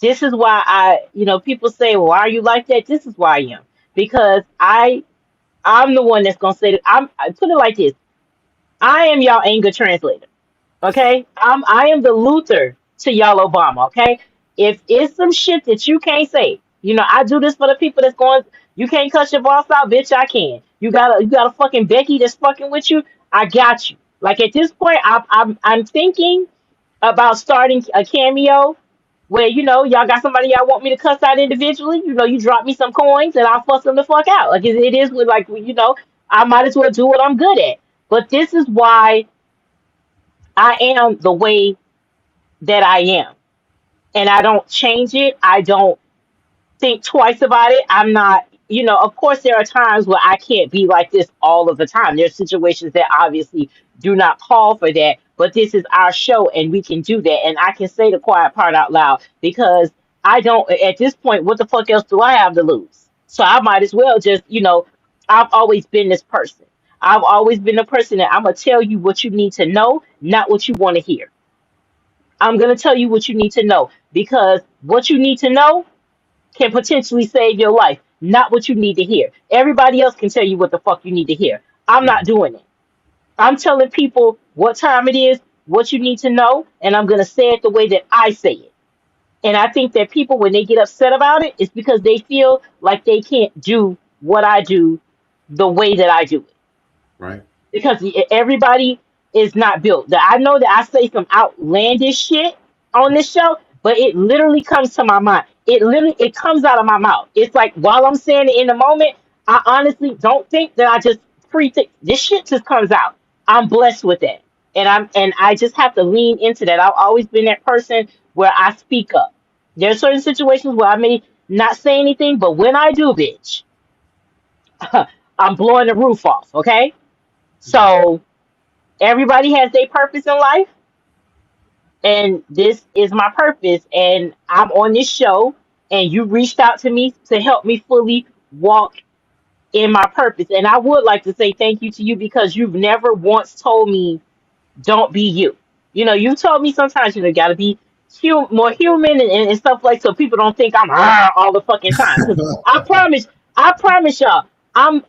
this is why people say, well, why are you like that? This is why I am, because I'm the one that's gonna say that. I put it like this: I am y'all anger translator. Okay, I am the Luther to y'all Obama. Okay, if it's some shit that you can't say, You know, I do this for the people that's going. You can't cuss your boss out, bitch. I can. You got a fucking Becky that's fucking with you. I got you. Like at this point, I'm thinking about starting a Cameo where y'all got somebody y'all want me to cuss out individually. You drop me some coins and I'll fuss them the fuck out. Like it is with like I might as well do what I'm good at. But this is why I am the way that I am, and I don't change it. I don't think twice about it. I'm not, of course, there are times where I can't be like this all of the time. There's situations that obviously do not call for that, but this is our show and we can do that. And I can say the quiet part out loud because I don't, at this point, what the fuck else do I have to lose? So I might as well just, I've always been this person. I've always been the person that I'm going to tell you what you need to know, not what you want to hear. I'm going to tell you what you need to know because what you need to know can potentially save your life, not what you need to hear. Everybody else can tell you what the fuck you need to hear. I'm not doing it. I'm telling people what time it is, what you need to know, and I'm going to say it the way that I say it. And I think that people, when they get upset about it, it's because they feel like they can't do what I do the way that I do it. Right. Because everybody is not built. I know that I say some outlandish shit on this show, but it literally comes to my mind. It comes out of my mouth. It's like while I'm saying it in the moment, I honestly don't think that I just pre-think. This shit just comes out. I'm blessed with that, and I just have to lean into that. I've always been that person where I speak up. There are certain situations where I may not say anything, but when I do, bitch, I'm blowing the roof off. Okay, so everybody has their purpose in life, and this is my purpose. And I'm on this show, and you reached out to me to help me fully walk in my purpose. And I would like to say thank you to you because you've never once told me don't be you. You told me sometimes you got to be more human and stuff like so people don't think I'm all the fucking time. 'Cause I promise y'all, I'm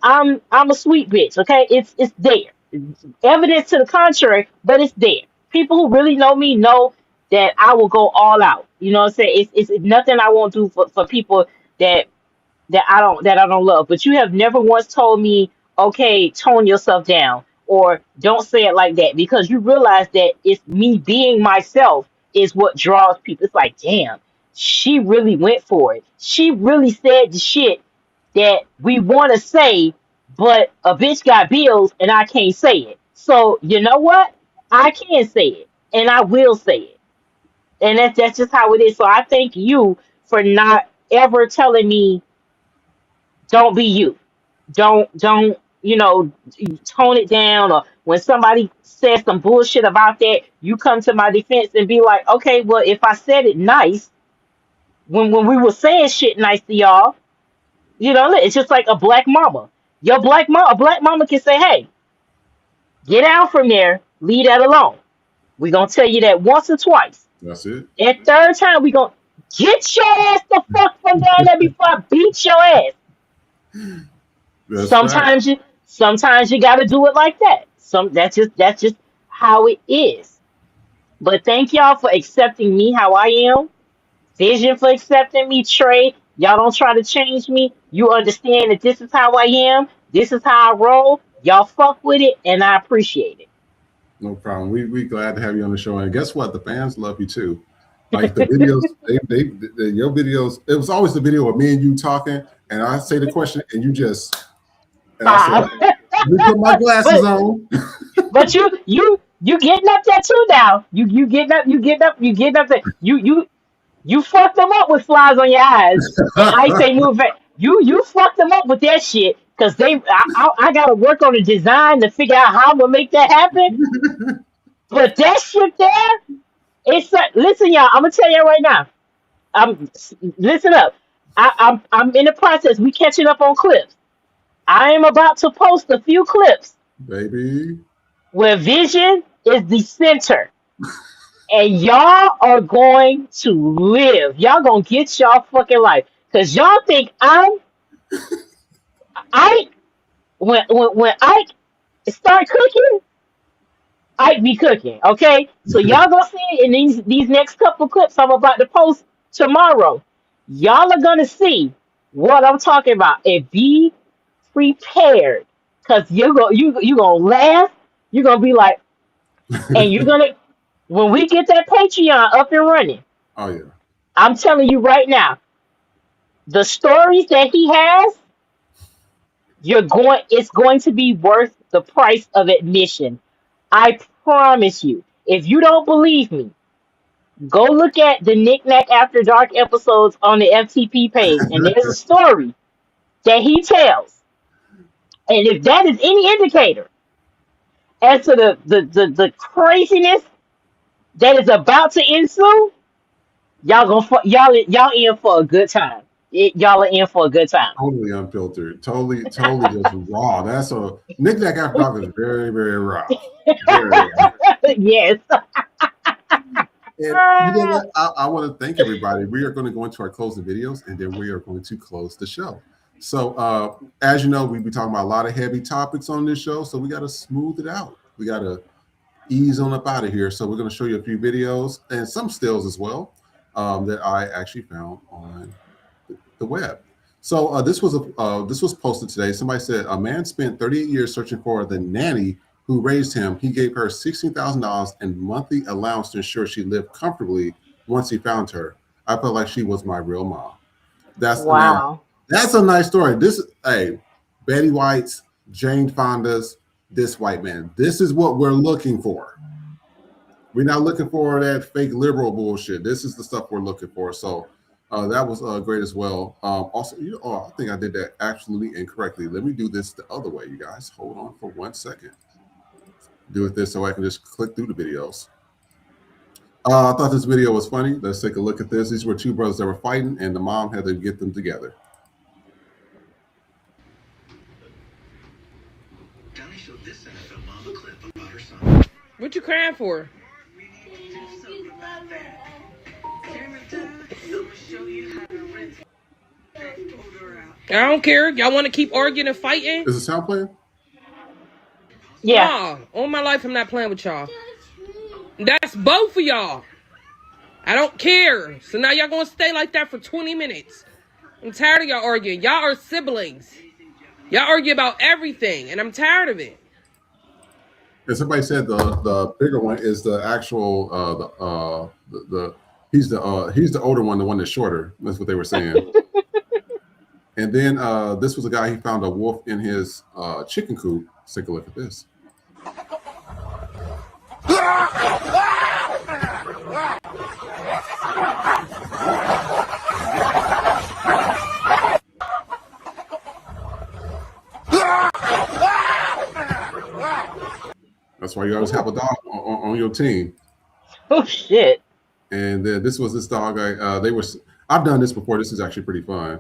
a sweet bitch. Okay, it's there. Evidence to the contrary, but it's there. People who really know me know that I will go all out. You know what I'm saying? It's nothing I won't do for people that that I don't love. But you have never once told me, okay, tone yourself down or don't say it like that because you realize that it's me being myself is what draws people. It's like, damn, she really went for it. She really said the shit that we want to say, but a bitch got bills and I can't say it. So you know what? I can say it and I will say it. And that's just how it is. So I thank you for not ever telling me don't be you. Don't tone it down or when somebody says some bullshit about that, you come to my defense and be like, okay, well if I said it nice, when we were saying shit nice to y'all, it's just like a black mama. A black mama can say, hey, get out from there, leave that alone. We're gonna tell you that once or twice. That's it. At third time, we gonna get your ass the fuck from down there before I beat your ass. That's Sometimes you gotta do it like that. That's just how it is. But thank y'all for accepting me how I am. Vision for accepting me. Trey, y'all don't try to change me. You understand that this is how I am. This is how I roll. Y'all fuck with it, and I appreciate it. No problem. We glad to have you on the show. And guess what? The fans love you too. Like the videos, your videos. It was always the video of me and you talking, and I say the question, and you just. And I said, let me put my glasses on. But you getting up there too now. You getting up there. You fucked them up with flies on your eyes. And I say move it. You fucked them up with that shit because I gotta work on the design to figure out how I'm gonna make that happen. But that shit there, listen, y'all. I'm gonna tell you right now. Listen up. I'm in the process. We catching up on clips. I am about to post a few clips, baby, where Vision is the center. And y'all are going to live. Y'all gonna get y'all fucking life. Cause y'all think Ike, when Ike start cooking, Ike be cooking. Okay? So y'all gonna see it in these next couple clips I'm about to post tomorrow. Y'all are gonna see what I'm talking about. And be prepared. Cause you gonna laugh, you're gonna be like, and you're gonna when we get that Patreon up and running, Oh yeah. I'm telling you right now, the stories that he has, it's going to be worth the price of admission. I promise you. If you don't believe me, go look at the Knick-Knack After Dark episodes on the FTP page, and there's a story that he tells. And if that is any indicator as to the craziness that is about to ensue, y'all in for a good time. Y'all are in for a good time. Totally unfiltered. Totally just raw. That's a Knick-Knack After Dark is very, very raw. Very raw. Yes. And you know what? I want to thank everybody. We are going to go into our closing videos, and then we are going to close the show. So, as you know, we be talking about a lot of heavy topics on this show, so we got to smooth it out. We got to ease on up out of here. So we're going to show you a few videos and some stills as well that I actually found on the web. So this was posted today. Somebody said a man spent 38 years searching for the nanny who raised him. He gave her $16,000 in monthly allowance to ensure she lived comfortably once he found her. I felt like she was my real mom. That's wow. That's a nice story. Betty White's, Jane Fonda's, this white man. This is what we're looking for. We're not looking for that fake liberal bullshit. This is the stuff we're looking for. So that was great as well. Also, I think I did that absolutely incorrectly. Let me do this the other way, you guys. Hold on for 1 second. Do it this so I can just click through the videos. I thought this video was funny. Let's take a look at this. These were two brothers that were fighting, and the mom had to get them together. What you crying for? I don't care. Y'all want to keep arguing and fighting? Is the sound playing? Yeah. Nah, all my life I'm not playing with y'all. That's both of y'all. I don't care. So now y'all gonna stay like that for 20 minutes. I'm tired of y'all arguing. Y'all are siblings. Y'all argue about everything, and I'm tired of it. And somebody said the bigger one is the actual he's the older one, the one that's shorter. That's what they were saying. And then this was a guy, he found a wolf in his chicken coop. Let's take a look at this. That's why you always have a dog on your team. Oh shit! And this was this dog. I've done this before. This is actually pretty fun.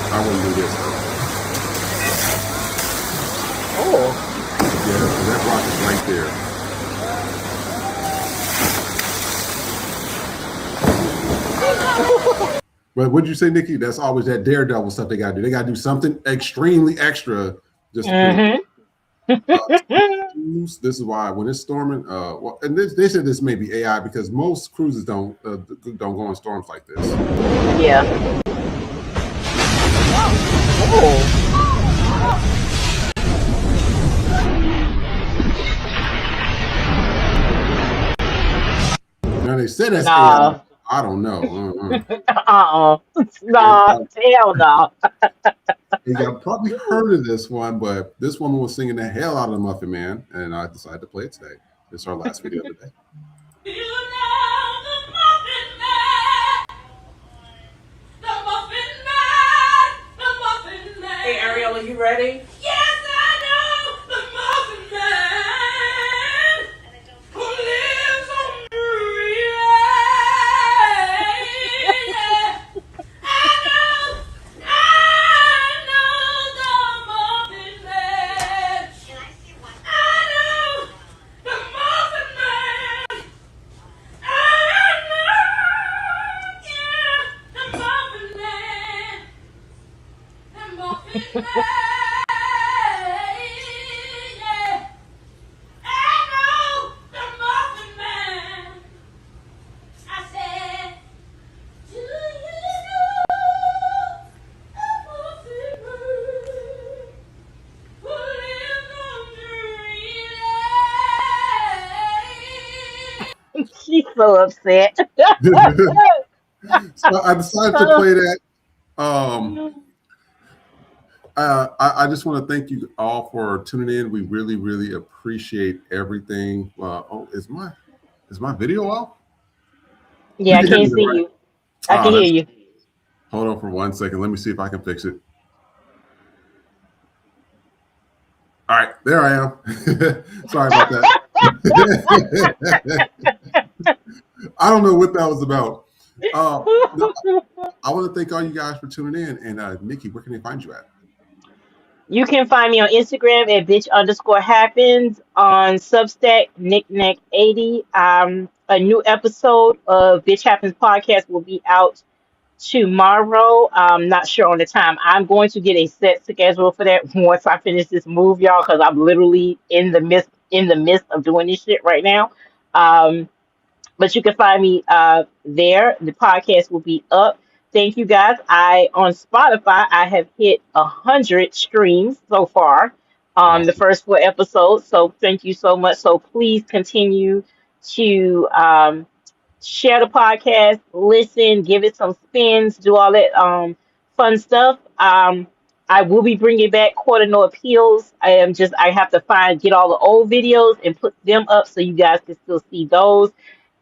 I wouldn't do this though. Oh. Yeah, so that rock is right there. But what'd you say, Nikki? That's always that daredevil stuff they got to do. They got to do something extremely extra. Just this is why when it's storming, and they said this may be AI because most cruises don't go on storms like this. Yeah. Oh. Now they said that's AI. I don't know. Nah, hell no. You got probably heard of this one, but this woman was singing the hell out of the Muffin Man, and I decided to play it today. This is our last video of the day. Hey, Ariel, are you ready? Yes, I know the Muffin Man who lives on Maria. I know the Muffin Man. I know the Muffin Man. I know, yeah, the Muffin Man. The Muffin Man. so upset. So I decided to play that. I just want to thank you all for tuning in. We really, really appreciate everything. Oh, is my video off? Yeah, I You can hear can't me, see right? you. I can hear That's, you. hold on for 1 second. Let me see if I can fix it. All right, there I am. Sorry about that. I don't know what that was about. I want to thank all you guys for tuning in. And Nikki, where can they find you at? You can find me on Instagram at bitch_happens, on Substack, knickknack80. A new episode of Bitch Happens podcast will be out tomorrow. I'm not sure on the time. I'm going to get a set schedule for that once I finish this move, y'all, because I'm literally in the midst of doing this shit right now. Um, but you can find me there. The podcast will be up. Thank you guys. I on Spotify I have hit 100 streams so far on the Awesome. first 4 episodes. So thank you so much. So please continue to share the podcast, listen, give it some spins, do all that fun stuff. I will be bringing back Quarter No Appeals. I have to get all the old videos and put them up so you guys can still see those,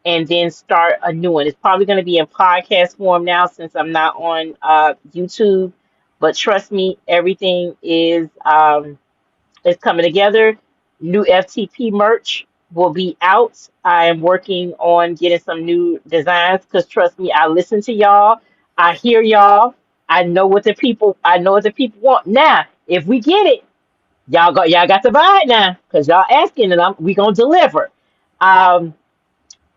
and then start a new one. It's probably going to be in podcast form now since I'm not on YouTube. But trust me, everything is coming together. New FTP merch will be out. I am working on getting some new designs because trust me, I listen to y'all. I hear y'all. I know what the people want. Now, if we get it, y'all got to buy it now because y'all asking and we gonna deliver. Um,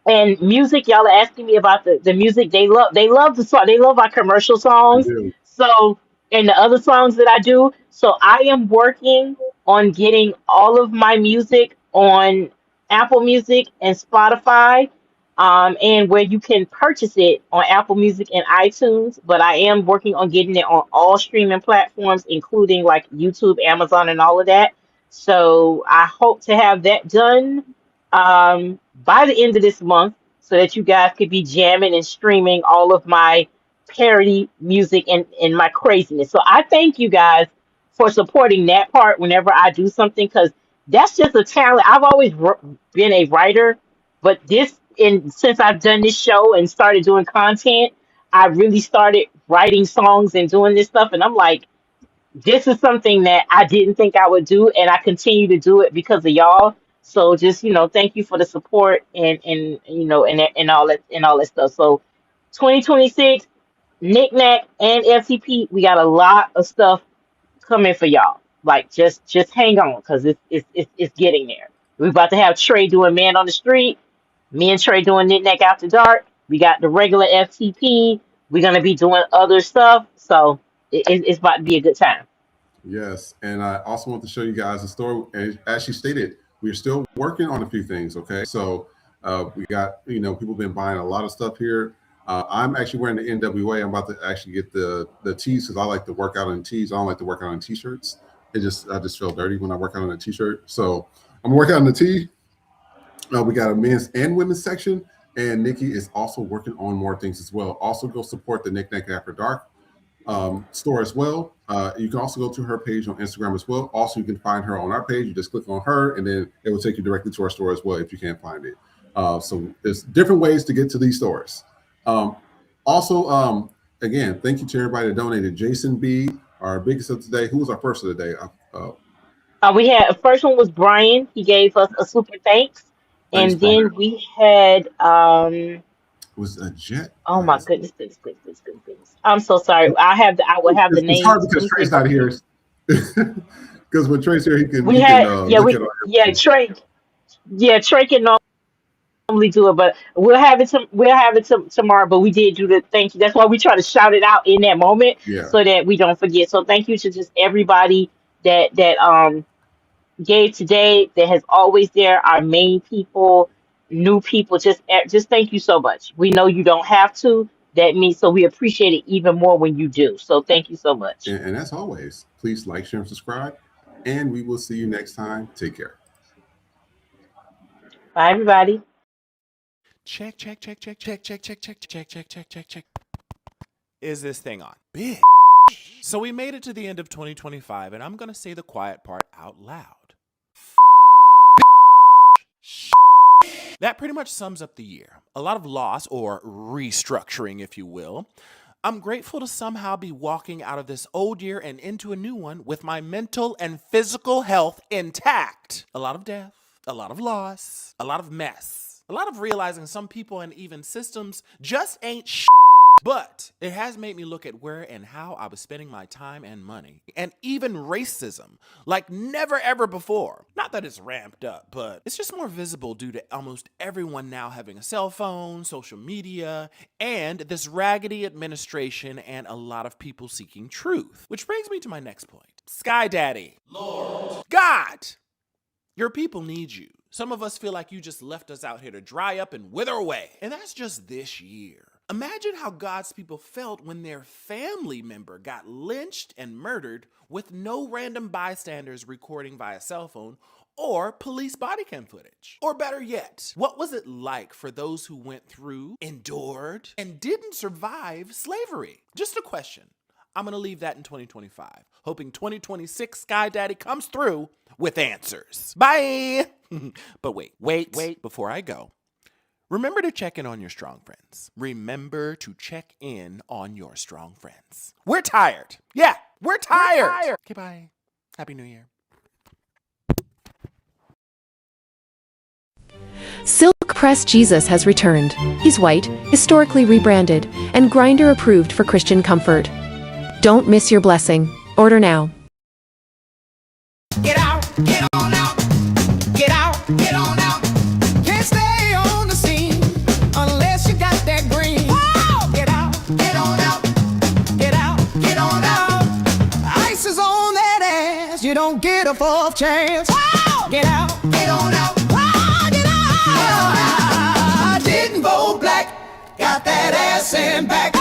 and music, y'all are asking me about the music. They love the song. They love our commercial I songs. do. So and the other songs that I do. So I am working on getting all of my music on Apple Music and Spotify, and where you can purchase it on Apple Music and iTunes. But I am working on getting it on all streaming platforms, including like YouTube, Amazon, and all of that. So I hope to have that done by the end of this month so that you guys could be jamming and streaming all of my parody music and my craziness. So I thank you guys for supporting that part whenever I do something because that's just a talent. I've always been a writer, but since I've done this show and started doing content, I really started writing songs and doing this stuff. And I'm like, this is something that I didn't think I would do, and I continue to do it because of y'all. So just thank you for the support and all that stuff. So 2026, Knick-Knack and FTP, we got a lot of stuff coming for y'all. Like just hang on because it's getting there. We're about to have Trey doing Man on the Street, me and Trey doing Knick-Knack After Dark. We got the regular FTP. We're gonna be doing other stuff. So it's about to be a good time. Yes, and I also want to show you guys the store. As she stated, we're still working on a few things. Okay, so we got people been buying a lot of stuff here. I'm actually wearing the NWA. I'm about to actually get the tees because I like to work out in tees. I don't like to work out in t-shirts. I just feel dirty when I work out on a t-shirt. So I'm working on the tee. We got a men's and women's section, and Nikki is also working on more things as well. Also, go support the Knick-Knack After Dark store as well. You can also go to her page on Instagram as well. Also, you can find her on our page. You just click on her, and then it will take you directly to our store as well if you can't find it. So there's different ways to get to these stores. Also, again, thank you to everybody that donated. Jason B, our biggest of today. Who was our first of the day? We had first one was Brian. He gave us a super thanks, Thanks, and Brian. then we had Was a jet? oh my goodness. I'm so sorry. I will have the It's hard names. Let because me see Trey's if I not can. here. Because when Trey's here, he can We had look at our. Trey can normally do it, but we'll have it tomorrow. But we did do the thank you. That's why we try to shout it out in that moment Yeah. so that we don't forget. So thank you to just everybody that gave today, that has always there, our main people, new people, just thank you so much. We know you don't have to. That means so we appreciate it even more when you do. So thank you so much. And as always, please like, share, and subscribe. And we will see you next time. Take care. Bye everybody. Check. Is this thing on? Bitch. So we made it to the end of 2025, and I'm gonna say the quiet part out loud. That pretty much sums up the year. A lot of loss, or restructuring, if you will. I'm grateful to somehow be walking out of this old year and into a new one with my mental and physical health intact. A lot of death, a lot of loss, a lot of mess, a lot of realizing some people and even systems just ain't shit. But it has made me look at where and how I was spending my time and money. And even racism, like never ever before. Not that it's ramped up, but it's just more visible due to almost everyone now having a cell phone, social media, and this raggedy administration and a lot of people seeking truth. Which brings me to my next point. Sky Daddy. Lord. God. Your people need you. Some of us feel like you just left us out here to dry up and wither away. And that's just this year. Imagine how God's people felt when their family member got lynched and murdered with no random bystanders recording via cell phone or police body cam footage. Or better yet, what was it like for those who went through, endured, and didn't survive slavery? Just a question. I'm gonna leave that in 2025, hoping 2026 Sky Daddy comes through with answers. Bye! But wait, before I go. Remember to check in on your strong friends. Remember to check in on your strong friends. We're tired. Yeah, we're tired. Okay, bye. Happy New Year. Silk Press Jesus has returned. He's white, historically rebranded, and Grindr approved for Christian comfort. Don't miss your blessing. Order now. Get out, get on out. Get out, get on out. Can't stay on the scene unless you got that green. Whoa! Get out, get on out. Get out, get on out. Ice is on that ass. You don't get a fourth chance. Whoa! Get out, get on out. Whoa! Get out. I didn't vote black. Got that ass in back.